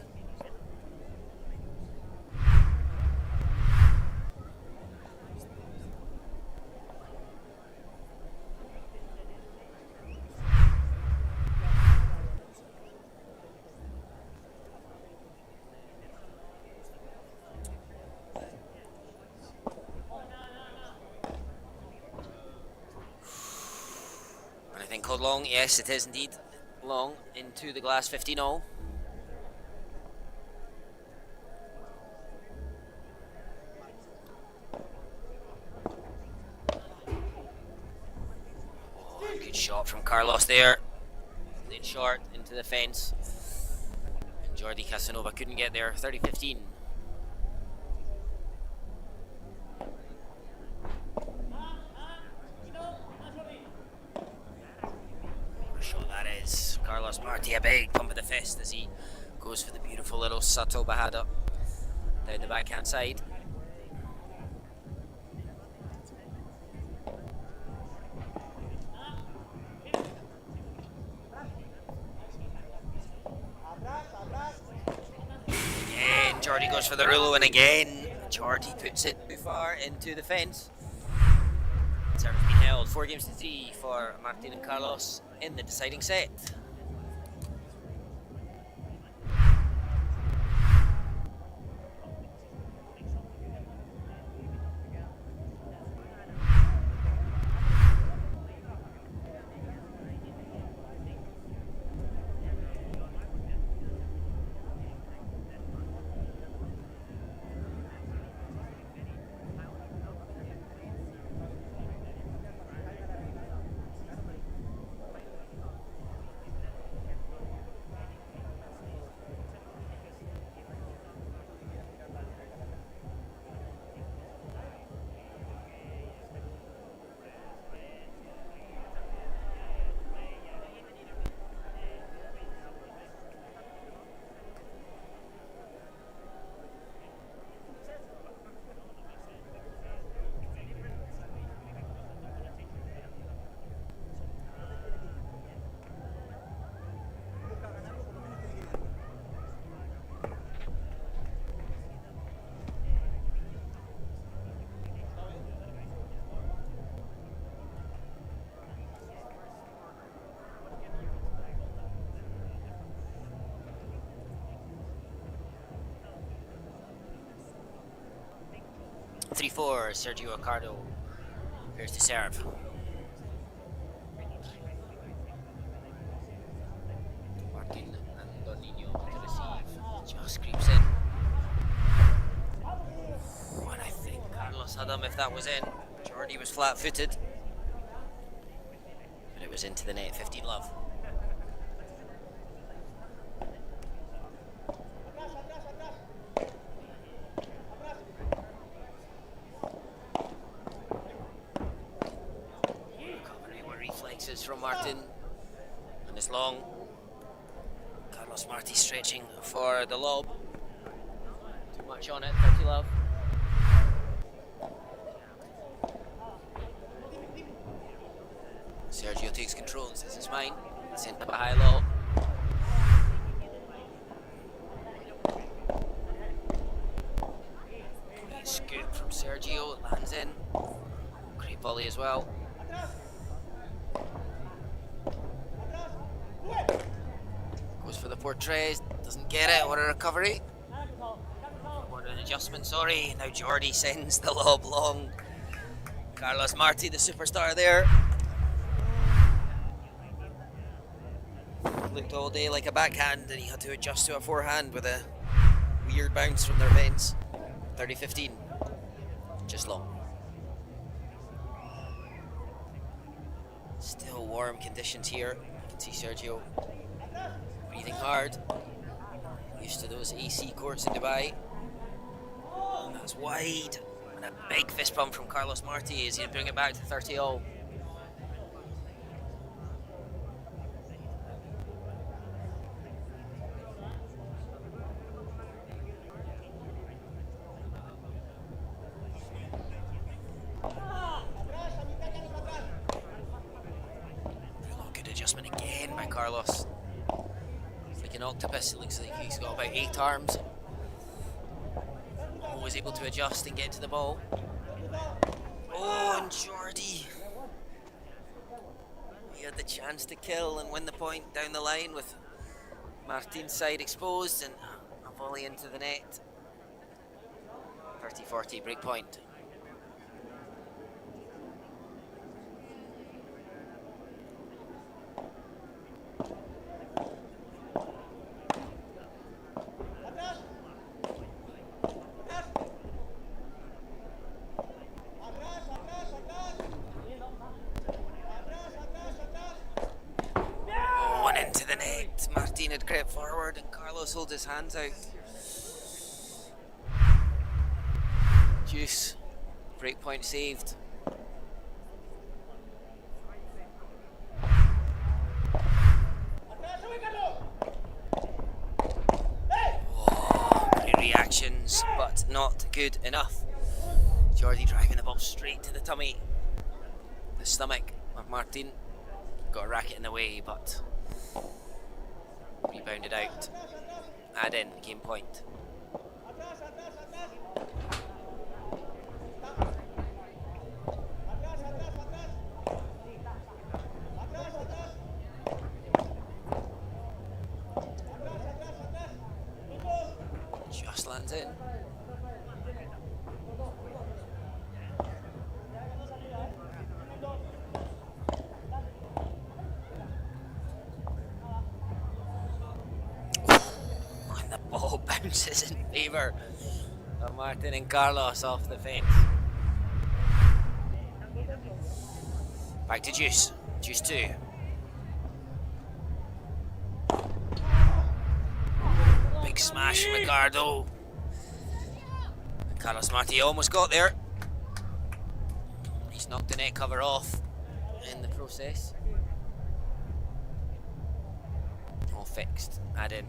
Called long, yes it is indeed long into the glass. 15 all. Good shot from Carlos there, played short into the fence, and Jordi Casanova couldn't get there. 30-15. Carlos Marti, a big pump of the fist as he goes for the beautiful little subtle bajada down the backhand side. Again, Jordi goes for the rulo, and again, Jordi puts it too far into the fence. Service being held 4-3 for Martin and Carlos in the deciding set. Three-four, Sergio Accardo appears to serve. Martin and Dorninho to receive. Just creeps in. And I think Carlos had him if that was in. Jordi was flat-footed. But it was into the net. 15 love. From Martin, and it's long. Carlos Marti stretching for the lob. Too much on it. 30 love. Sergio takes control. This is mine. Sent up a high low. Scoop from Sergio. Lands in. Great volley as well. Goes for the portrays, doesn't get it. What a recovery. What an adjustment, sorry. Now Jordi sends the lob long. Carlos Marti, the superstar there. Looked all day like a backhand, and he had to adjust to a forehand with a weird bounce from their fence. 30-15. Just long. Still warm conditions here. You can see Sergio breathing hard. Used to those AC courts in Dubai. And that's wide. And a big fist pump from Carlos Marti as he'd bring it back to 30 all. an octopus. It looks like he's got about 8 arms. Always able to adjust and get to the ball. Oh, and Jordi. He had the chance to kill and win the point down the line with Martin's side exposed and a volley into the net. 30-40 break point. Oh, and into the net. Martin had crept forward and Carlos holds his hands out. Juice. Breakpoint saved. Oh, great reactions, but not good enough. Jordi dragging the ball straight to the tummy. The stomach of Martin. Got a racket in the way, but rebounded out. Add in, game point. Just lands in. And the ball bounces in favour of Martin and Carlos off the fence. Back to Juice. Juice 2. Big smash from Ricardo. And Carlos Marti almost got there. He's knocked the net cover off in the process. All fixed. Add in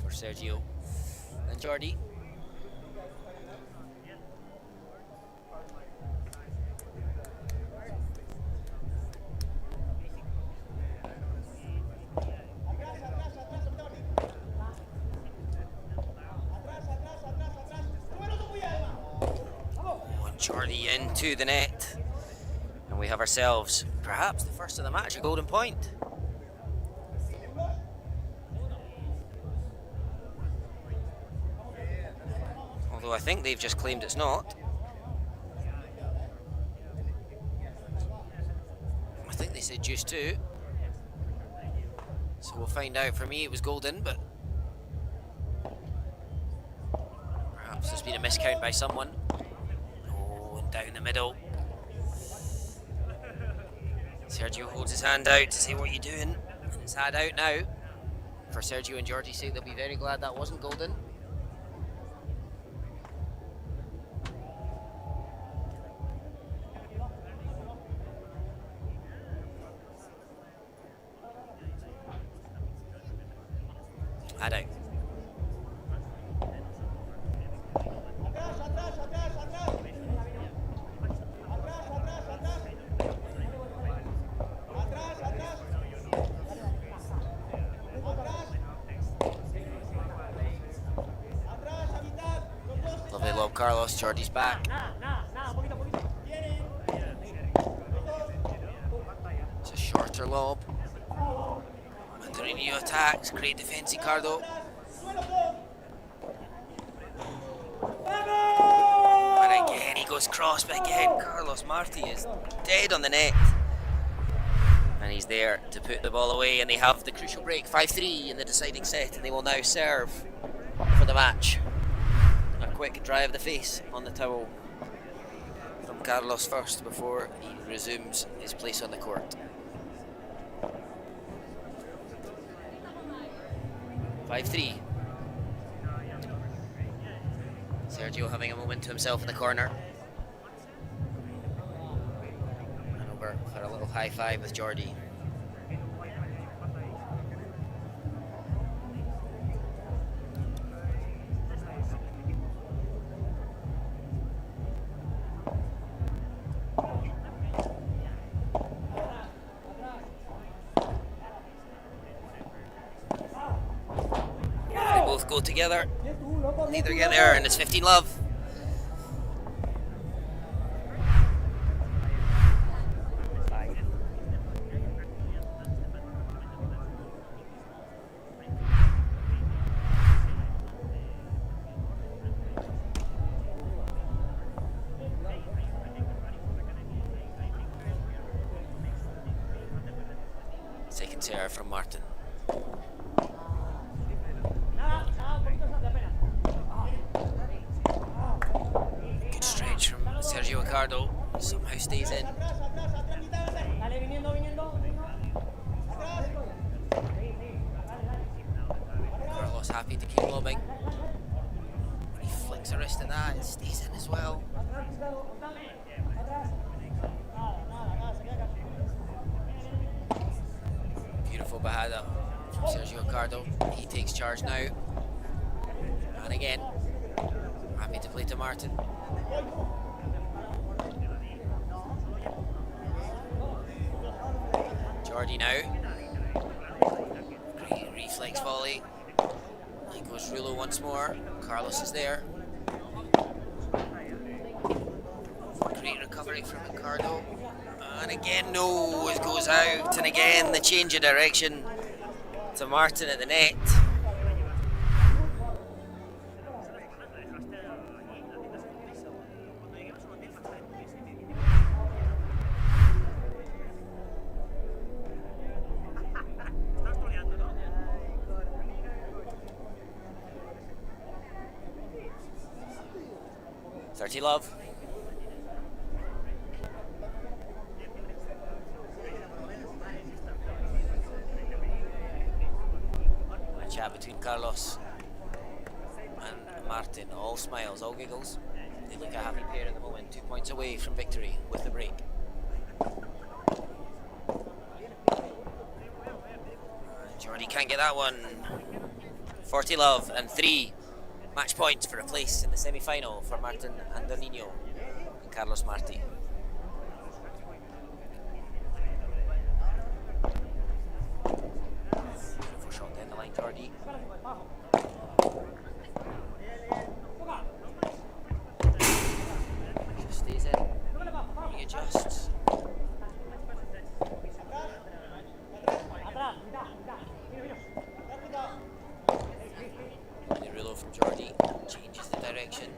for Sergio and Jordi. Jordi into the net, and we have ourselves perhaps the first of the match, a golden point. Although I think they've just claimed it's not. I think they said Juice 2, so we'll find out. For me it was golden, but perhaps there's been a miscount by someone. Down the middle. Sergio holds his hand out to say, what are you doing? And his hand out now. For Sergio and Jordi's sake, they'll be very glad that wasn't golden. Hand out. Lovely lob, Carlos. Jordi's back. It's a shorter lob. Antonio attacks. Great defense, Ricardo. And again, he goes cross, but again, Carlos Marti is dead on the net. And he's there to put the ball away, and they have the crucial break. 5-3 in the deciding set, and they will now serve for the match. A quick dry of the face on the towel from Carlos first before he resumes his place on the court. 5-3. Sergio having a moment to himself in the corner. And over for a little high five with Jordi. both go together. Neither get there, and it's 15 love. Second serve from Martin. Good stretch from Sergio Ricardo. Somehow stays in. Dale, viniendo, viniendo. Carlos happy to keep lobbing. He flicks a wrist at that. It stays in as well. Beautiful bajada from Sergio Ricardo. He takes charge now. And again, happy to play to Martin. Jordi now. Great reflex volley. He goes Rulo once more. Carlos is there. Great recovery from Ricardo. And again, no, it goes out. And again, the change of direction to Martin at the net. Love. A chat between Carlos and Martin, all smiles, all giggles. They look a happy pair at the moment, 2 points away from victory with the break. Jordi can't get that one. 40 love and 3 match points for a place in the semi-final for Martin Andonino and Carlos Marti. Beautiful shot down the line, Jordi. Just stays in. He adjusts. Rulo from Jordi changes the direction.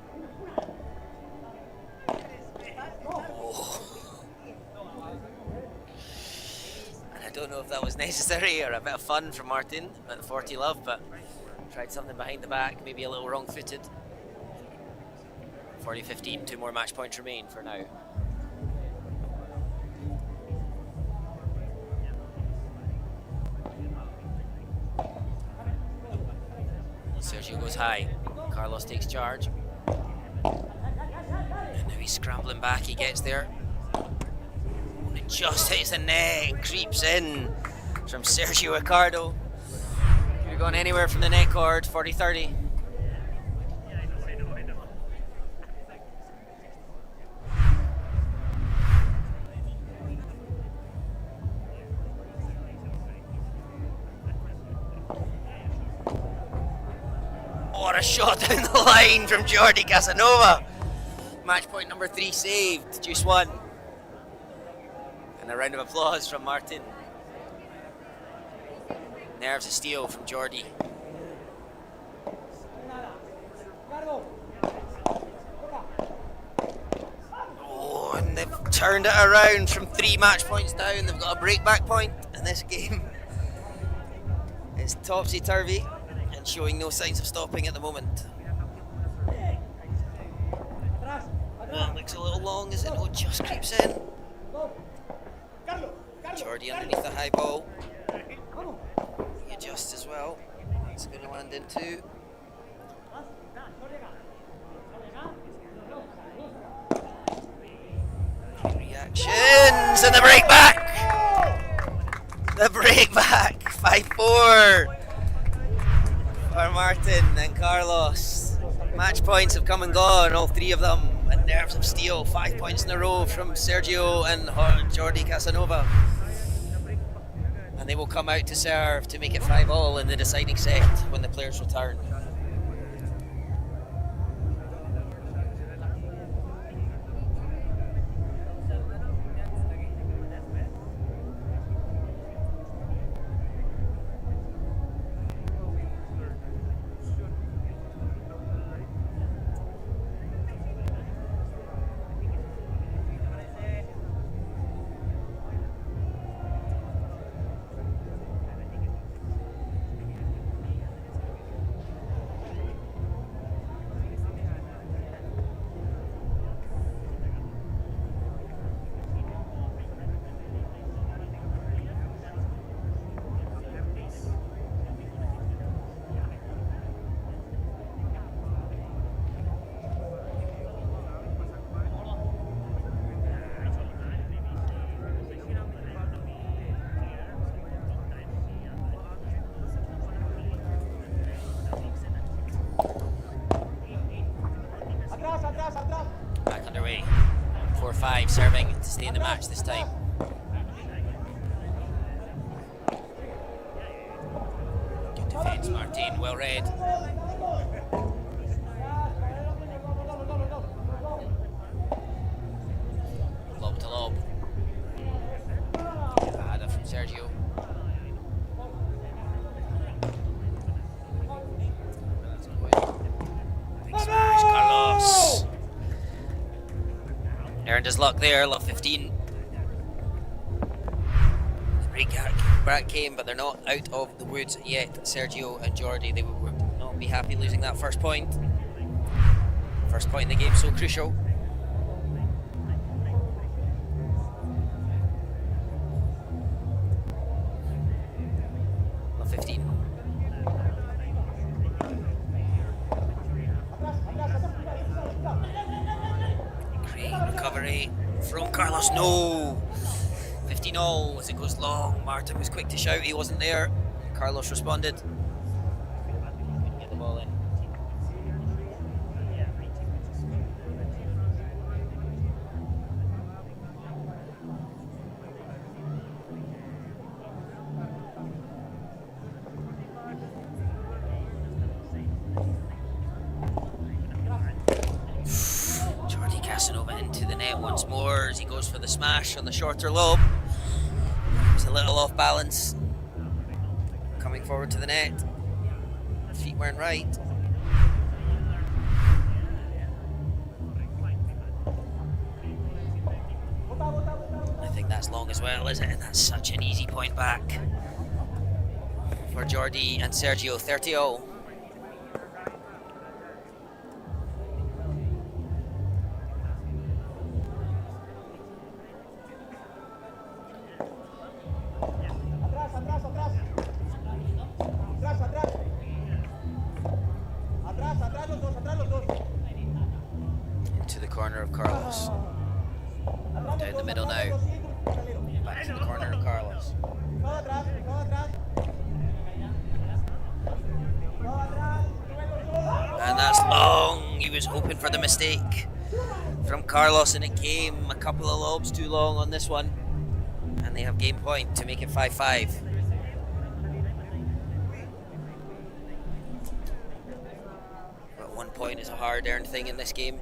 Oh. And I don't know if that was necessary or a bit of fun from Martin at 40 love, but tried something behind the back, maybe a little wrong-footed. 40-15, 2 more match points remain for now. Sergio goes high. Carlos takes charge. And now he's scrambling back. He gets there. And it just hits the net and creeps in from Sergio Ricardo. Could have gone anywhere from the net cord. 40-30. What a shot down the line from Jordi Casanova. Match point number 3 saved. Juice 1. And a round of applause from Martin. Nerves of steel from Jordi. Oh, and they've turned it around from 3 match points down. They've got a breakback point in this game. It's topsy-turvy. And showing no signs of stopping at the moment. That looks a little long, as it? No, it just creeps in. Jordi underneath the high ball. He adjusts as well. It's going to land into. Reactions and the break back. The break back. 5-4. For Martin and Carlos. Match points have come and gone, all 3 of them, and nerves of steel. 5 points in a row from Sergio and Jordi Casanova. And they will come out to serve to make it 5-all in the deciding set when the players return. 5 serving to stay in the match this time. Good defence, Martin, well read. Lob to lob. Header from Sergio. Big smash, Carlos. Earned his luck there, love 15. The break came, but they're not out of the woods yet. Sergio and Jordi, they would not be happy losing that first point. First point in the game, so crucial. Love 15. Great recovery from Carlos. No! 15 all as it goes long. Martin was quick to shout, he wasn't there. Carlos responded. Couldn't get the ball in. Jordi Casanova into the net once more as he goes for the smash on the shorter lob. He's a little off balance. Coming forward to the net. Feet weren't right. I think that's long as well, is it? And that's such an easy point back for Jordi and Sergio. 30 all. Into the corner of Carlos. Down the middle now. Back to the corner of Carlos. And that's long. He was hoping for the mistake from Carlos, and it came a couple of lobes too long on this one. And they have game point to make it 5-5. But 1 point is a hard-earned thing in this game.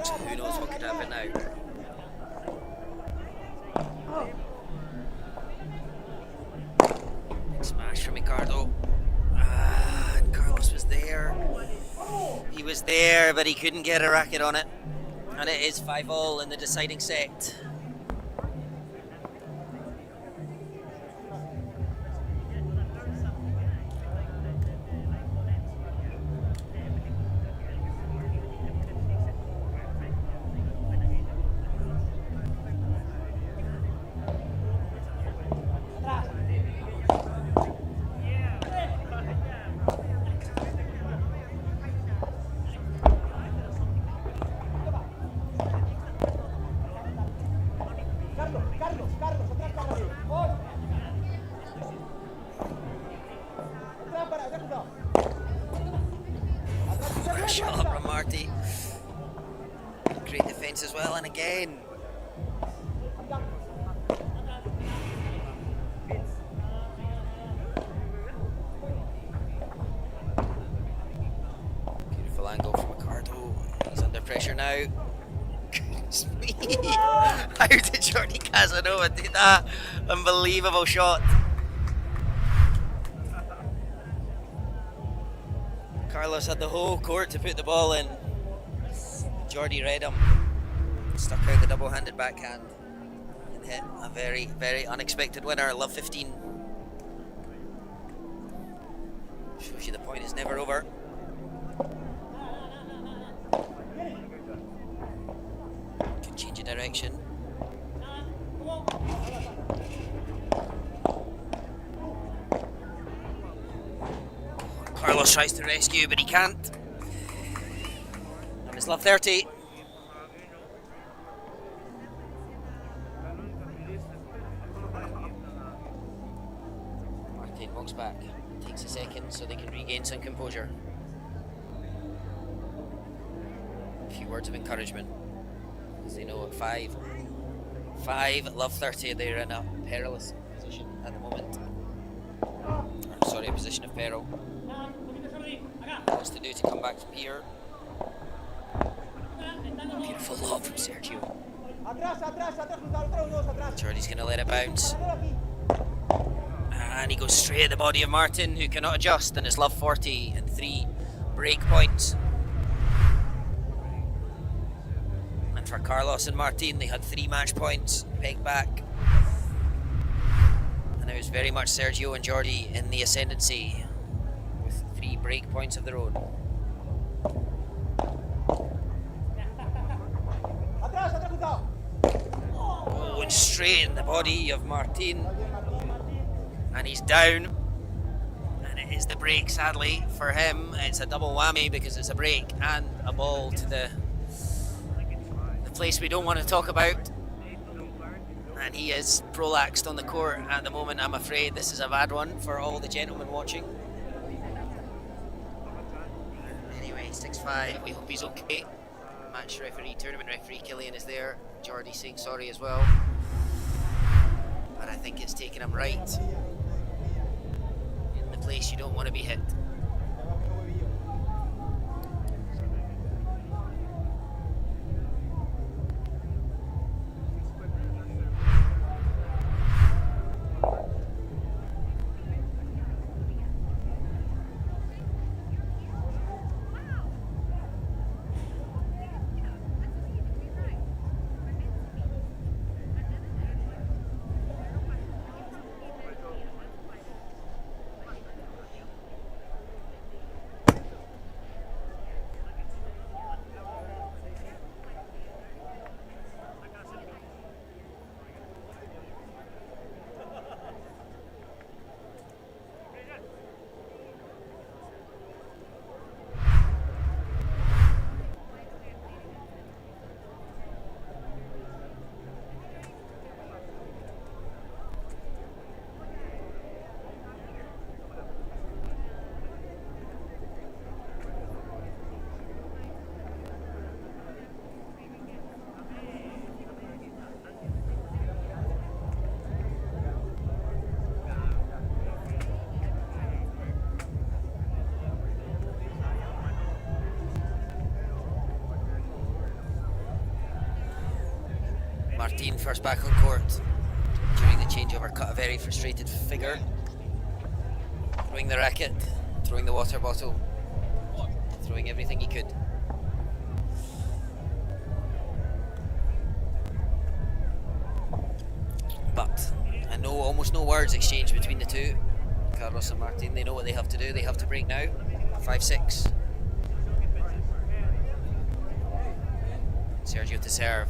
So who knows what could happen now. Big smash from Ricardo. And Carlos was there. He was there, but he couldn't get a racket on it. And it is 5-all in the deciding set. Shot from Marty. Great defence as well, and again. Beautiful angle from Ricardo. He's under pressure now. Goodness me. How did Jordi Casanova do that? Unbelievable shot. Carlos had the whole court to put the ball in. Jordi read him. Stuck out the double-handed backhand and hit a very, very unexpected winner. Love 15. Shows you the point is never over. Could change of direction. Carlos tries to rescue, but he can't. And it's love 30. Martin walks back. Takes a second so they can regain some composure. A few words of encouragement. As they know at 5, love 30, they're in a perilous position at the moment. Sorry, a position of peril. What's to do to come back from here? Beautiful lob from Sergio. Atrás, atrás, atrás, cruzado, dos, atrás. Jordy's going to let it bounce. Aquí. And he goes straight at the body of Martin, who cannot adjust, and it's love 40 and 3 break points. And for Carlos and Martin, they had 3 match points, pegged back. And it was very much Sergio and Jordy in the ascendancy, with 3 break points of their own. Atrás, atrás, cruzado. Going straight in the body of Martin. And he's down. And it is the break, sadly, for him. It's a double whammy because it's a break and a ball to the place we don't want to talk about. And he is prolaxed on the court at the moment. I'm afraid this is a bad one for all the gentlemen watching. Anyway, 6-5. We hope he's okay. Match referee, tournament referee Killian is there. Jordy saying sorry as well. But I think it's taken him right in the place you don't want to be hit. Martin first back on court. During the changeover, cut a very frustrated figure. Throwing the racket, throwing the water bottle, throwing everything he could. But I know almost no words exchanged between the two. Carlos and Martin, they know what they have to do. They have to break now. 5-6. Sergio to serve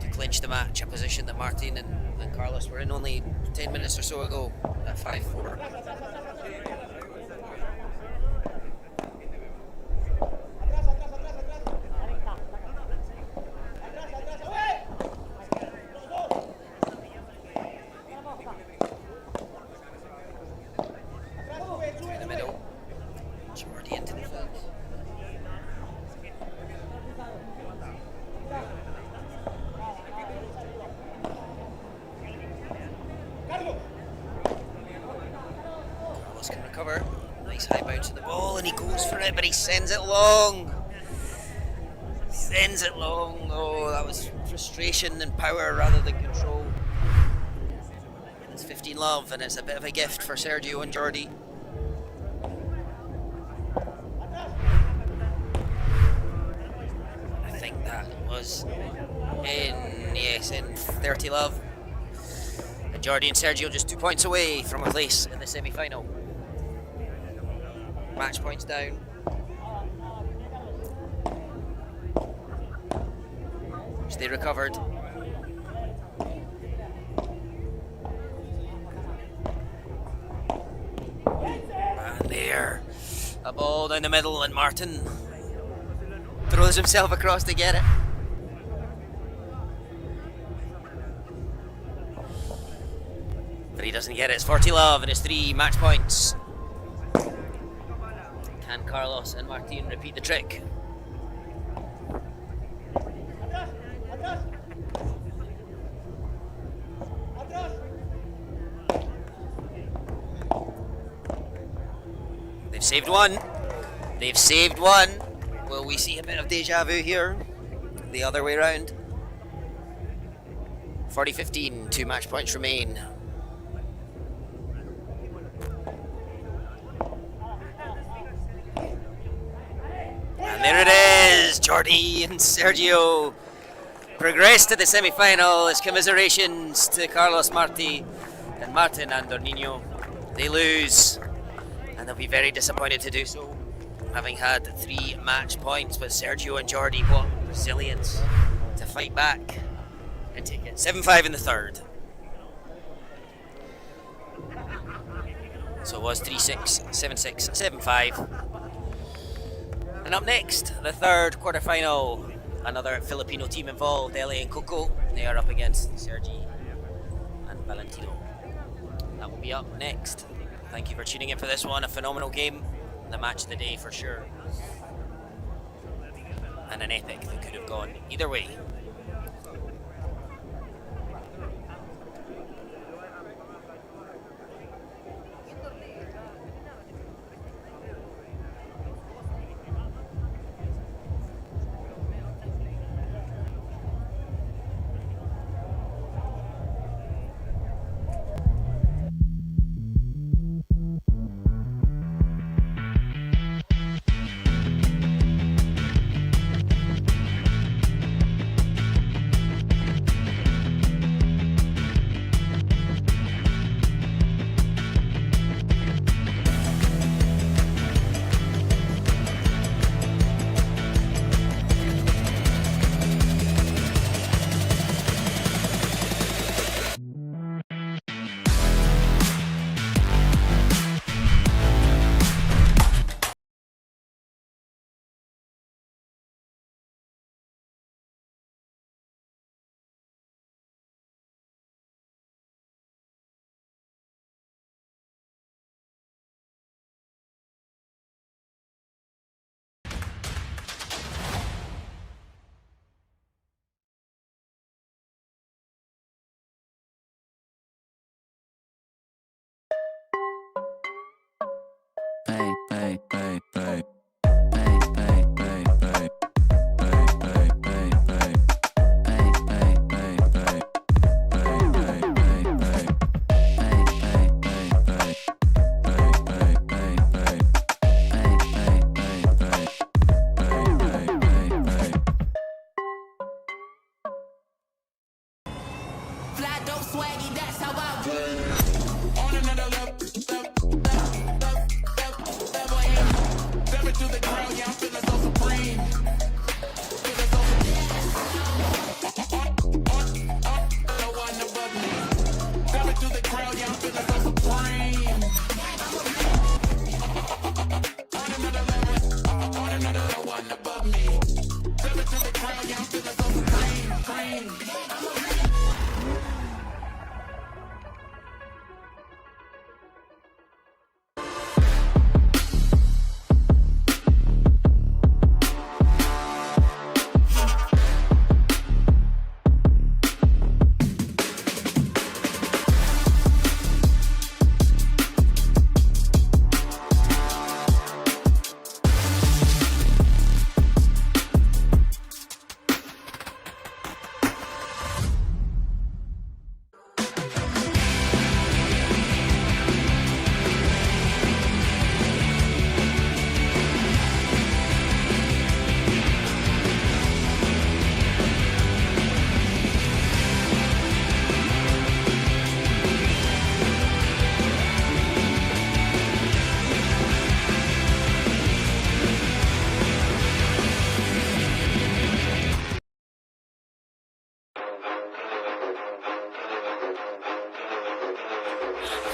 to clinch the match, a position that Martin and Carlos were in only 10 minutes or so ago at 5-4. Through the middle, Jordy into the field. Carlos can recover. Nice high bounce of the ball, and he goes for it, but he sends it long. Sends it long. Oh, that was frustration and power rather than control. It's 15 love, and it's a bit of a gift for Sergio and Jordy. I think that was in 30 love. And Jordy and Sergio just 2 points away from a place in the semi-final. Match points down. Which they recovered. And there, a ball down the middle, and Martin throws himself across to get it. But he doesn't get it. It's 40 love, and it's 3 match points. Can Carlos and Martin repeat the trick? They've saved one. They've saved one. Will we see a bit of deja vu here? The other way round. 40-15, 2 match points remain. And there it is! Jordi and Sergio progress to the semi-final as commiserations to Carlos Marti and Martin Andornino. They lose, and they'll be very disappointed to do so, having had 3 match points. But Sergio and Jordi, what resilience to fight back and take it. 7-5 in the third. So it was 3-6, 7-6, 7-5. And up next, the third quarterfinal. Another Filipino team involved, LA and Coco. They are up against Sergi and Valentino. That will be up next. Thank you for tuning in for this one. A phenomenal game. The match of the day for sure. And an epic that could have gone either way. Hey, hey, hey, hey. Hey, hey, hey, hey. Hey, hey, hey, hey. Hey, hey, hey, hey. Hey, hey, hey, hey. Hey, hey, hey, hey. Hey, hey, hey, hey. Hey, hey, hey, hey. Hey, hey, hey, hey. Fly dope swaggy, that's how I roll. On another level, step into the crowd, yeah, I'm feeling so supreme. Feeling so no one above me. Step into the crowd, yeah, I'm feeling so supreme. On another level, no one above me. Step into the crowd, yeah, I'm feeling so supreme.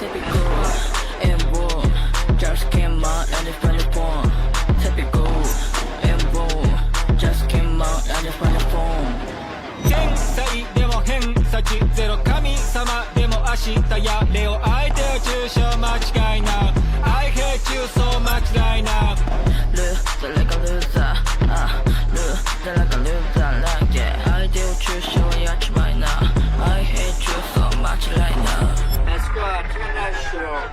Typical and raw, just came out and it's funny form. Typical and raw, just came out and it's funny form. 天才でも偏差値ゼロ神様でも明日やれを相手を中傷間違いな I hate you so much right now Lose like a loser, lose like a loser like yeah 相手を中傷はやっちまいな I hate you so much right now Let's go, turn that shit off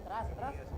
Atrás, atrás.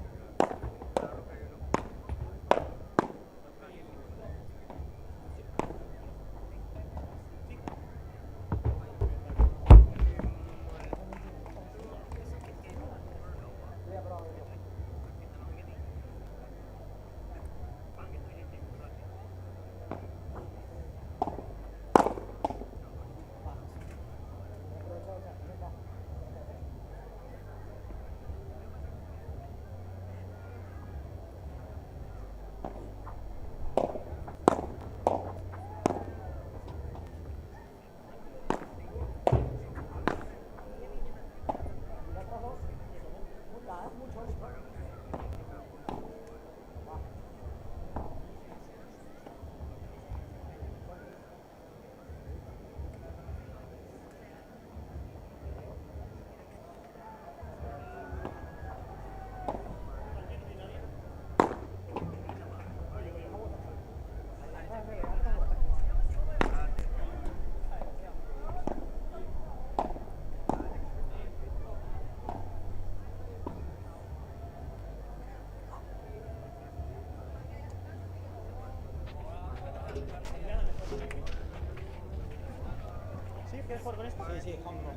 ¿Sí? ¿Quieres jugar con esto? Sí, sí, home run.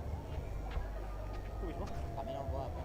¿Tú mismo? También no puedo hacer.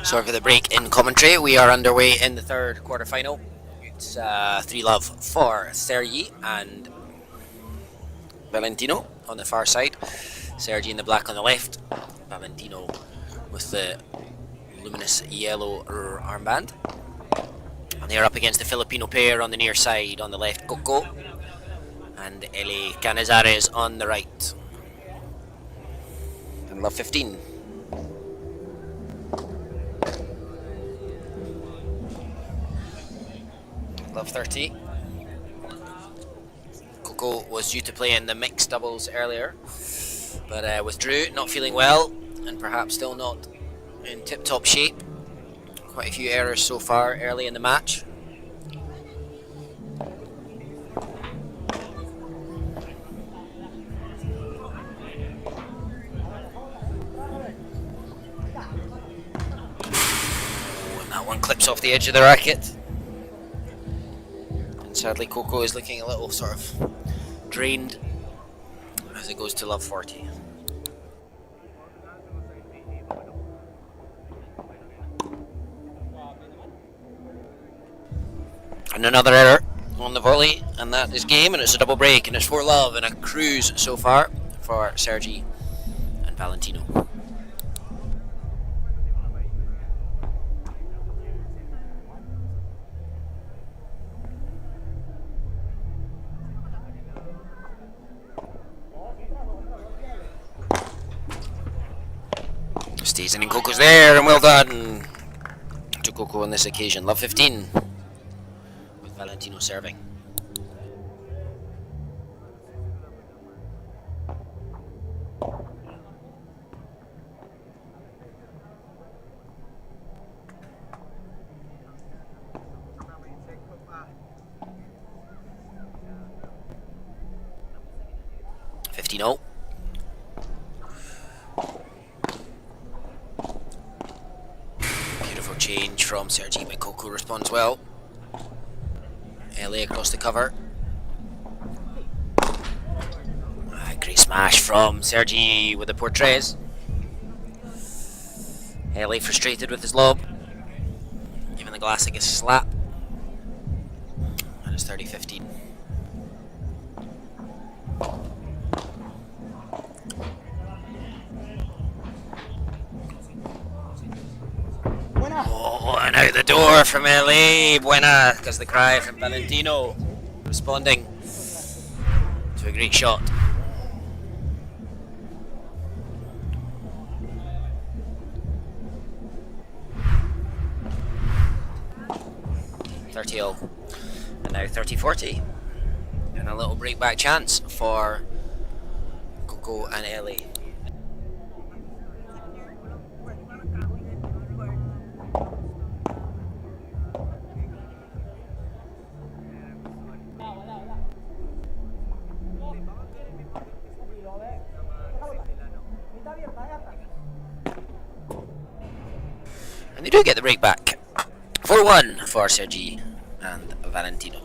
Sorry for the break in commentary. We are underway in the third quarter-final. It's 3-love for Sergi and Valentino on the far side. Sergi in the black on the left. Valentino with the luminous yellow armband. And they're up against the Filipino pair on the near side. On the left, Coco and Eli Canizares on the right. And love 15. Love 30. Coco was due to play in the mixed doubles earlier, but withdrew, not feeling well, and perhaps still not in tip-top shape. Quite a few errors so far early in the match. And that one clips off the edge of the racket. And sadly Coco is looking a little sort of drained as it goes to love 40. And another error on the volley, and that is game, and it's a double break, and it's 4-love and a cruise so far for Sergi and Valentino. Stays in and Coco's there, and well done to Coco on this occasion. Love 15 with Valentino serving. $15-0. Beautiful change from Sergi, but Coco responds well. LA across the cover. Great smash from Sergi with the portraits. LA frustrated with his lob, giving the Glassic a slap. And it's 30-15. Oh, and out the door from LA. Buena, because the cry from Valentino responding to a great shot. And now 30-40. And a little break back chance for Coco and Ellie. And they do get the break back. 4-1 for Sergi and Valentino.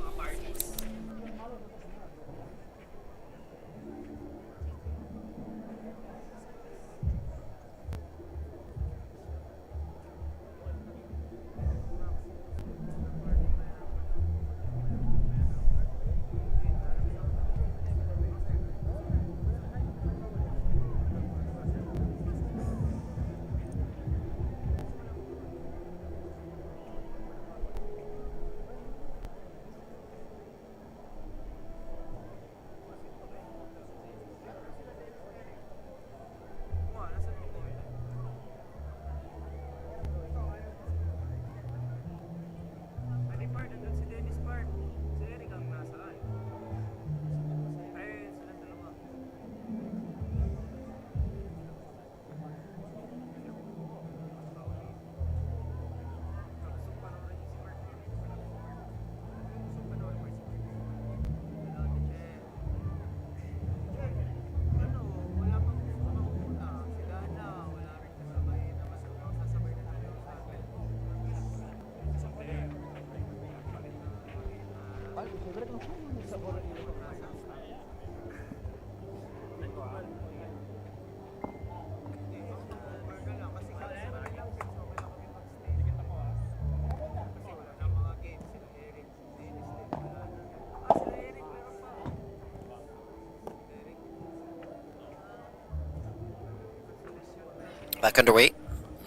Back underway,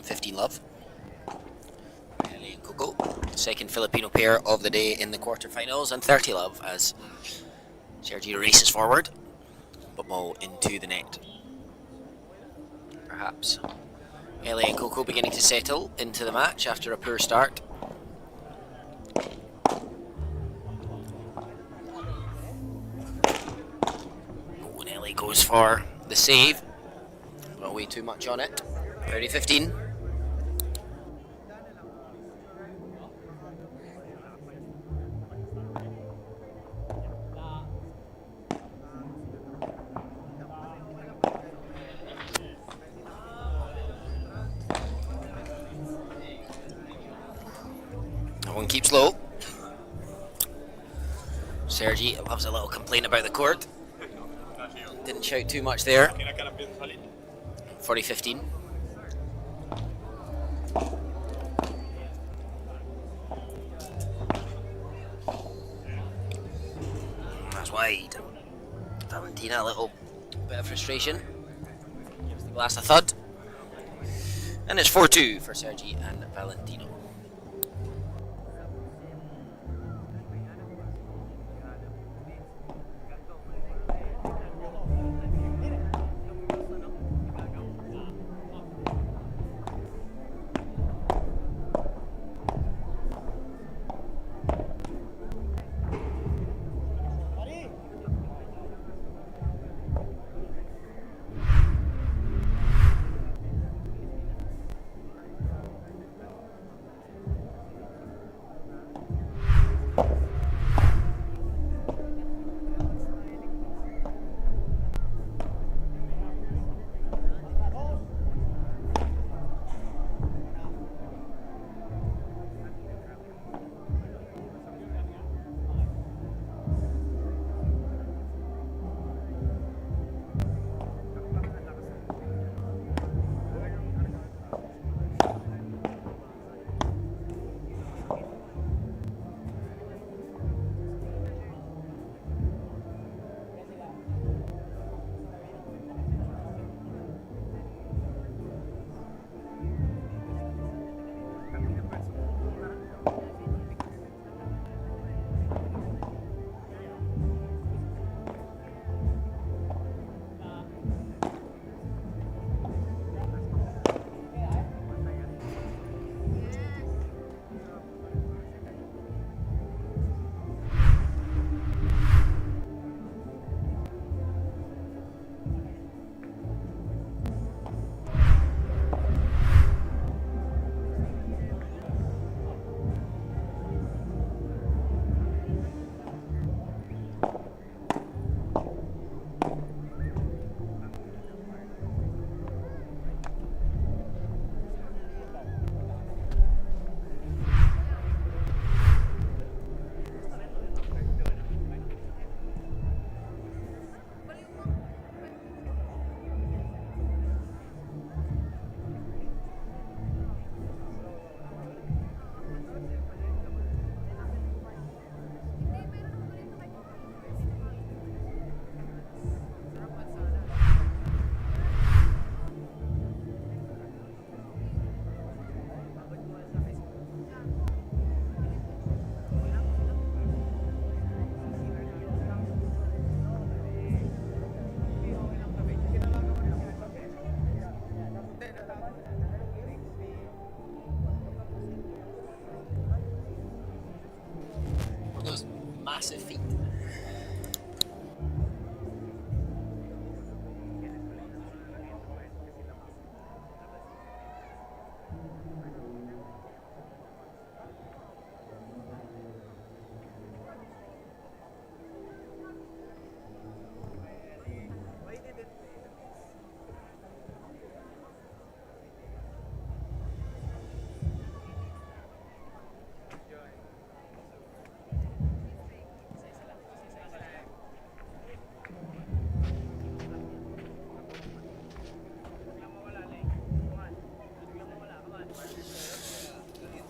15 love. Ellie and Coco, second Filipino pair of the day in the quarterfinals, and 30 love as Sergi races forward, but ball into the net. Perhaps Ellie and Coco beginning to settle into the match after a poor start. Oh, and Ellie goes for the save. Not way too much on it. 30-15. That one keeps low. Sergi loves a little complaint about the court. Didn't shout too much there. 40-15. That's wide. Valentina, a little bit of frustration. Gives the glass a thud. And it's 4-2 for Sergi and Valentino.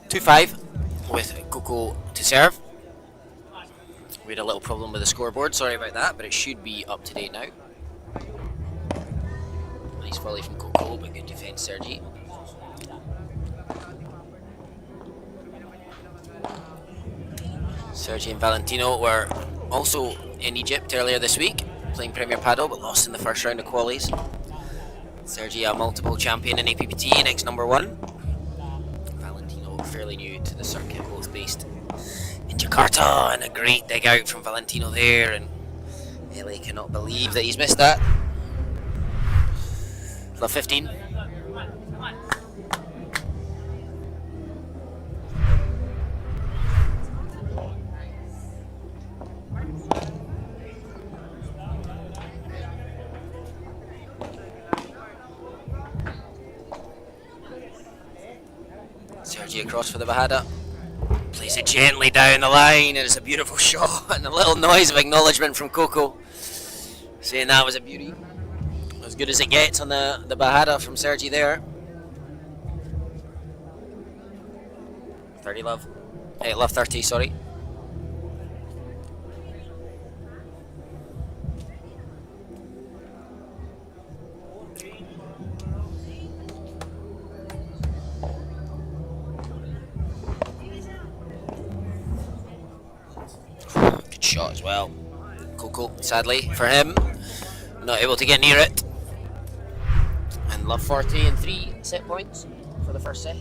2-5 with Coco to serve. We had a little problem with the scoreboard, sorry about that, but it should be up to date now. Nice volley from Coco, but good defense, Sergi. Sergi and Valentino were also in Egypt earlier this week, playing Premier Padel, but lost in the first round of qualies. Sergi, a multiple champion in APPT, next number 1. Valentino, fairly new to the circuit, both based in Jakarta, and a great dig out from Valentino there, and LA cannot believe that he's missed that. Love 15. Sergi across for the Bahada. Plays it gently down the line, and it's a beautiful shot, and a little noise of acknowledgement from Coco, saying that was a beauty. As good as it gets on the Bahada from Sergi there. 30 love. Hey, love 30, sorry. Good shot as well. Coco, sadly for him, not able to get near it. And love 40 and 3 set points for the first set.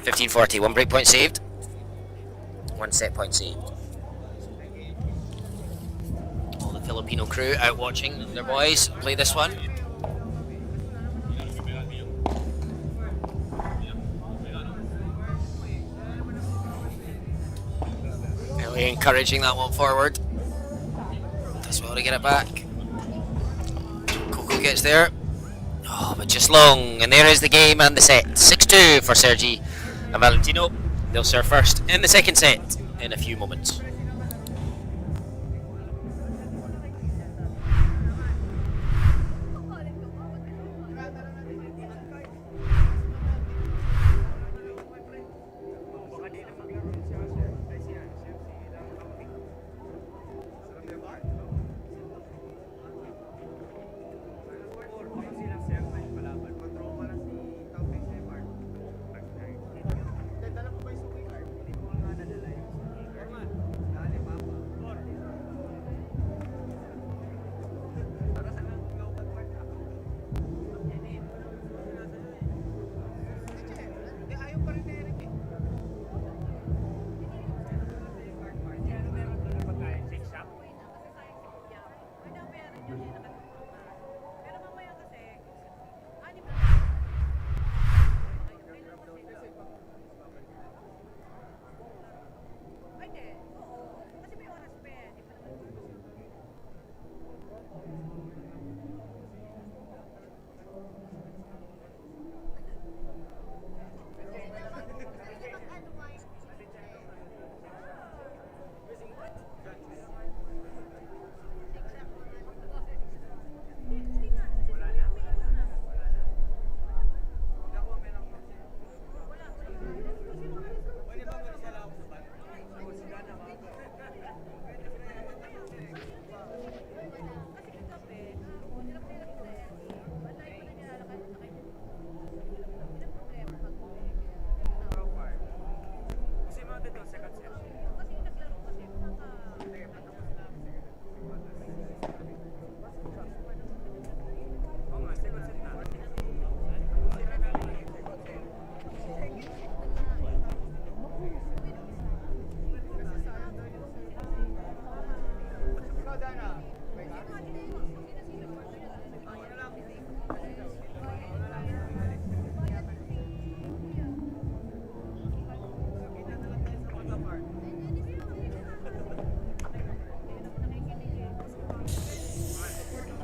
$15.40, 1 break point saved, 1 set point saved. All the Filipino crew out watching their boys play this one. Really encouraging that one forward. Does well to get it back. Coco gets there. Oh, but just long. And there is the game and the set. 6-2 for Sergi and Valentino. They'll serve first in the second set in a few moments.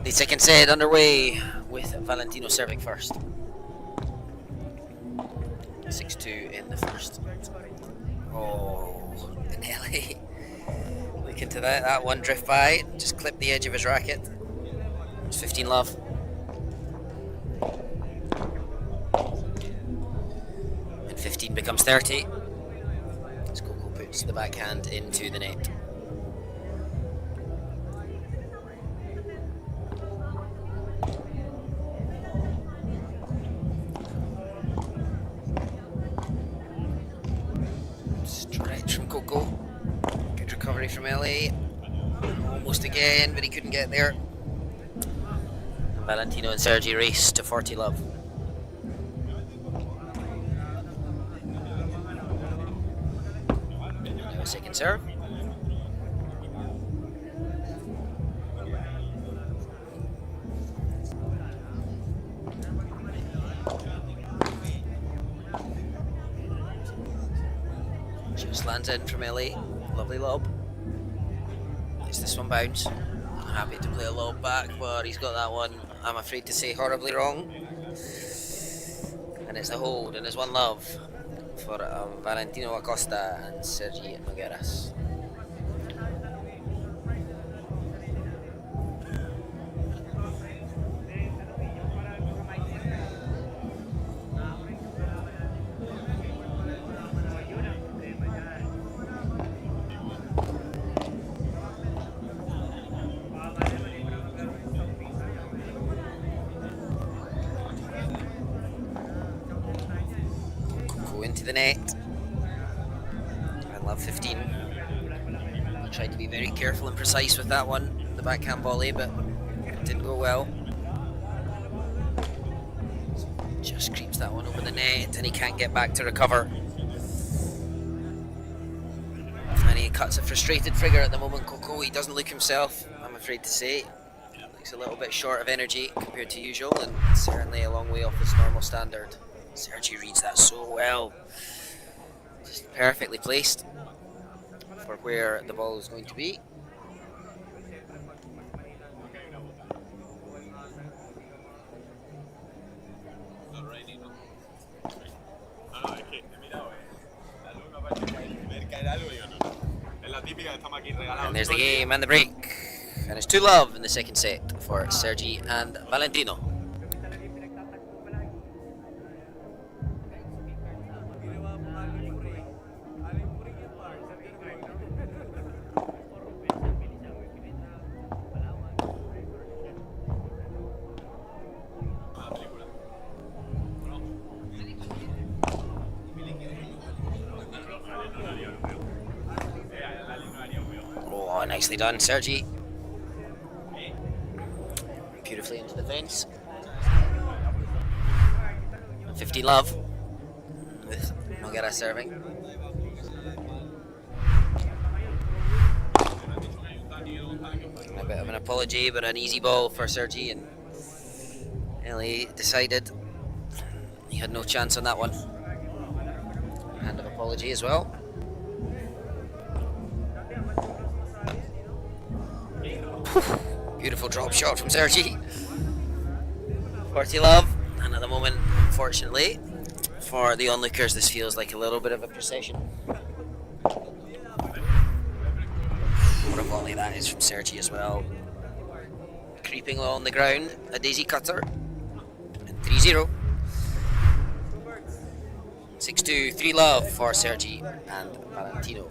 The second set underway with Valentino serving first. 6-2 in the first. Oh, Nelly. Look into that. That one drift by. Just clipped the edge of his racket. It's 15 love. And 15 becomes 30. As Coco puts the backhand into the net. Stretch from Coco. Good recovery from LA. Almost again, but he couldn't get there. And Valentino and Sergi race to 40 love. Now a second serve. Just lands in from LA. Lovely lob. Is this one bounce? I'm happy to play a lob back, but he's got that one, I'm afraid to say, horribly wrong. And it's a hold, and it's 1 love for Valentino Acosta and Sergi Nogueras. Into the net. I love 15. I tried to be very careful and precise with that one, the backhand volley, but it didn't go well. Just creeps that one over the net, and he can't get back to recover. And he cuts a frustrated figure at the moment. Coco, he doesn't look himself, I'm afraid to say. Looks a little bit short of energy compared to usual, and certainly a long way off his normal standard. Sergi reads that so well. Just perfectly placed for where the ball is going to be. And there's the game and the break. And it's 2 love in the second set for Sergi and Valentino. Oh, nicely done, Sergi. Beautifully into the fence. 50 love with Nogueras serving. A bit of an apology, but an easy ball for Sergi, and Ellie decided he had no chance on that one. Hand of apology as well. Beautiful drop shot from Sergi. 40 love, and at the moment, unfortunately, for the onlookers, this feels like a little bit of a procession. What a volley that is from Sergi as well. Creeping along the ground, a daisy cutter, and 3-0. 6-2, 3 love for Sergi and Valentino.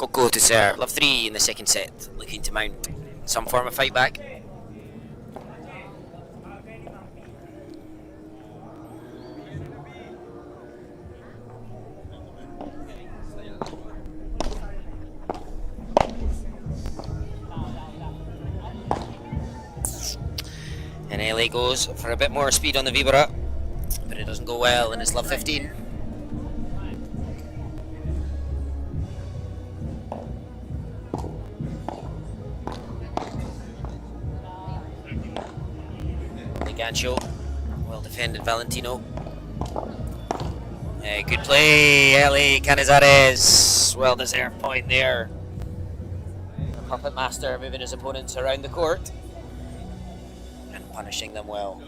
Coco to serve. Love 3 in the second set. Looking to mount some form of fight back. And LA goes for a bit more speed on the Vibra, but it doesn't go well, and it's love 15. Gancho, well defended Valentino. Good play, LA Canizares. Well deserved point there. The puppet master moving his opponents around the court and punishing them well.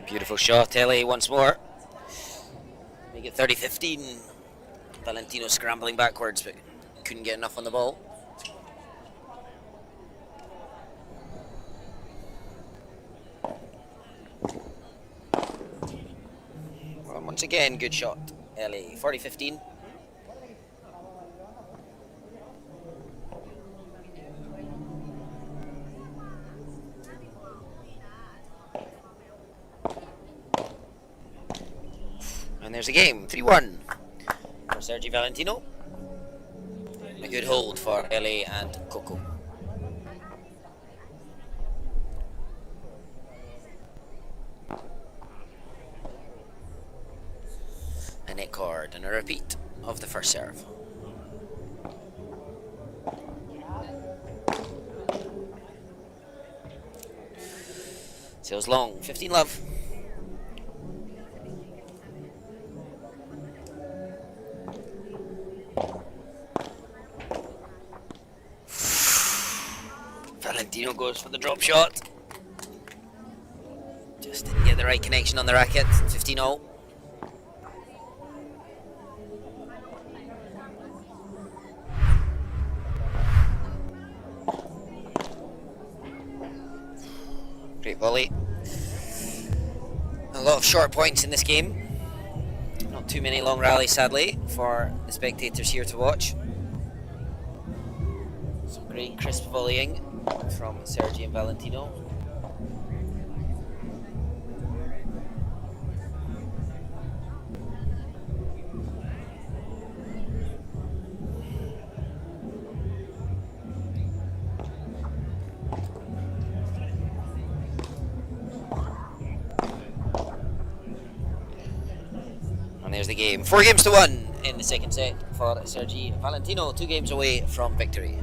Beautiful shot, LA once more. Make it 30-15. Valentino scrambling backwards, but couldn't get enough on the ball. Well, once again, good shot, LA. 40-15. And there's a game, 3-1 for Sergi Valentino. A good hold for LA and Coco. A net cord and a repeat of the first serve. Sails long, 15 love. Valentino goes for the drop shot. Just didn't get the right connection on the racket. 15-0. Great volley. A lot of short points in this game. Not too many long rallies, sadly, for the spectators here to watch. Some great crisp volleying from Sergi and Valentino. And there's the game. 4-1 in the second set for Sergi Valentino. 2 games away from victory.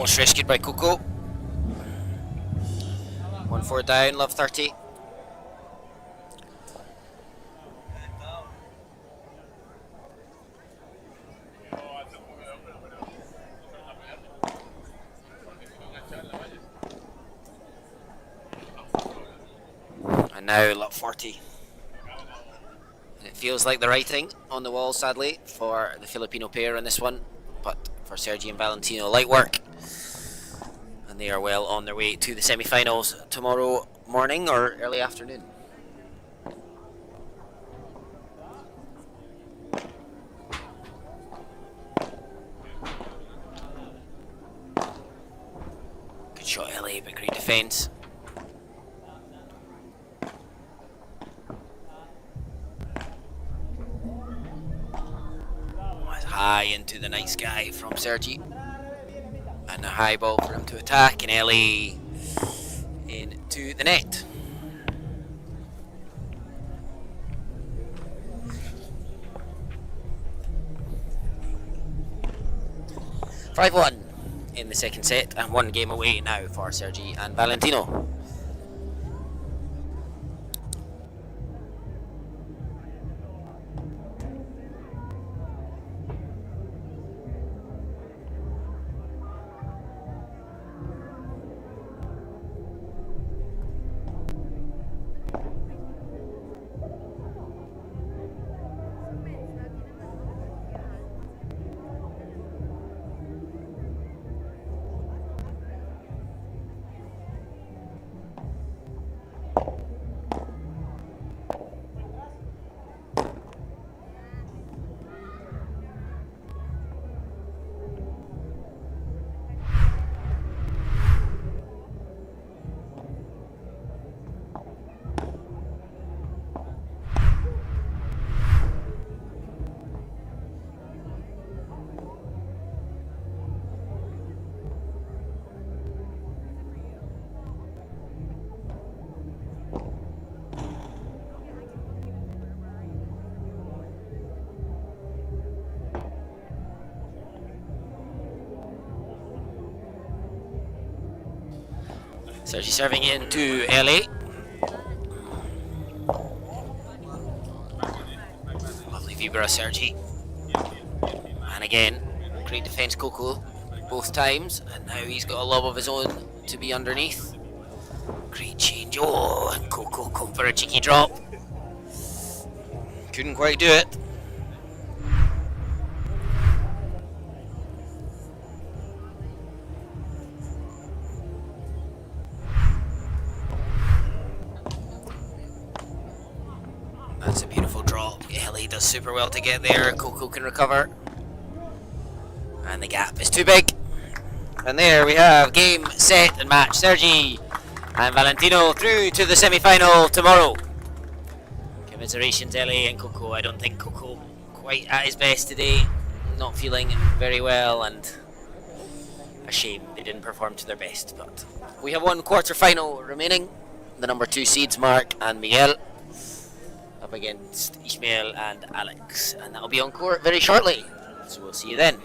Almost rescued by Coco. 1-4 down, love 30. And now love 40. And it feels like the writing on the wall, sadly, for the Filipino pair in this one. But for Sergi and Valentino, light work. And they are well on their way to the semi-finals tomorrow morning or early afternoon. Good shot, LA, but great defence. High into the night sky from Sergi. And a high ball for him to attack, and LA into the net. (5-1) in the second set, and 1 game away now for Sergi and Valentino. Sergi serving into LA. Lovely vibra, Sergi. And again, great defence, Coco, both times. And now he's got a lob of his own to be underneath. Great change. Oh, and Coco come for a cheeky drop. Couldn't quite do it. That's a beautiful drop. Ellie does super well to get there. Coco can recover. And the gap is too big. And there we have game, set and match. Sergi and Valentino through to the semi-final tomorrow. Commiserations, Ellie and Coco. I don't think Coco quite at his best today. Not feeling very well, and a shame they didn't perform to their best. But we have one quarter-final remaining. The number 2 seeds, Mark and Miguel, up against Ishmael and Alex, and that'll be on court very shortly, so we'll see you then.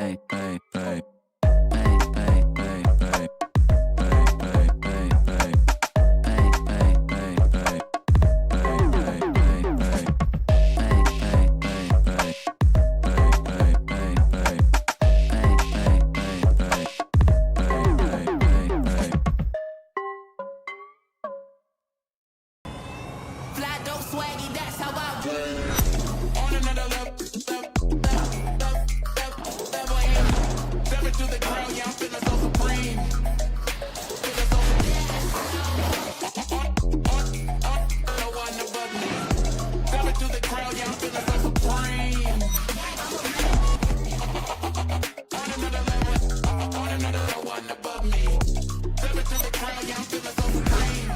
Fly dope swaggy, that's how I roll. On another level, to the ground, yeah, I'm feeling so supreme. Feeling so no one above me. Never to the ground, yeah, I'm feeling so supreme. On another level, no one above me. Never to the ground, yeah, I'm feeling so supreme.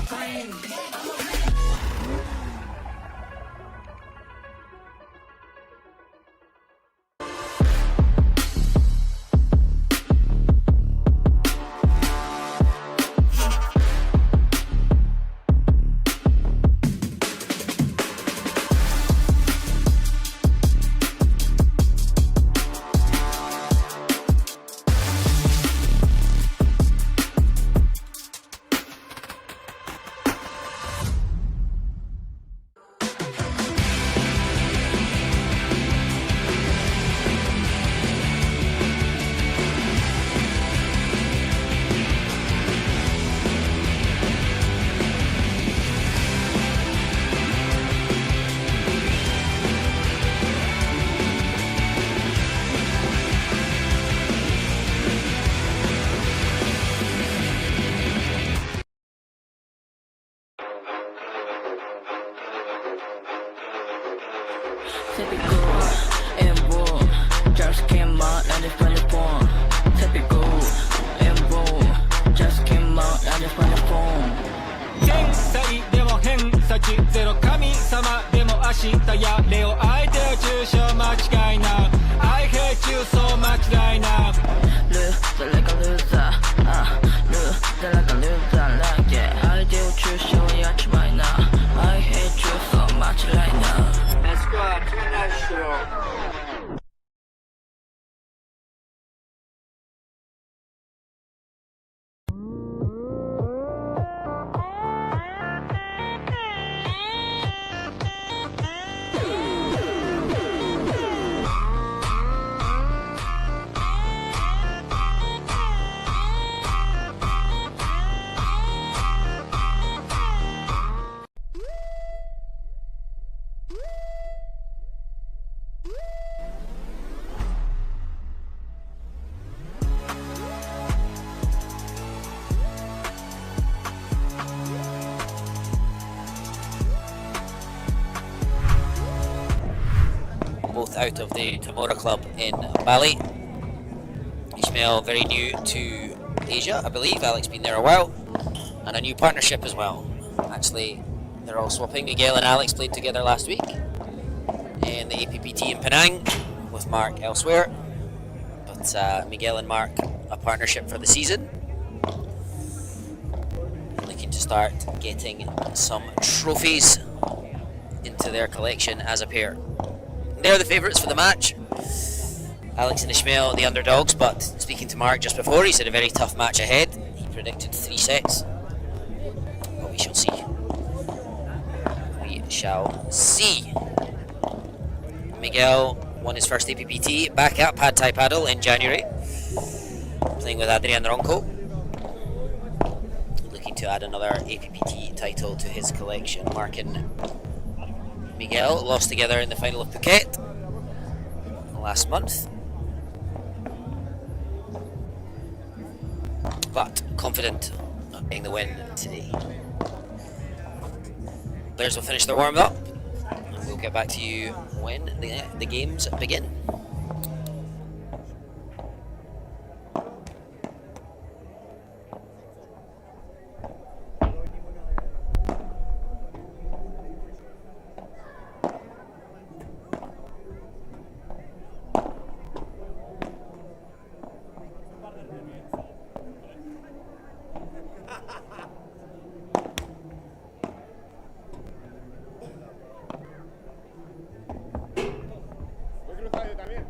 Typical and raw, just came out and it's funny form. Typical and raw, just came out and it's funny form. 天才でも偏差値ゼロ神様でも明日やれを相手を中傷間違いな I hate you so much right now Loser like a loser, loser like a loser, like yeah. 相手を中傷やっちまいな I hate you so much right now. Let's go international both out of the Tamora Club in Bali. Ishmael, very new to Asia, I believe. Alex been there a while. And a new partnership as well. Actually, they're all swapping. Miguel and Alex played together last week in the APPT in Penang with Mark elsewhere. But Miguel and Mark, a partnership for the season. Looking to start getting some trophies into their collection as a pair. They're the favourites for the match. Alex and Ishmael, the underdogs, but speaking to Mark just before, he said a very tough match ahead. He predicted 3 sets. But we shall see. We shall see. Miguel won his first APPT back at Pad Thai Paddle in January, playing with Adri and Ronco. Looking to add another APPT title to his collection. Mark and Miguel lost together in the final of Phuket last month, but confident of getting the win today. Players will finish their warm up and we'll get back to you when the games begin. Voy cruzado yo también.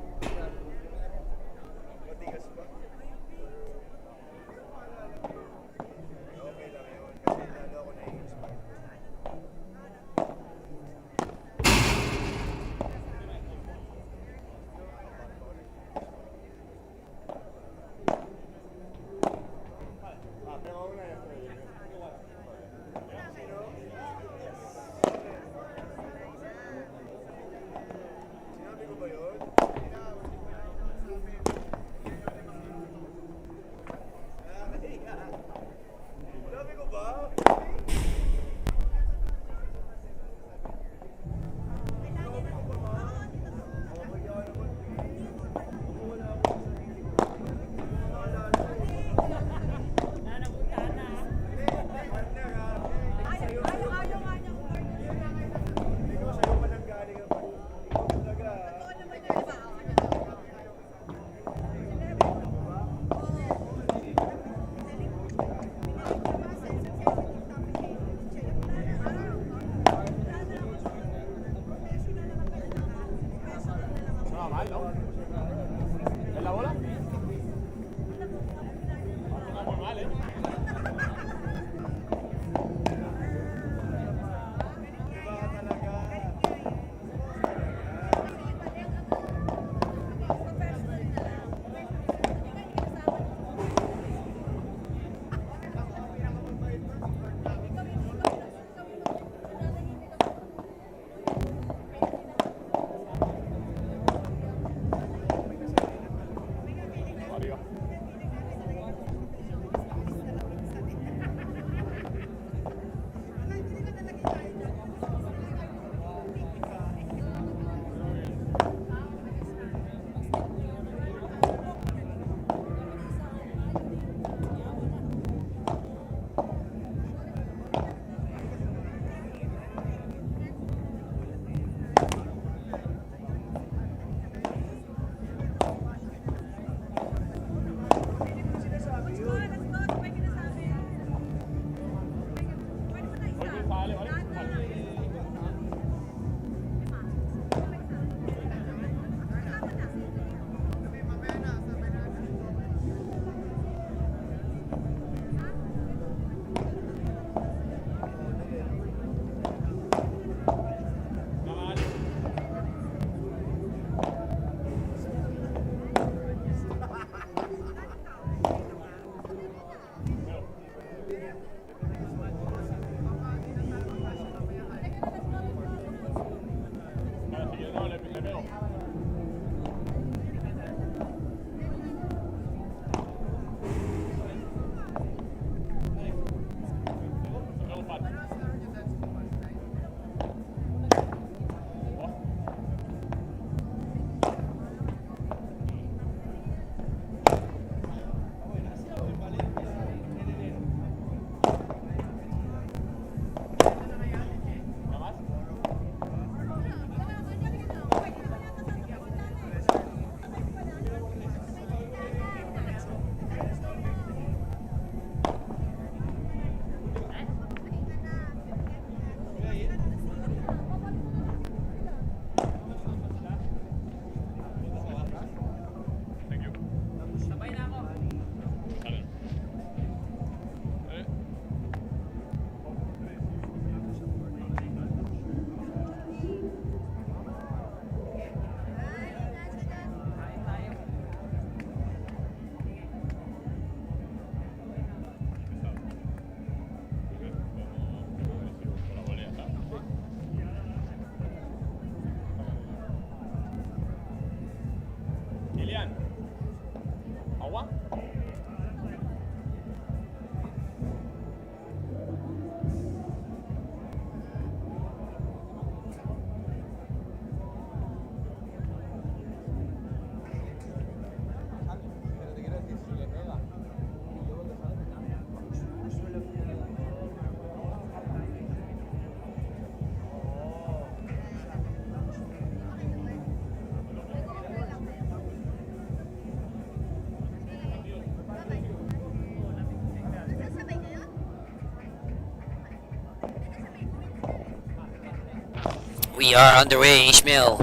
we are underway. Ishmael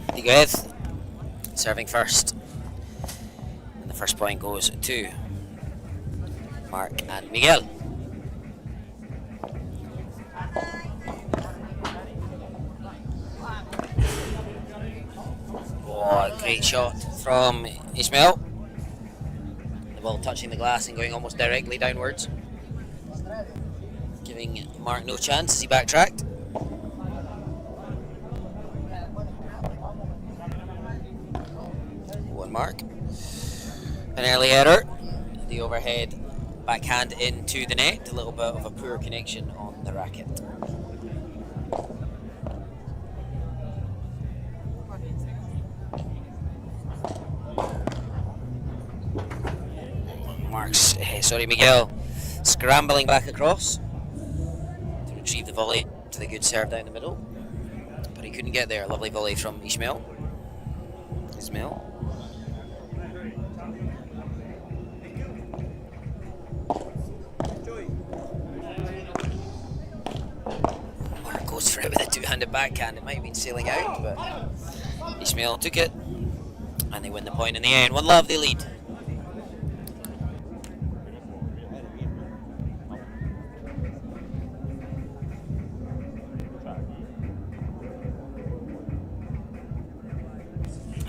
Diguez serving first. And the first point goes to Mark and Miguel. Oh, great shot from Ishmael. The ball touching the glass and going almost directly downwards, giving Mark no chance as he backtracked. One Mark. An early error. The overhead backhand into the net. A little bit of a poor connection on the racket. Miguel scrambling back across to retrieve the volley to the good serve down the middle, but he couldn't get there. Lovely volley from Ismail. Mark goes for it with a two-handed backhand. It might have been sailing out, but Ismail took it, and they win the point in the end. 1-love, they lead.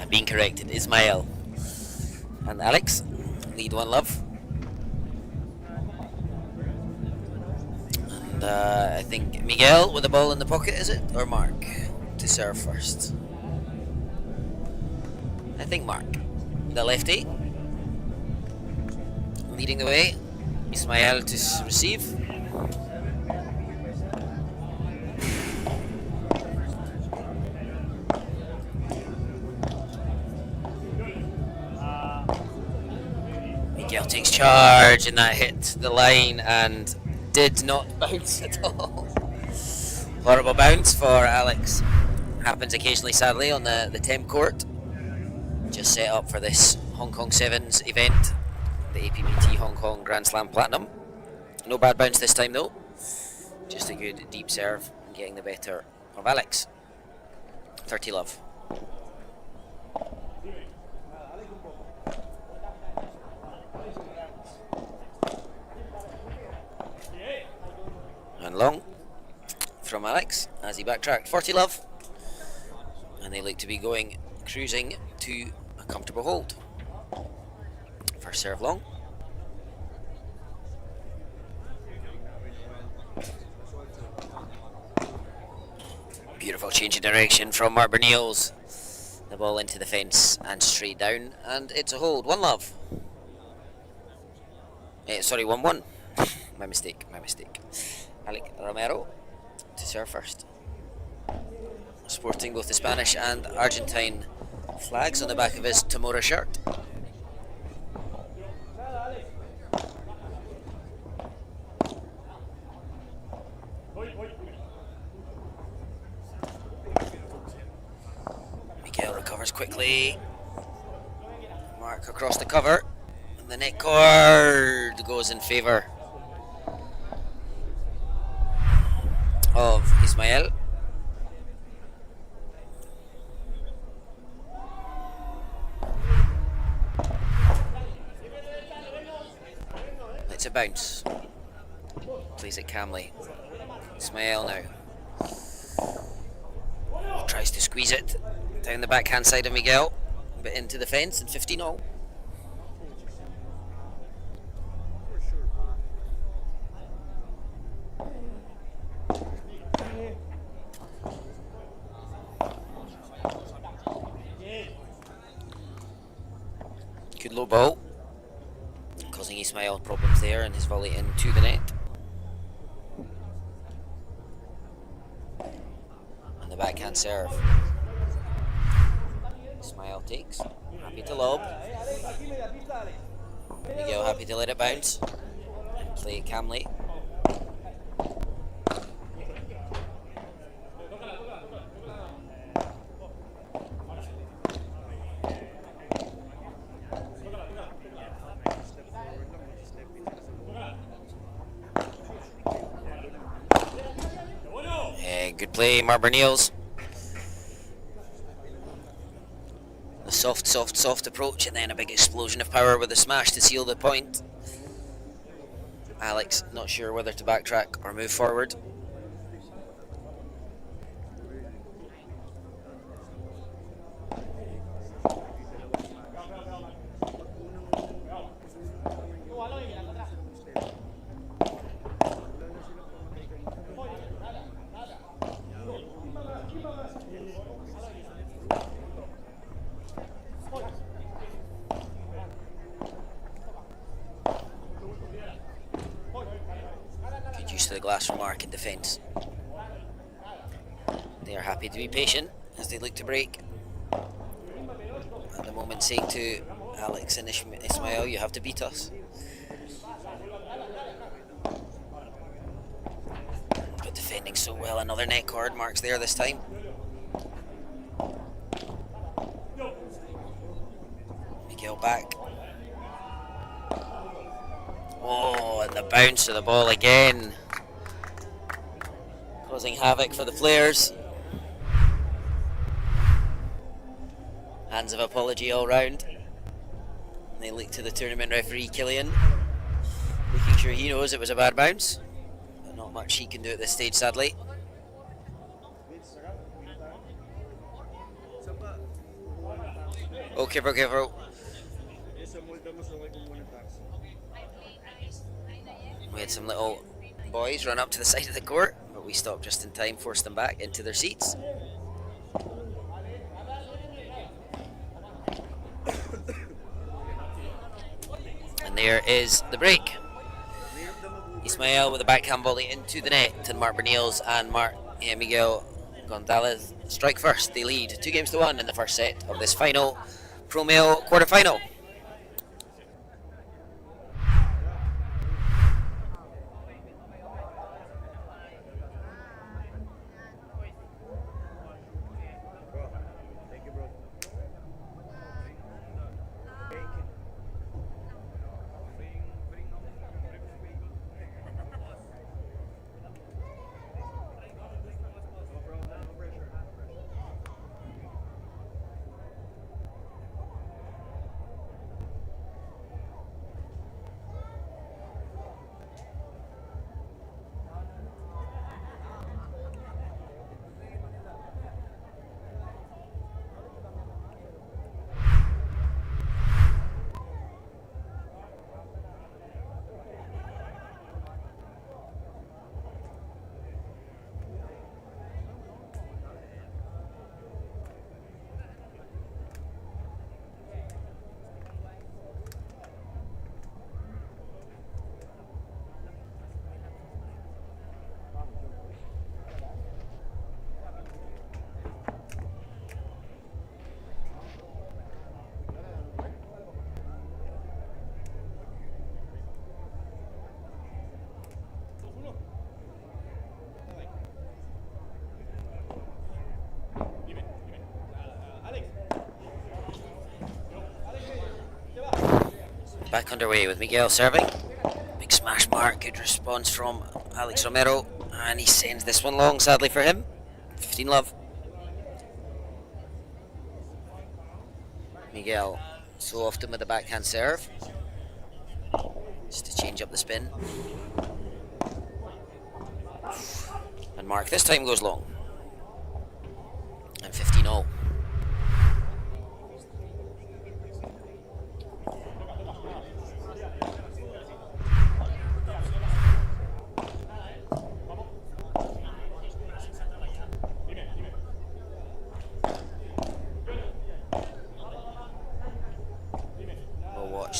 Being corrected, Ismail and Alex lead 1-love, and I think Miguel with the ball in the pocket, is it, or Mark to serve first? I think Mark, the lefty, leading the way. Ismail to receive. Miguel takes charge, and that hit the line and did not bounce at all. Horrible bounce for Alex. Happens occasionally, sadly, on the temp court. Just set up for this Hong Kong Sevens event, the APPT Hong Kong Grand Slam Platinum. No bad bounce this time though. Just a good deep serve and getting the better of Alex. 30-love. And long from Alex as he backtracked. 40-love, and they look to be going cruising to a comfortable hold. First serve long. Beautiful change of direction from Mark Bernils. The ball into the fence and straight down, and it's a hold. 1-love. Sorry, 1-1. My mistake. Alec Romero to serve first. Sporting both the Spanish and Argentine flags on the back of his Tamora shirt. Miguel recovers quickly. Mark across the cover. And the net cord goes in favour of Ismail. It's a bounce. Plays it calmly. Ismail now tries to squeeze it down the backhand side of Miguel, but into the fence, and 15-all. Good low ball, causing Ismail problems there, and his volley into the net. And the backhand serve. Ismail takes, happy to lob. Miguel happy to let it bounce and play it calmly. Good play, Mark Bernils. A soft approach, and then a big explosion of power with a smash to seal the point. Alex not sure whether to backtrack or move forward. Good use of the glass remark in defence. They are happy to be patient as they look to break. At the moment saying to Alex and Ismail, you have to beat us. But defending so well, another net cord marks there this time. Miguel back. Oh, and the bounce of the ball again, causing havoc for the players. Hands of apology all round. They look to the tournament referee Killian, making sure he knows it was a bad bounce, but not much he can do at this stage, sadly. Oh, careful. We had some little boys run up to the side of the court, but we stopped just in time, forced them back into their seats. And there is the break. Ismail with a backhand volley into the net, and Mark Bernils and Miguel Gonzalez strike first. They lead 2-1 in the first set of this final Pro Male quarter-final. Back underway with Miguel serving. Big smash mark, good response from Alex Romero, and he sends this one long, sadly for him. 15-love. Miguel, so often with the backhand serve, just to change up the spin. And Mark this time goes long. And 15-0.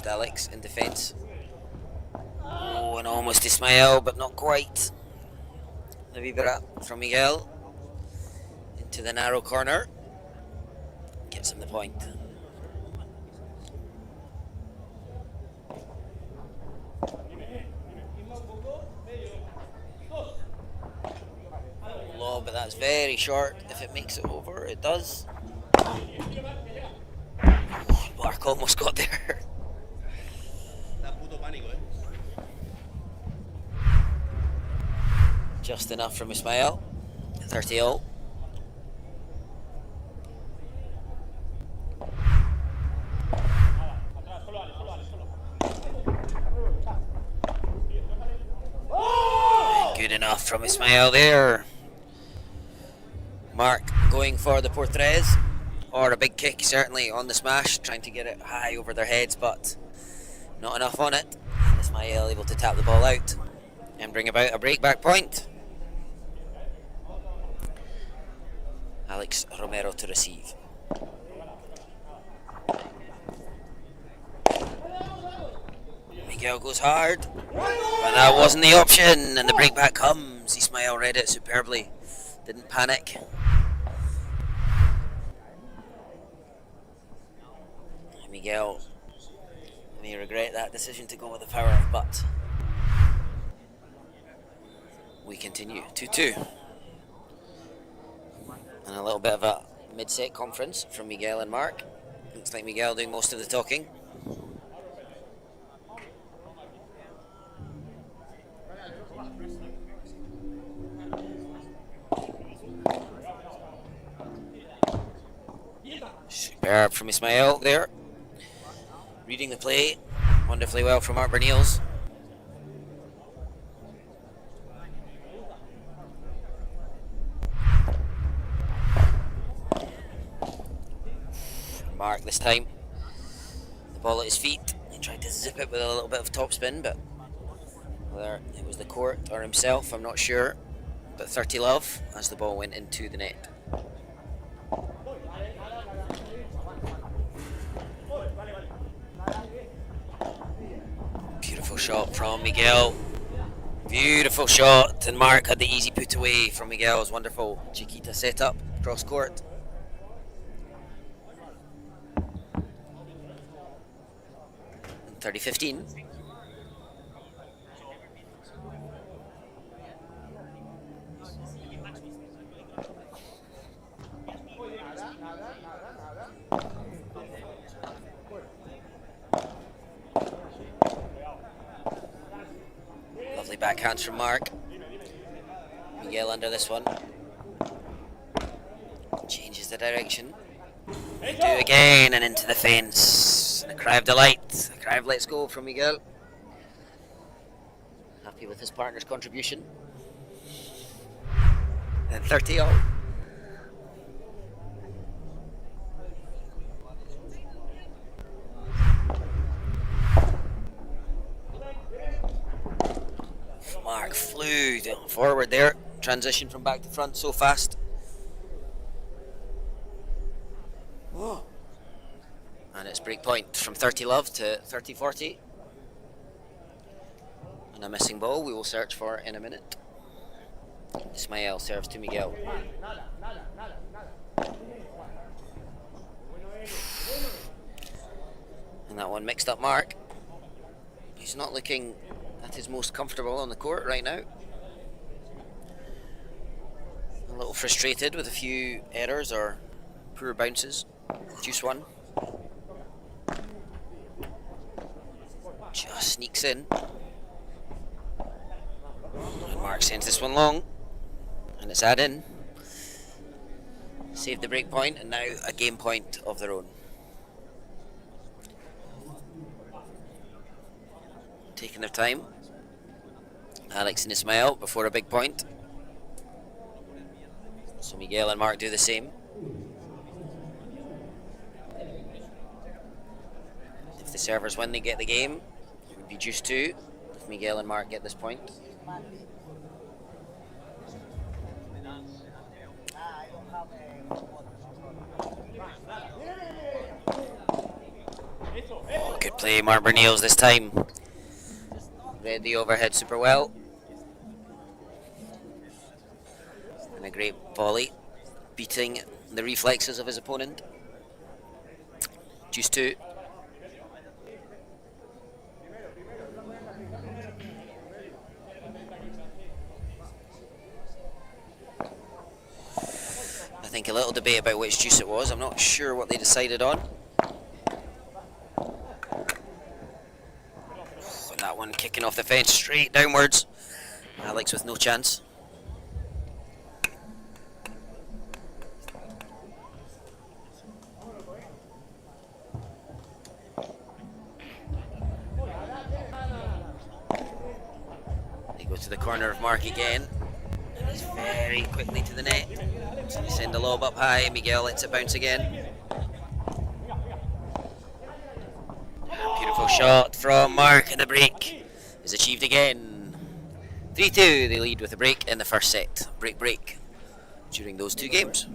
Alex in defence. Oh, and almost Ismail, but not quite. The Vibra from Miguel into the narrow corner. Gives him the point. Low, but that's very short. If it makes it over, it does. Mark almost got there. Just enough from Ismail. 30-0. from Ismail there. Mark going for the Portres, or a big kick certainly on the smash, trying to get it high over their heads, but not enough on it. Ismail able to tap the ball out and bring about a break-back point. Alex Romero to receive. Miguel goes hard, but that wasn't the option, and the break-back comes. Ismail read it superbly, didn't panic. Miguel may regret that decision to go with the power, but we continue. 2-2. And a little bit of a mid-set conference from Miguel and Mark. Looks like Miguel doing most of the talking. Superb from Ismail there. Reading the play wonderfully well from Mark Berniels. Mark this time. The ball at his feet. He tried to zip it with a little bit of topspin, but whether it was the court or himself, I'm not sure. But 30 love as the ball went into the net. Beautiful shot from Miguel. Beautiful shot, and Mark had the easy put away from Miguel's wonderful Chiquita setup cross court. And 30-15. Lovely backhands from Mark. Miguel under this one. Changes the direction. Do again and into the fence. And a cry of delight. A cry of let's go from Miguel. Happy with his partner's contribution. And 30 all. Mark flew forward there. Transition from back to front so fast. Whoa. And it's break point from 30 love to 30-40. And a missing ball we will search for in a minute. Ismail serves to Miguel. And that one mixed up Mark. He's not looking at his most comfortable on the court right now. A little frustrated with a few errors or poor bounces. Juice one. Just sneaks in. And Mark sends this one long. And it's add in. Saved the break point, and now a game point of their own. Taking their time. Alex and Ismail before a big point. So Miguel and Mark do the same. If the servers win, they get the game. It would be juice 2 if Miguel and Mark get this point. Oh, good play, Mark Berniels this time. Read the overhead super well. And a great volley, beating the reflexes of his opponent. Juice 2. I think a little debate about which juice it was. I'm not sure what they decided on. And that one kicking off the fence straight downwards. Alex with no chance. They go to the corner of Mark again. It's very quickly to the net. So they send the lob up high. Miguel lets it bounce again. Beautiful shot from Mark, and the break is achieved again. 3-2, they lead with a break in the first set. Break during those two games.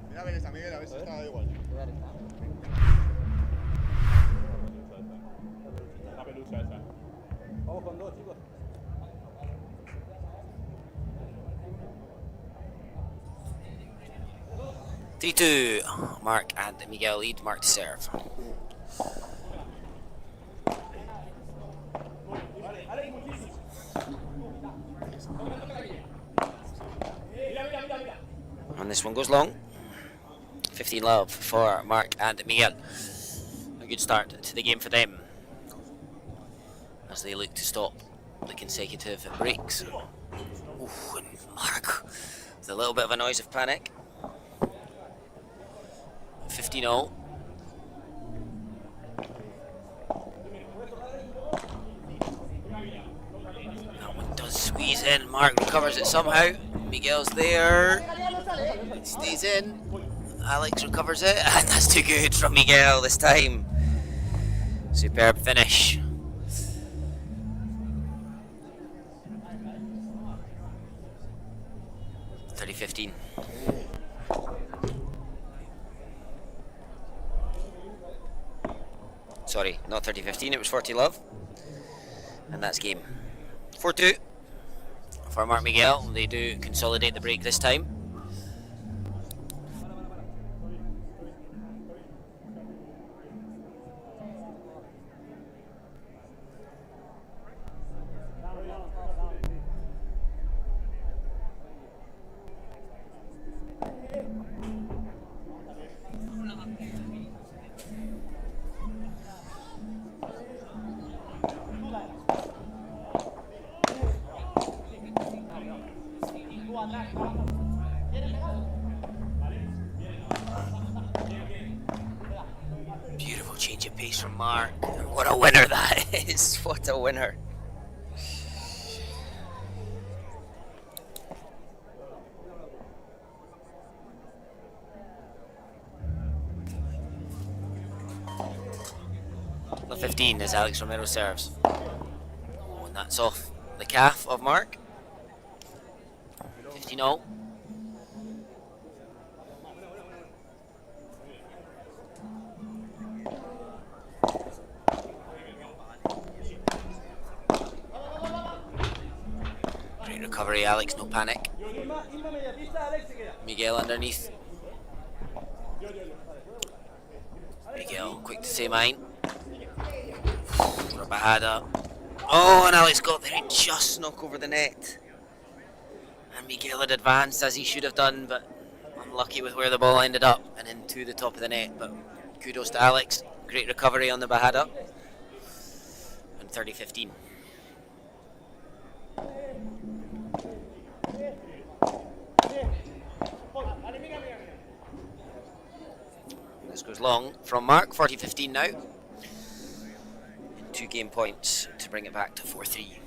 Mira a ver esa, Miguel, a ver si está igual. La pelusa esa. Vamos con dos, chicos. Three-two. Mark and Miguel lead. Mark to serve. And this one goes long. 15 love for Mark and Miguel. A good start to the game for them as they look to stop the consecutive breaks. Ooh, and Mark with a little bit of a noise of panic. 15-0. That one does squeeze in. Mark recovers it somehow. Miguel's there. It stays in. Alex recovers it, and that's too good from Miguel this time. Superb finish. $30-15. Sorry, not 30-15, it was 40 love. And that's game. 4-2 for Mark Miguel. They do consolidate the break this time. Beautiful change of pace from Mark. What a winner that is. What a winner. The 15 as Alex Romero serves. Oh, and that's off the calf of Mark. 15-0. Great recovery, Alex, no panic. Miguel underneath. Miguel, quick to say mine. Bahada. Oh, and Alex got there and just snuck over the net. And Miguel had advanced as he should have done, but unlucky with where the ball ended up and into the top of the net. But kudos to Alex. Great recovery on the Bahada. And 30-15. This goes long from Mark. 40-15 now. 2 game points to bring it back to 4-3.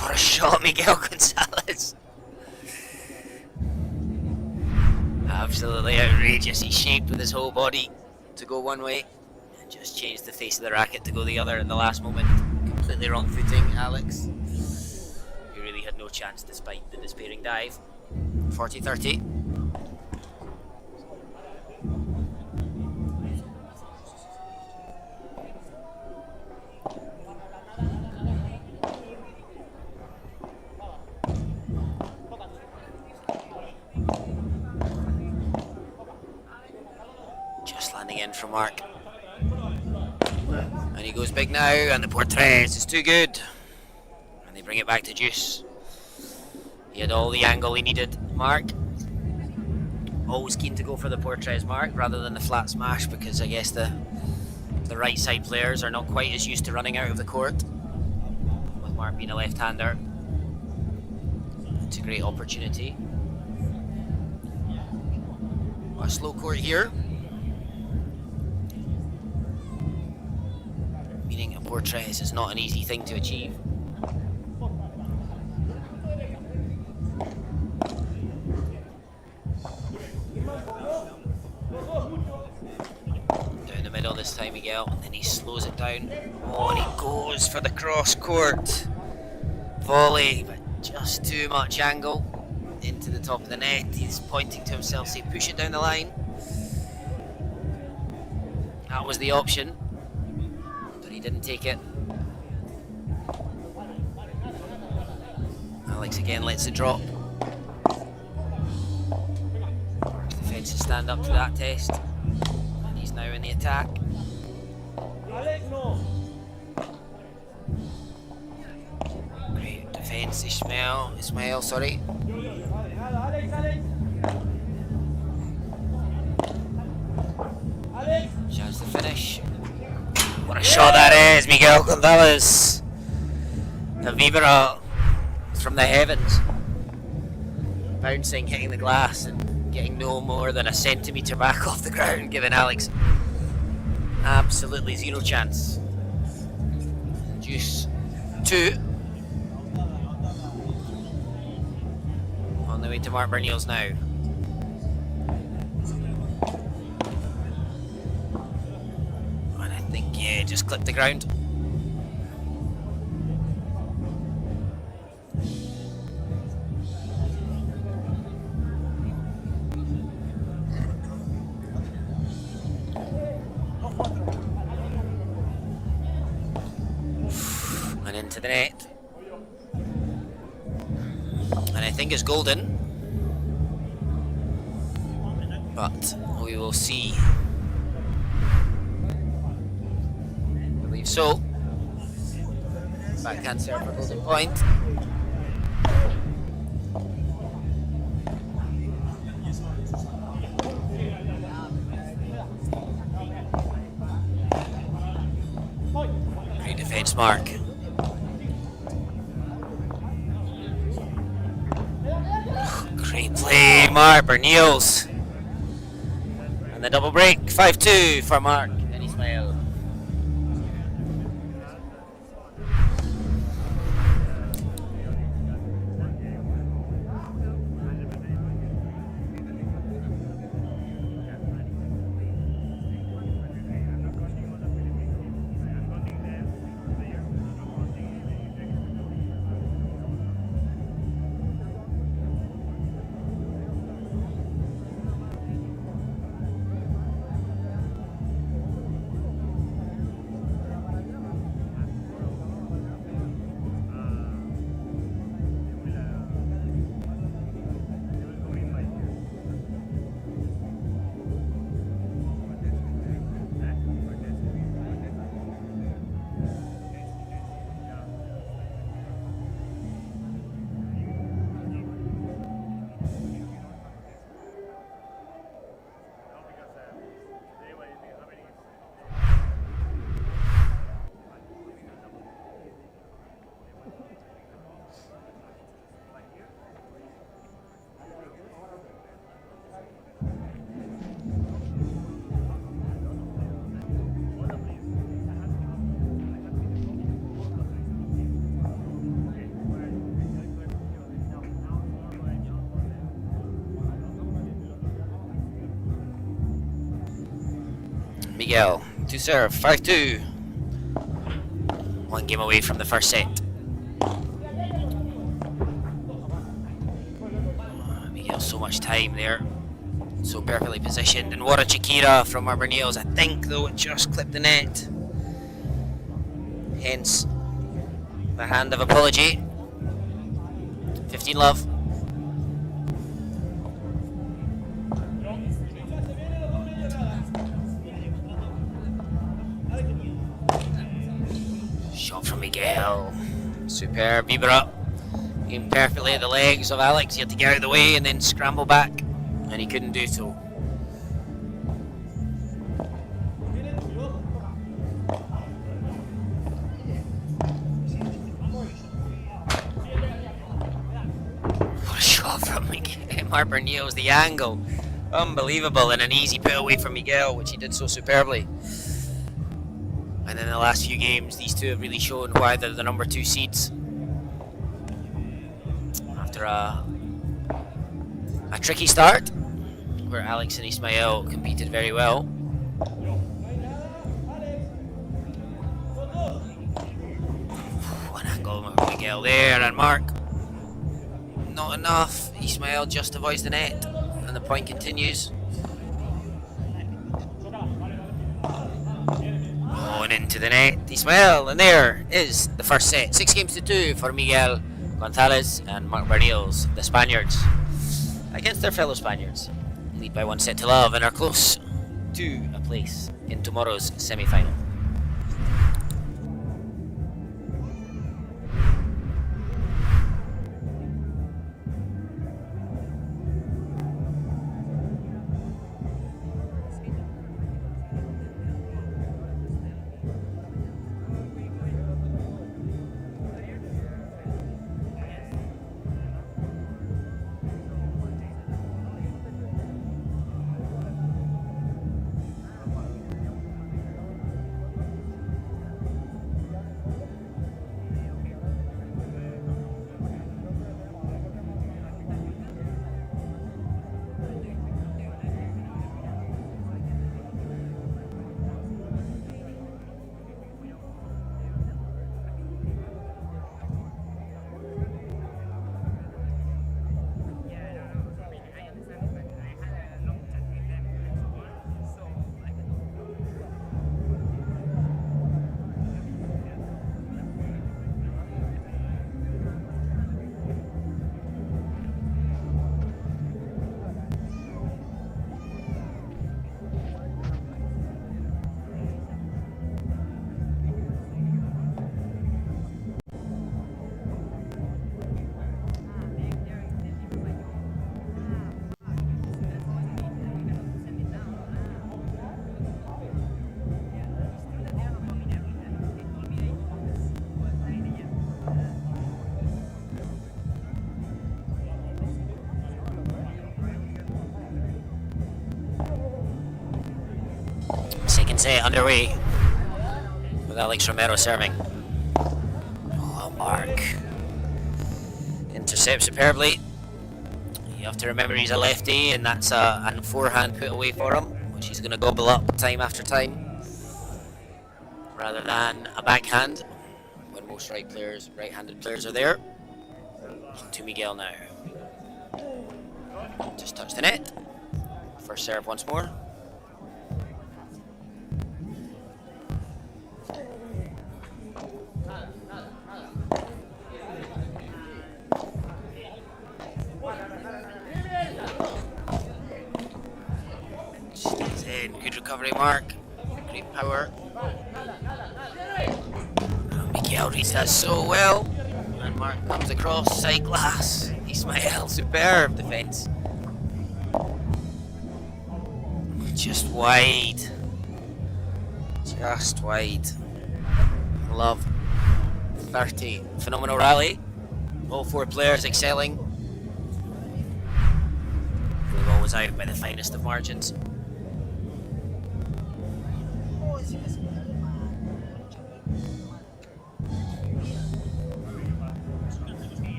What a shot, Miguel Gonzalez. Absolutely outrageous. He shaped with his whole body to go one way and just changed the face of the racket to go the other at the last moment. Completely wrong footing, Alex. He really had no chance despite the despairing dive. 40-30. Just landing in from Mark. And he goes big now, and the Portres is too good. And they bring it back to Juice. He had all the angle he needed. Mark, always keen to go for the Portres Mark rather than the flat smash, because I guess the right side players are not quite as used to running out of the court. With Mark being a left-hander, it's a great opportunity. A slow court here, meaning a Portres is not an easy thing to achieve. Down the middle this time, Miguel, and then he slows it down. Oh, and he goes for the cross court volley, but just too much angle into the top of the net. He's pointing to himself, saying push it down the line. That was the option, but he didn't take it. Alex again lets it drop. Defences stand up to that test, and he's now in the attack. Great defence, Ismail, sorry. Chance to finish. What a shot that is, Miguel Gonzalez. A vibra from the heavens. Bouncing, hitting the glass, and getting no more than a centimetre back off the ground, giving Alex absolutely zero chance. Juice 2. On the way to Mark Bernils now. And I think, yeah, just clipped the ground. And into the net. And I think it's golden, but we will see. I believe so. Backhand serve for golden point. Great defense, Mark. Great play, Mark Bernils. And the double break, 5-2 for Mark and Ismail. Miguel to serve, 5-2. One game away from the first set. Miguel, so much time there. So perfectly positioned. And what a Chiquita from Arbor-Niels. I think, though, it just clipped the net. Hence, the hand of apology. 15 love. Shot from Miguel. Superb. Vibra. Aimed perfectly at the legs of Alex. He had to get out of the way and then scramble back. And he couldn't do so. What a shot from Arbor-Niels. The angle. Unbelievable. And an easy put away from Miguel, which he did so superbly. And in the last few games, these two have really shown why they're the number 2 seeds. After a tricky start, where Alex and Ismael competed very well. One angle with Miguel there, and Mark. Not enough. Ismael just avoids the net, and the point continues. Going into the net, Ismael, and there is the first set. 6-2 for Miguel Gonzalez and Mark Arbor-Niels, the Spaniards, against their fellow Spaniards. Lead by 1-0 and are close to a place in tomorrow's semi-final. Second set underway with Alex Romero serving. Oh, Mark intercepts superbly. You have to remember he's a lefty, and that's a forehand put away for him, which he's going to gobble up time after time, rather than a backhand when most right-handed players are there. To Miguel now. Just touch the net. First serve once more. Stays in. Good recovery, Mark. Great power. Miguel reads that so well. And Mark comes across, side glass. Ismael, superb defence. Just wide. Just wide. Love. 30. Phenomenal rally. All 4 players excelling. They've always out by the finest of margins.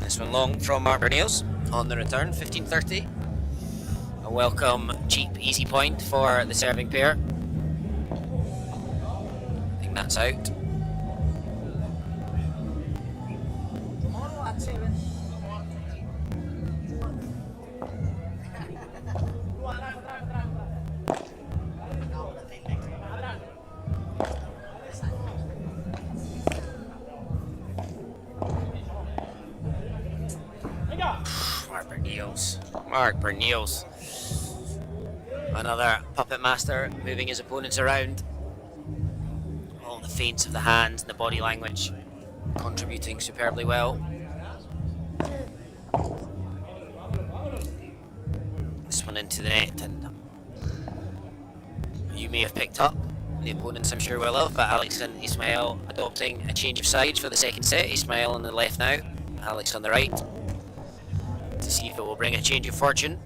This one long from Arbor-Niels on the return, 15-30. welcome, cheap, easy point for the serving pair. I think that's out. Mark Bernils. Another puppet master moving his opponents around. All the feints of the hands and the body language contributing superbly well. This one into the net, and you may have picked up, the opponents I'm sure will have, but Alex and Ismail adopting a change of sides for the second set. Ismail on the left now, Alex on the right. To see if it will bring a change of fortune.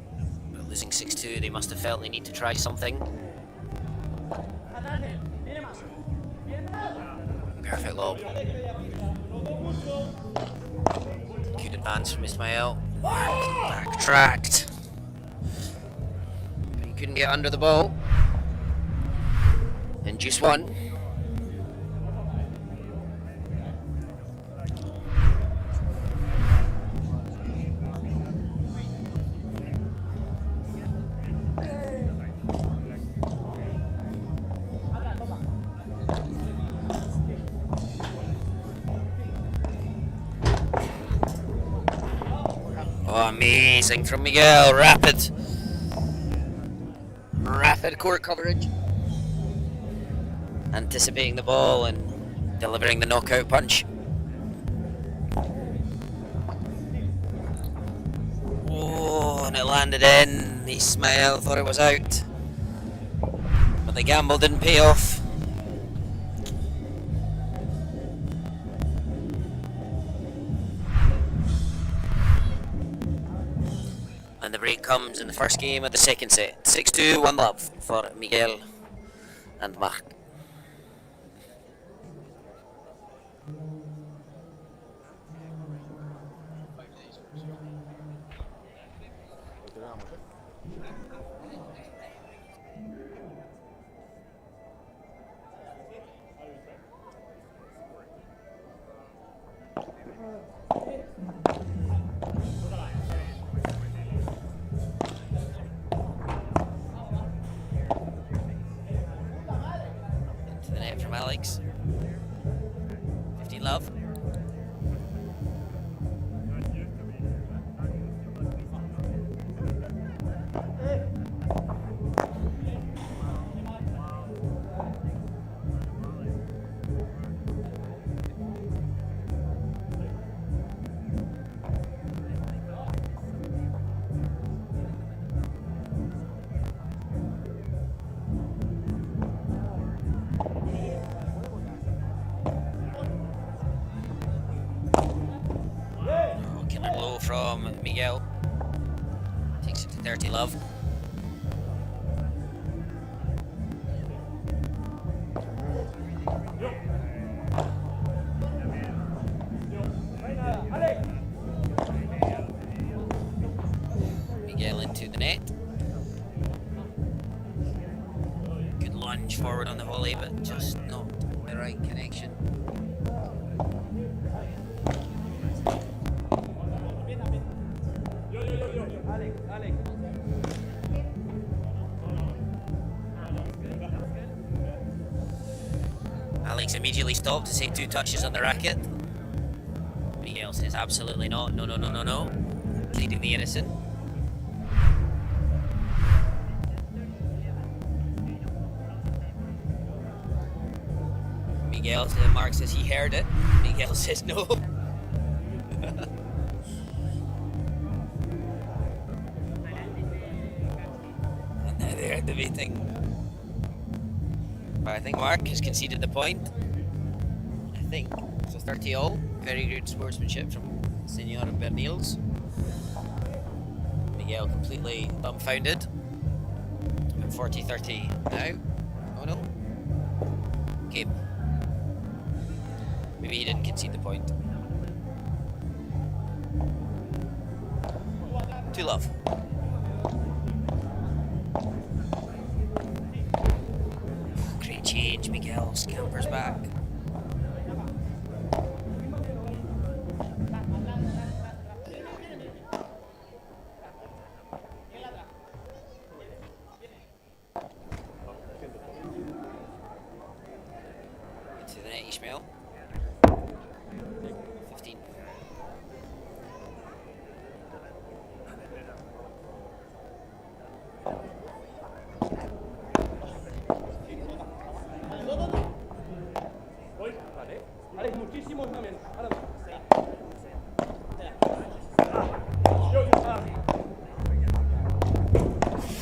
But losing 6-2, they must have felt they need to try something. Perfect lob. Good advance from Ismail. Backtracked. But he couldn't get under the ball. And juice one. Oh, amazing from Miguel. Rapid court coverage. Anticipating the ball and delivering the knockout punch. Oh, and it landed in. Ismail thought it was out. But the gamble didn't pay off. And the break comes in the first game of the second set. 6-2, 1-love for Miguel and Mark. Into the net from Alex. 15-love. Killer blow from Miguel. Takes it to 30-love. Miguel into the net. Good lunge forward on the volley, but just not the right connection. Alex immediately stopped to say 2 touches on the racket. Miguel says absolutely not. No. Pleading the innocent. Miguel says, Mark says he heard it. Miguel says no. And now they're debating. But I think Mark has conceded the point. I think. So 30-all. Very good sportsmanship from Senor Bernils. Miguel completely dumbfounded. 40-30 now. Oh no. Game. Maybe he didn't concede the point. 2-love. change. Miguel scampers back. Into the net, Ishmael. 15. Vale. Alex, muchísimos no menos. Ahora más.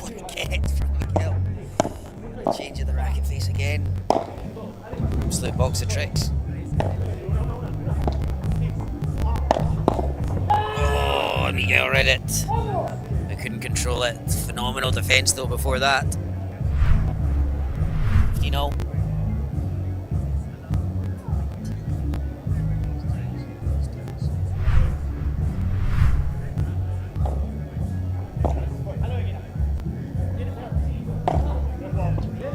Wicket from Miguel. Change of the racket face again. Absolute box of tricks. Oh, Miguel read it. I couldn't control it. Phenomenal defence though before that. 15-0.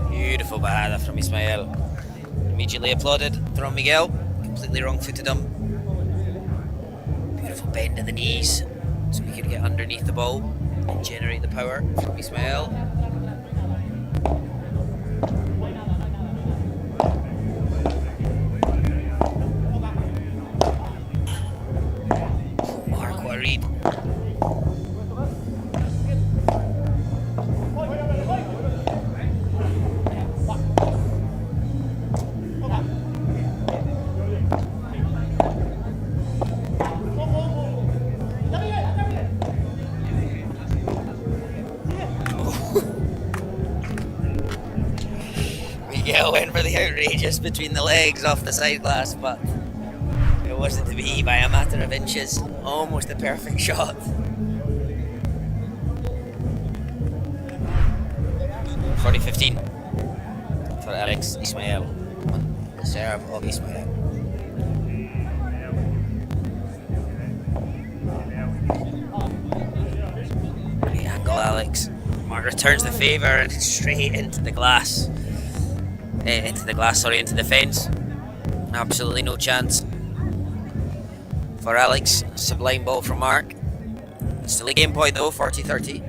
Beautiful bahada from Ismail. Immediately applauded from Miguel. Completely wrong-footed him. Beautiful bend of the knees so we could get underneath the ball and generate the power from Ismail. Mark, what a read. Miguel went for the outrageous between the legs off the side glass, but it wasn't to be by a matter of inches. Almost a perfect shot. 40-15 for Alex Ismail on the serve of Ismail. Great angle, Alex. Mark returns the favour and straight into the glass. Into the fence. Absolutely no chance for Alex. Sublime ball from Mark. Still a game point though, 40-30.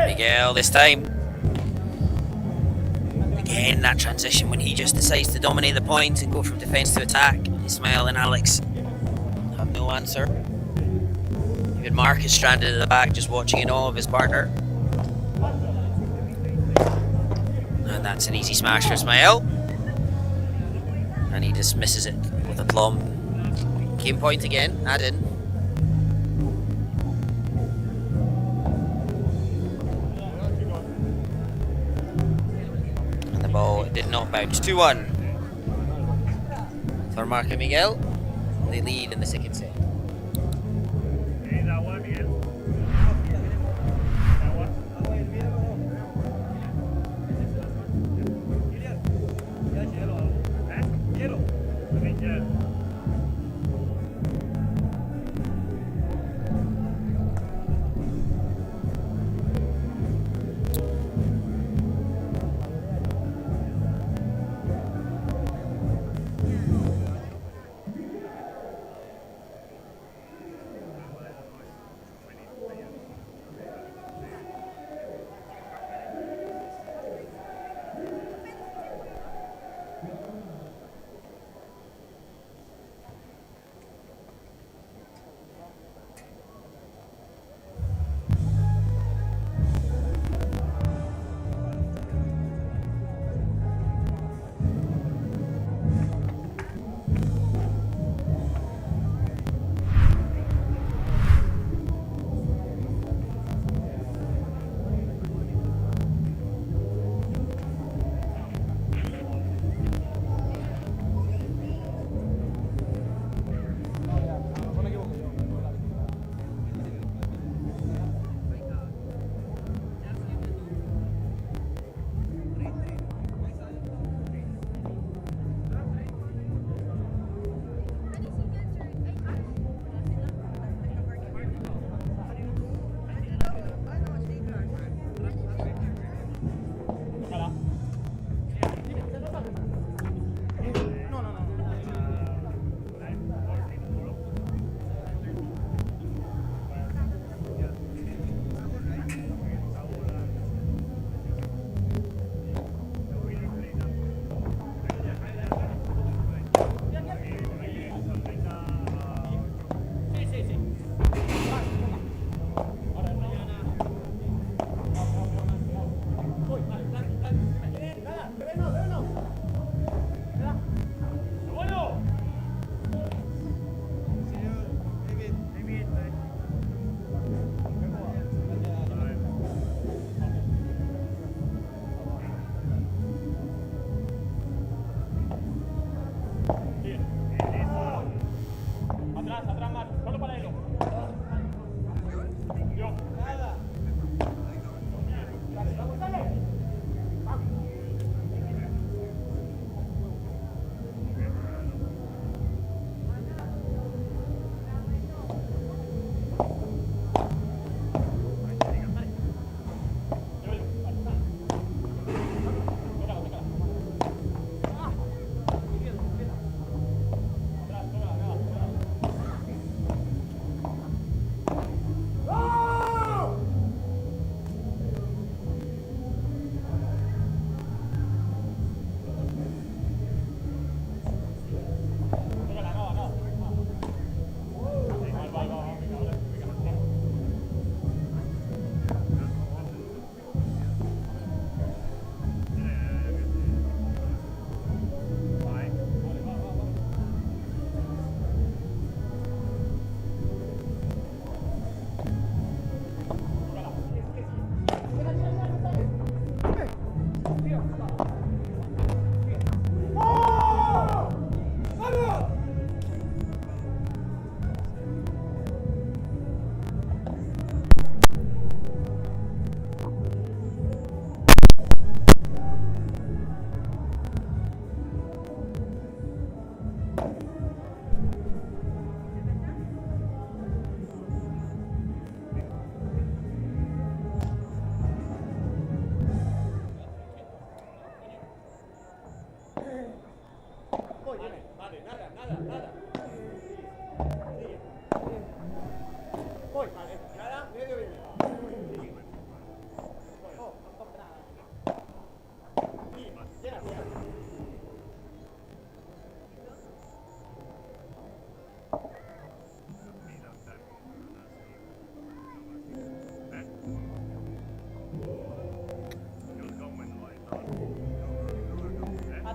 Miguel this time. Again, that transition when he just decides to dominate the point and go from defence to attack. Ismail and Alex have no answer. Even Mark is stranded at the back just watching in awe of his partner. And that's an easy smash for Ismail. And he dismisses it with aplomb. Game point again, add in. Ball did not bounce. 2-1 for Mark and Miguel. They lead in the second set.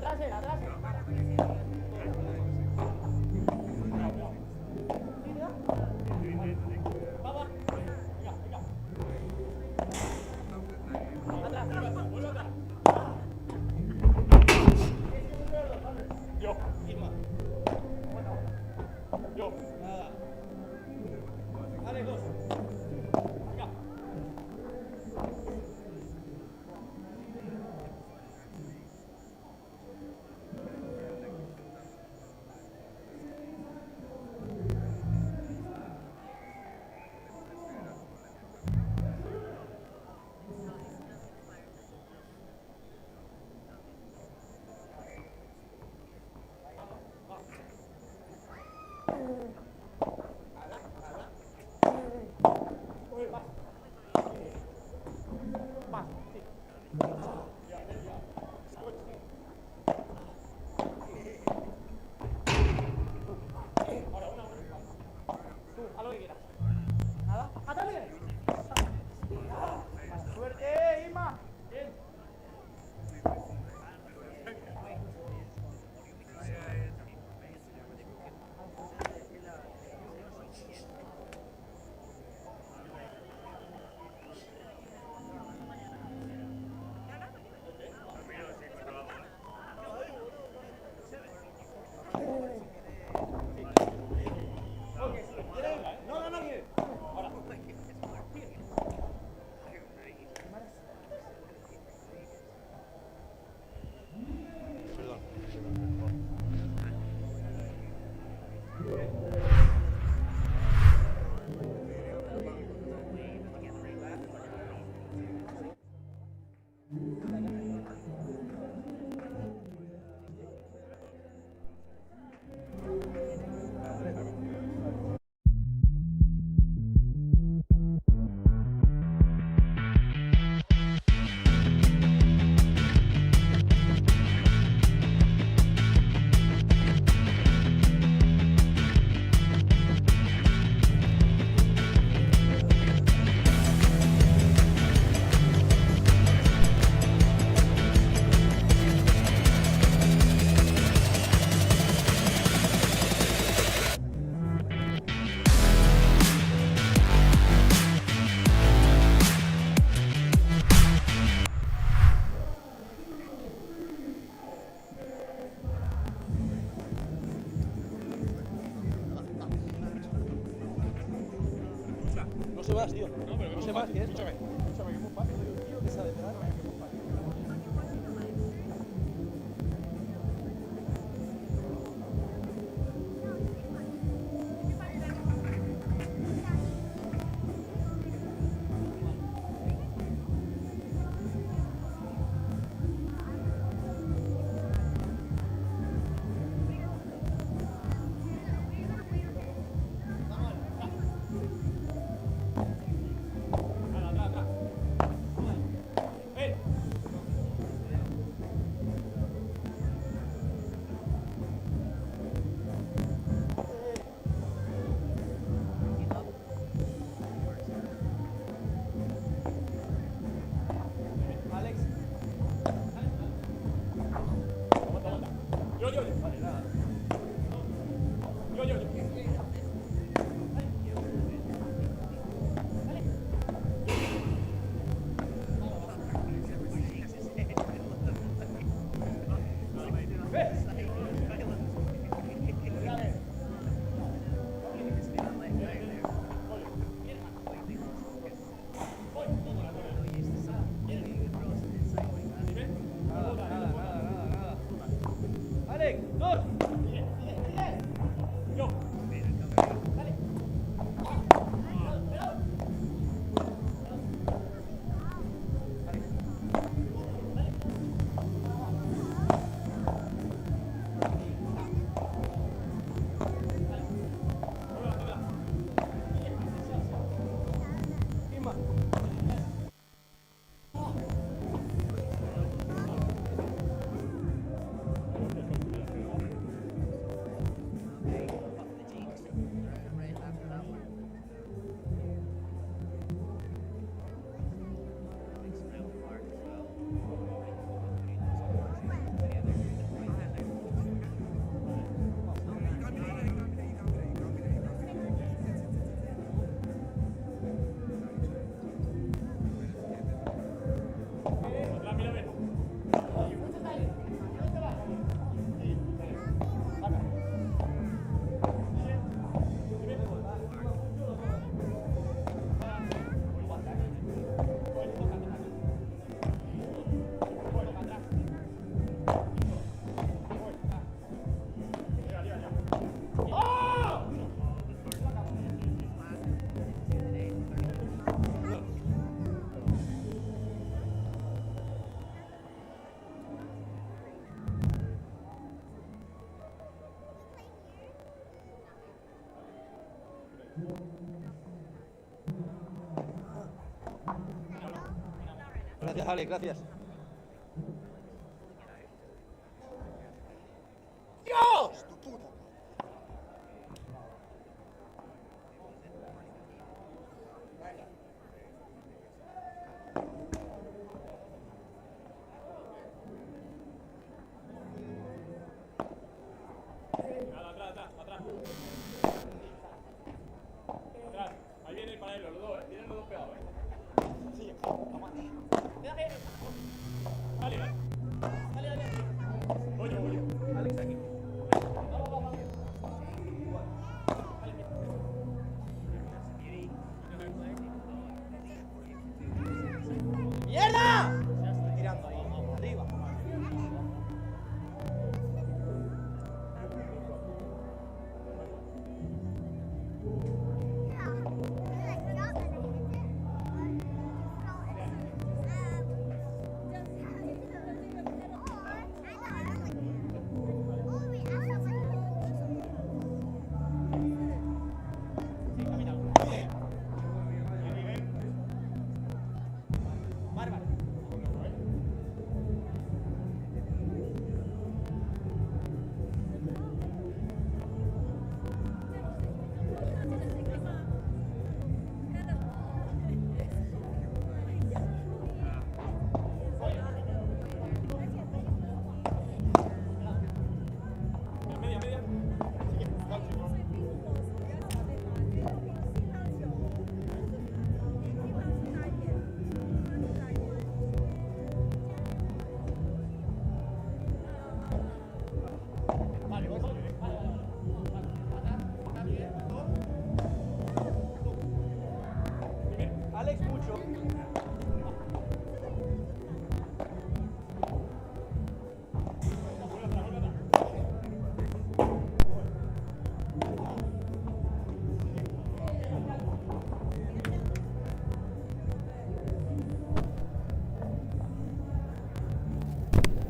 atrás él, atrás él. Vamos. Venga, venga. Atrás, vuelve atrás. Yo. Yo. Nada. Dale, dos. Venga. A lo que quieras. Nada. ¡Atale! ¡Suerte, Isma! Bien. No, no, no, bien. Ahora. No se vas, tío. No se vas, que escúchame, que es muy fácil. Tío, que sabe pegar, que es muy fácil. Gracias, Alex, gracias. ¡Dios! ¡Tu puta! Atrás. Ahí viene el paralelo, los dos, Vienen los dos pegados, Sí, aguanta. Dale, dale. Oye, oye. Alex, aquí. ¡Mierda! Tirando ahí, arriba. Bárbaro. Media, media. Vale, voy. Alex, mucho.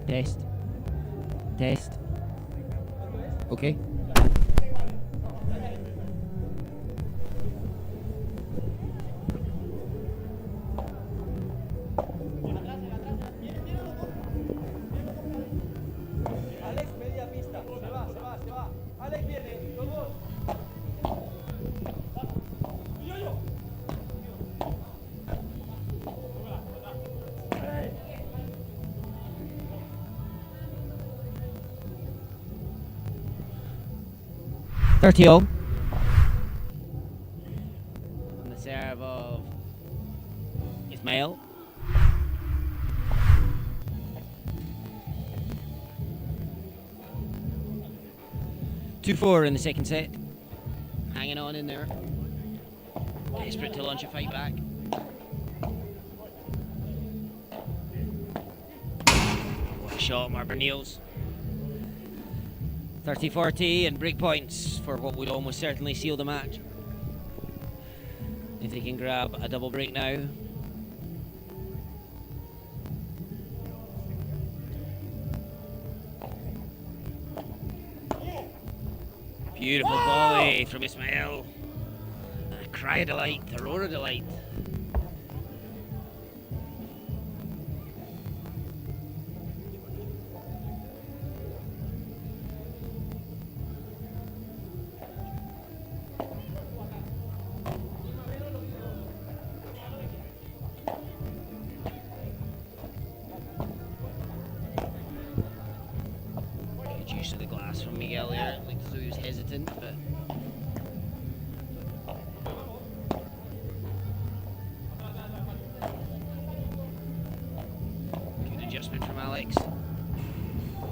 Test. Test. Okay. Alex, media pista. Se va. Alex viene, los dos. Thirty-all. On the serve of Ismail. Two-four in the second set. Hanging on in there. Desperate to launch a fight back. What a shot, Marber Niels. 30-40 and break points for what would almost certainly seal the match. If they can grab a double break now. Beautiful volley from Ismail. A cry of delight, a roar of delight. Good use of the glass from Miguel there. It looked as though he was hesitant, but good adjustment from Alex.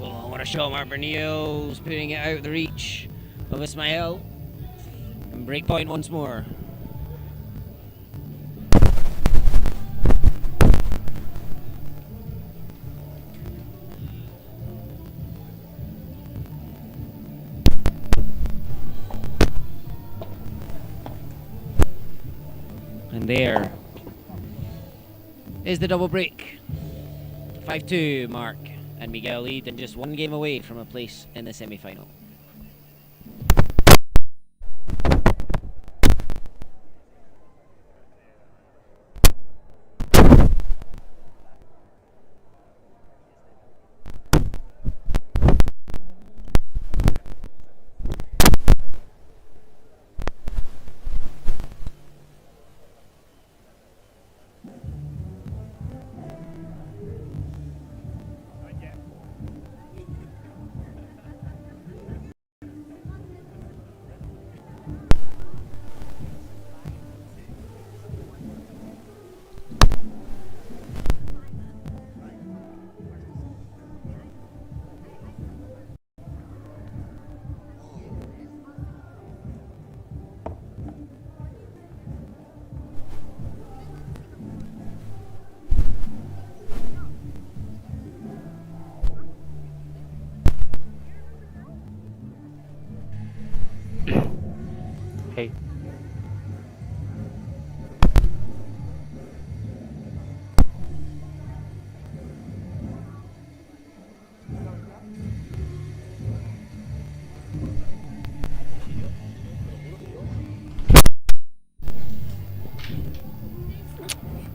Oh, what a shot, Marber Niels, putting it out the reach of Ismail. And break point once more. And there is the double break. 5-2 mark, and Miguel lead and just one game away from a place in the semi-final.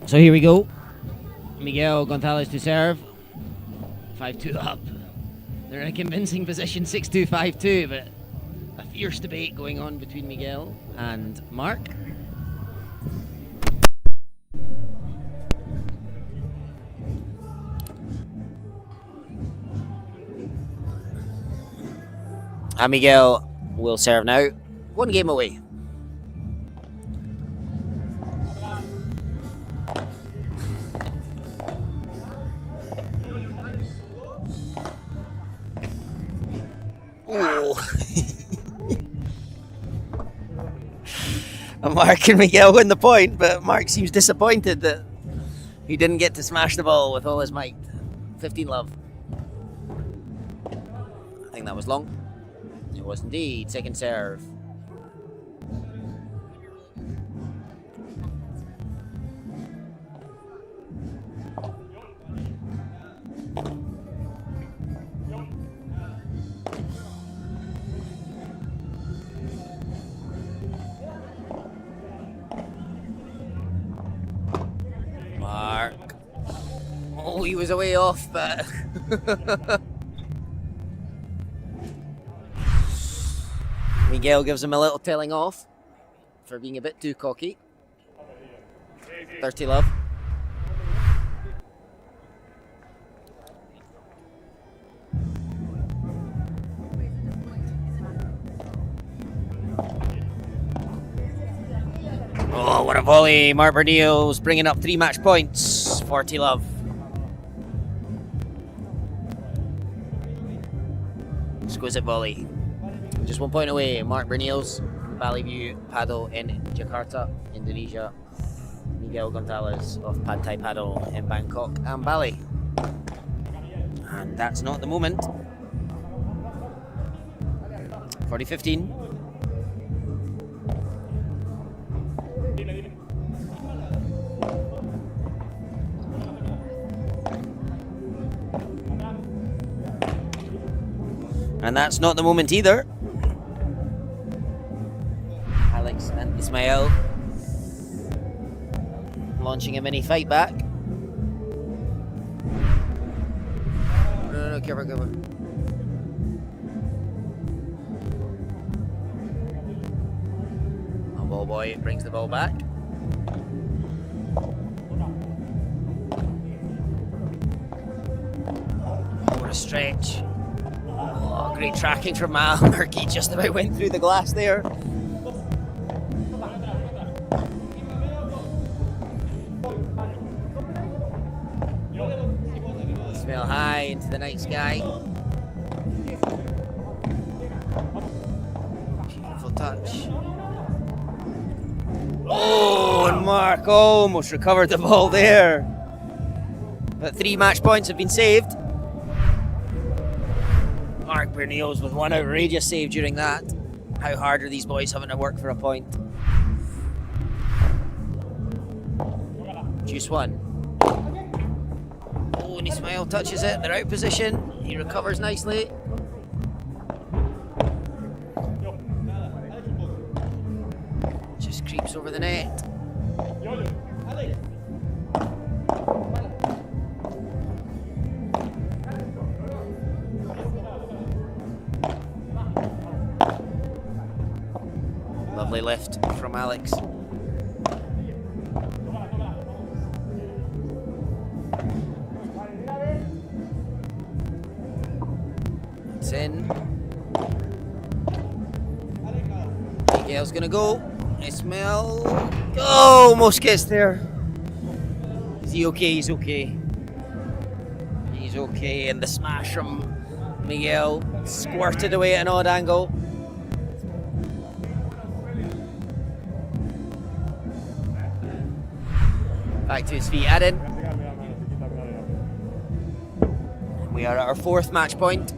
So here we go. Miguel Gonzalez to serve. 5-2 up. They're in a convincing position, 6-2, 5-2, but a fierce debate going on between Miguel and Mark. And Miguel will serve now. 1 game away. Mark and Miguel win the point, but Mark seems disappointed that he didn't get to smash the ball with all his might. 15 love. I think that was long. It was indeed. Second serve. Mark. Oh, he was away off, but Miguel gives him a little telling off for being a bit too cocky. 30 love. Oh, what a volley. Mark Bernil's bringing up 3 match points. 40 love. Exquisite volley. Just 1 point away. Mark Bernil's Bali View Paddle in Jakarta, Indonesia. Miguel Gonzalez of Pad Thai Paddle in Bangkok and Bali. And that's not the moment. 40-15. And that's not the moment either. Alex and Ismail launching a mini fight back. No, cover. Oh, ball boy brings the ball back. What a stretch. Oh, great tracking from Mal. Murky just about went through the glass there. Smell high into the night sky. Beautiful touch. Oh, and Mark almost recovered the ball there. But 3 match points have been saved. Mark Bernil's with 1 outrageous save during that. How hard are these boys having to work for a point? Juice 1. Oh, and Ismail touches it. They're out position. He recovers nicely. Just creeps over the net. Lovely lift from Alex. It's in. Miguel's gonna go. Ismail. Oh, almost gets there. Is he okay? He's okay. He's okay. And the smash from Miguel squirted away at an odd angle. Back to his feet, Adam. We are at our 4th match point.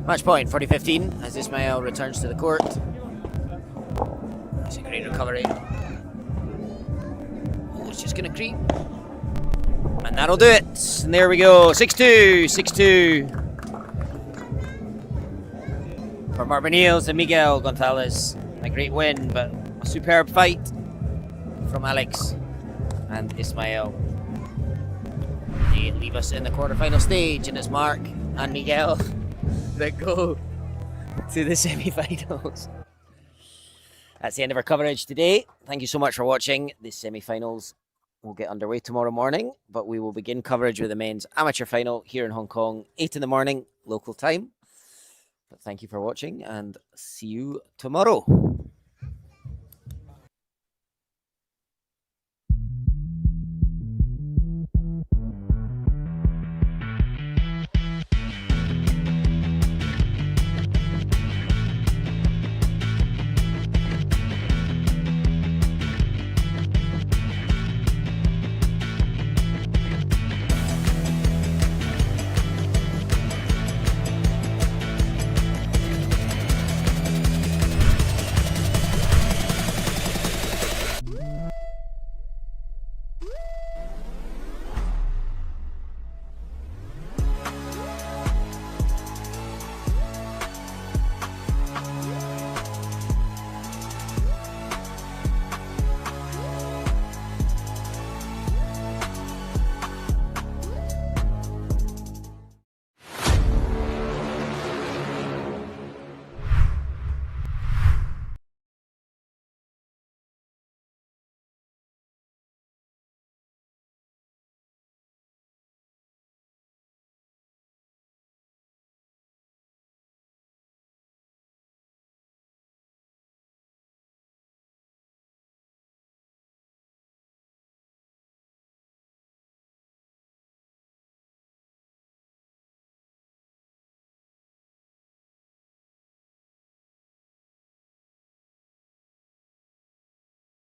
Match point 40-15 as Ismail returns to the court. It's a great recovery. Oh, it's just going to creep. And that'll do it. And there we go. 6-2. 6-2. For Mark Niels and Miguel Gonzalez. A great win, but a superb fight from Alex and Ismail. They leave us in the quarterfinal stage, and it's Mark and Miguel that go to the semi-finals. That's the end of our coverage today. Thank you so much for watching. The semi-finals will get underway tomorrow morning, but we will begin coverage with the men's amateur final here in Hong Kong, 8 in the morning, local time. But thank you for watching, and see you tomorrow.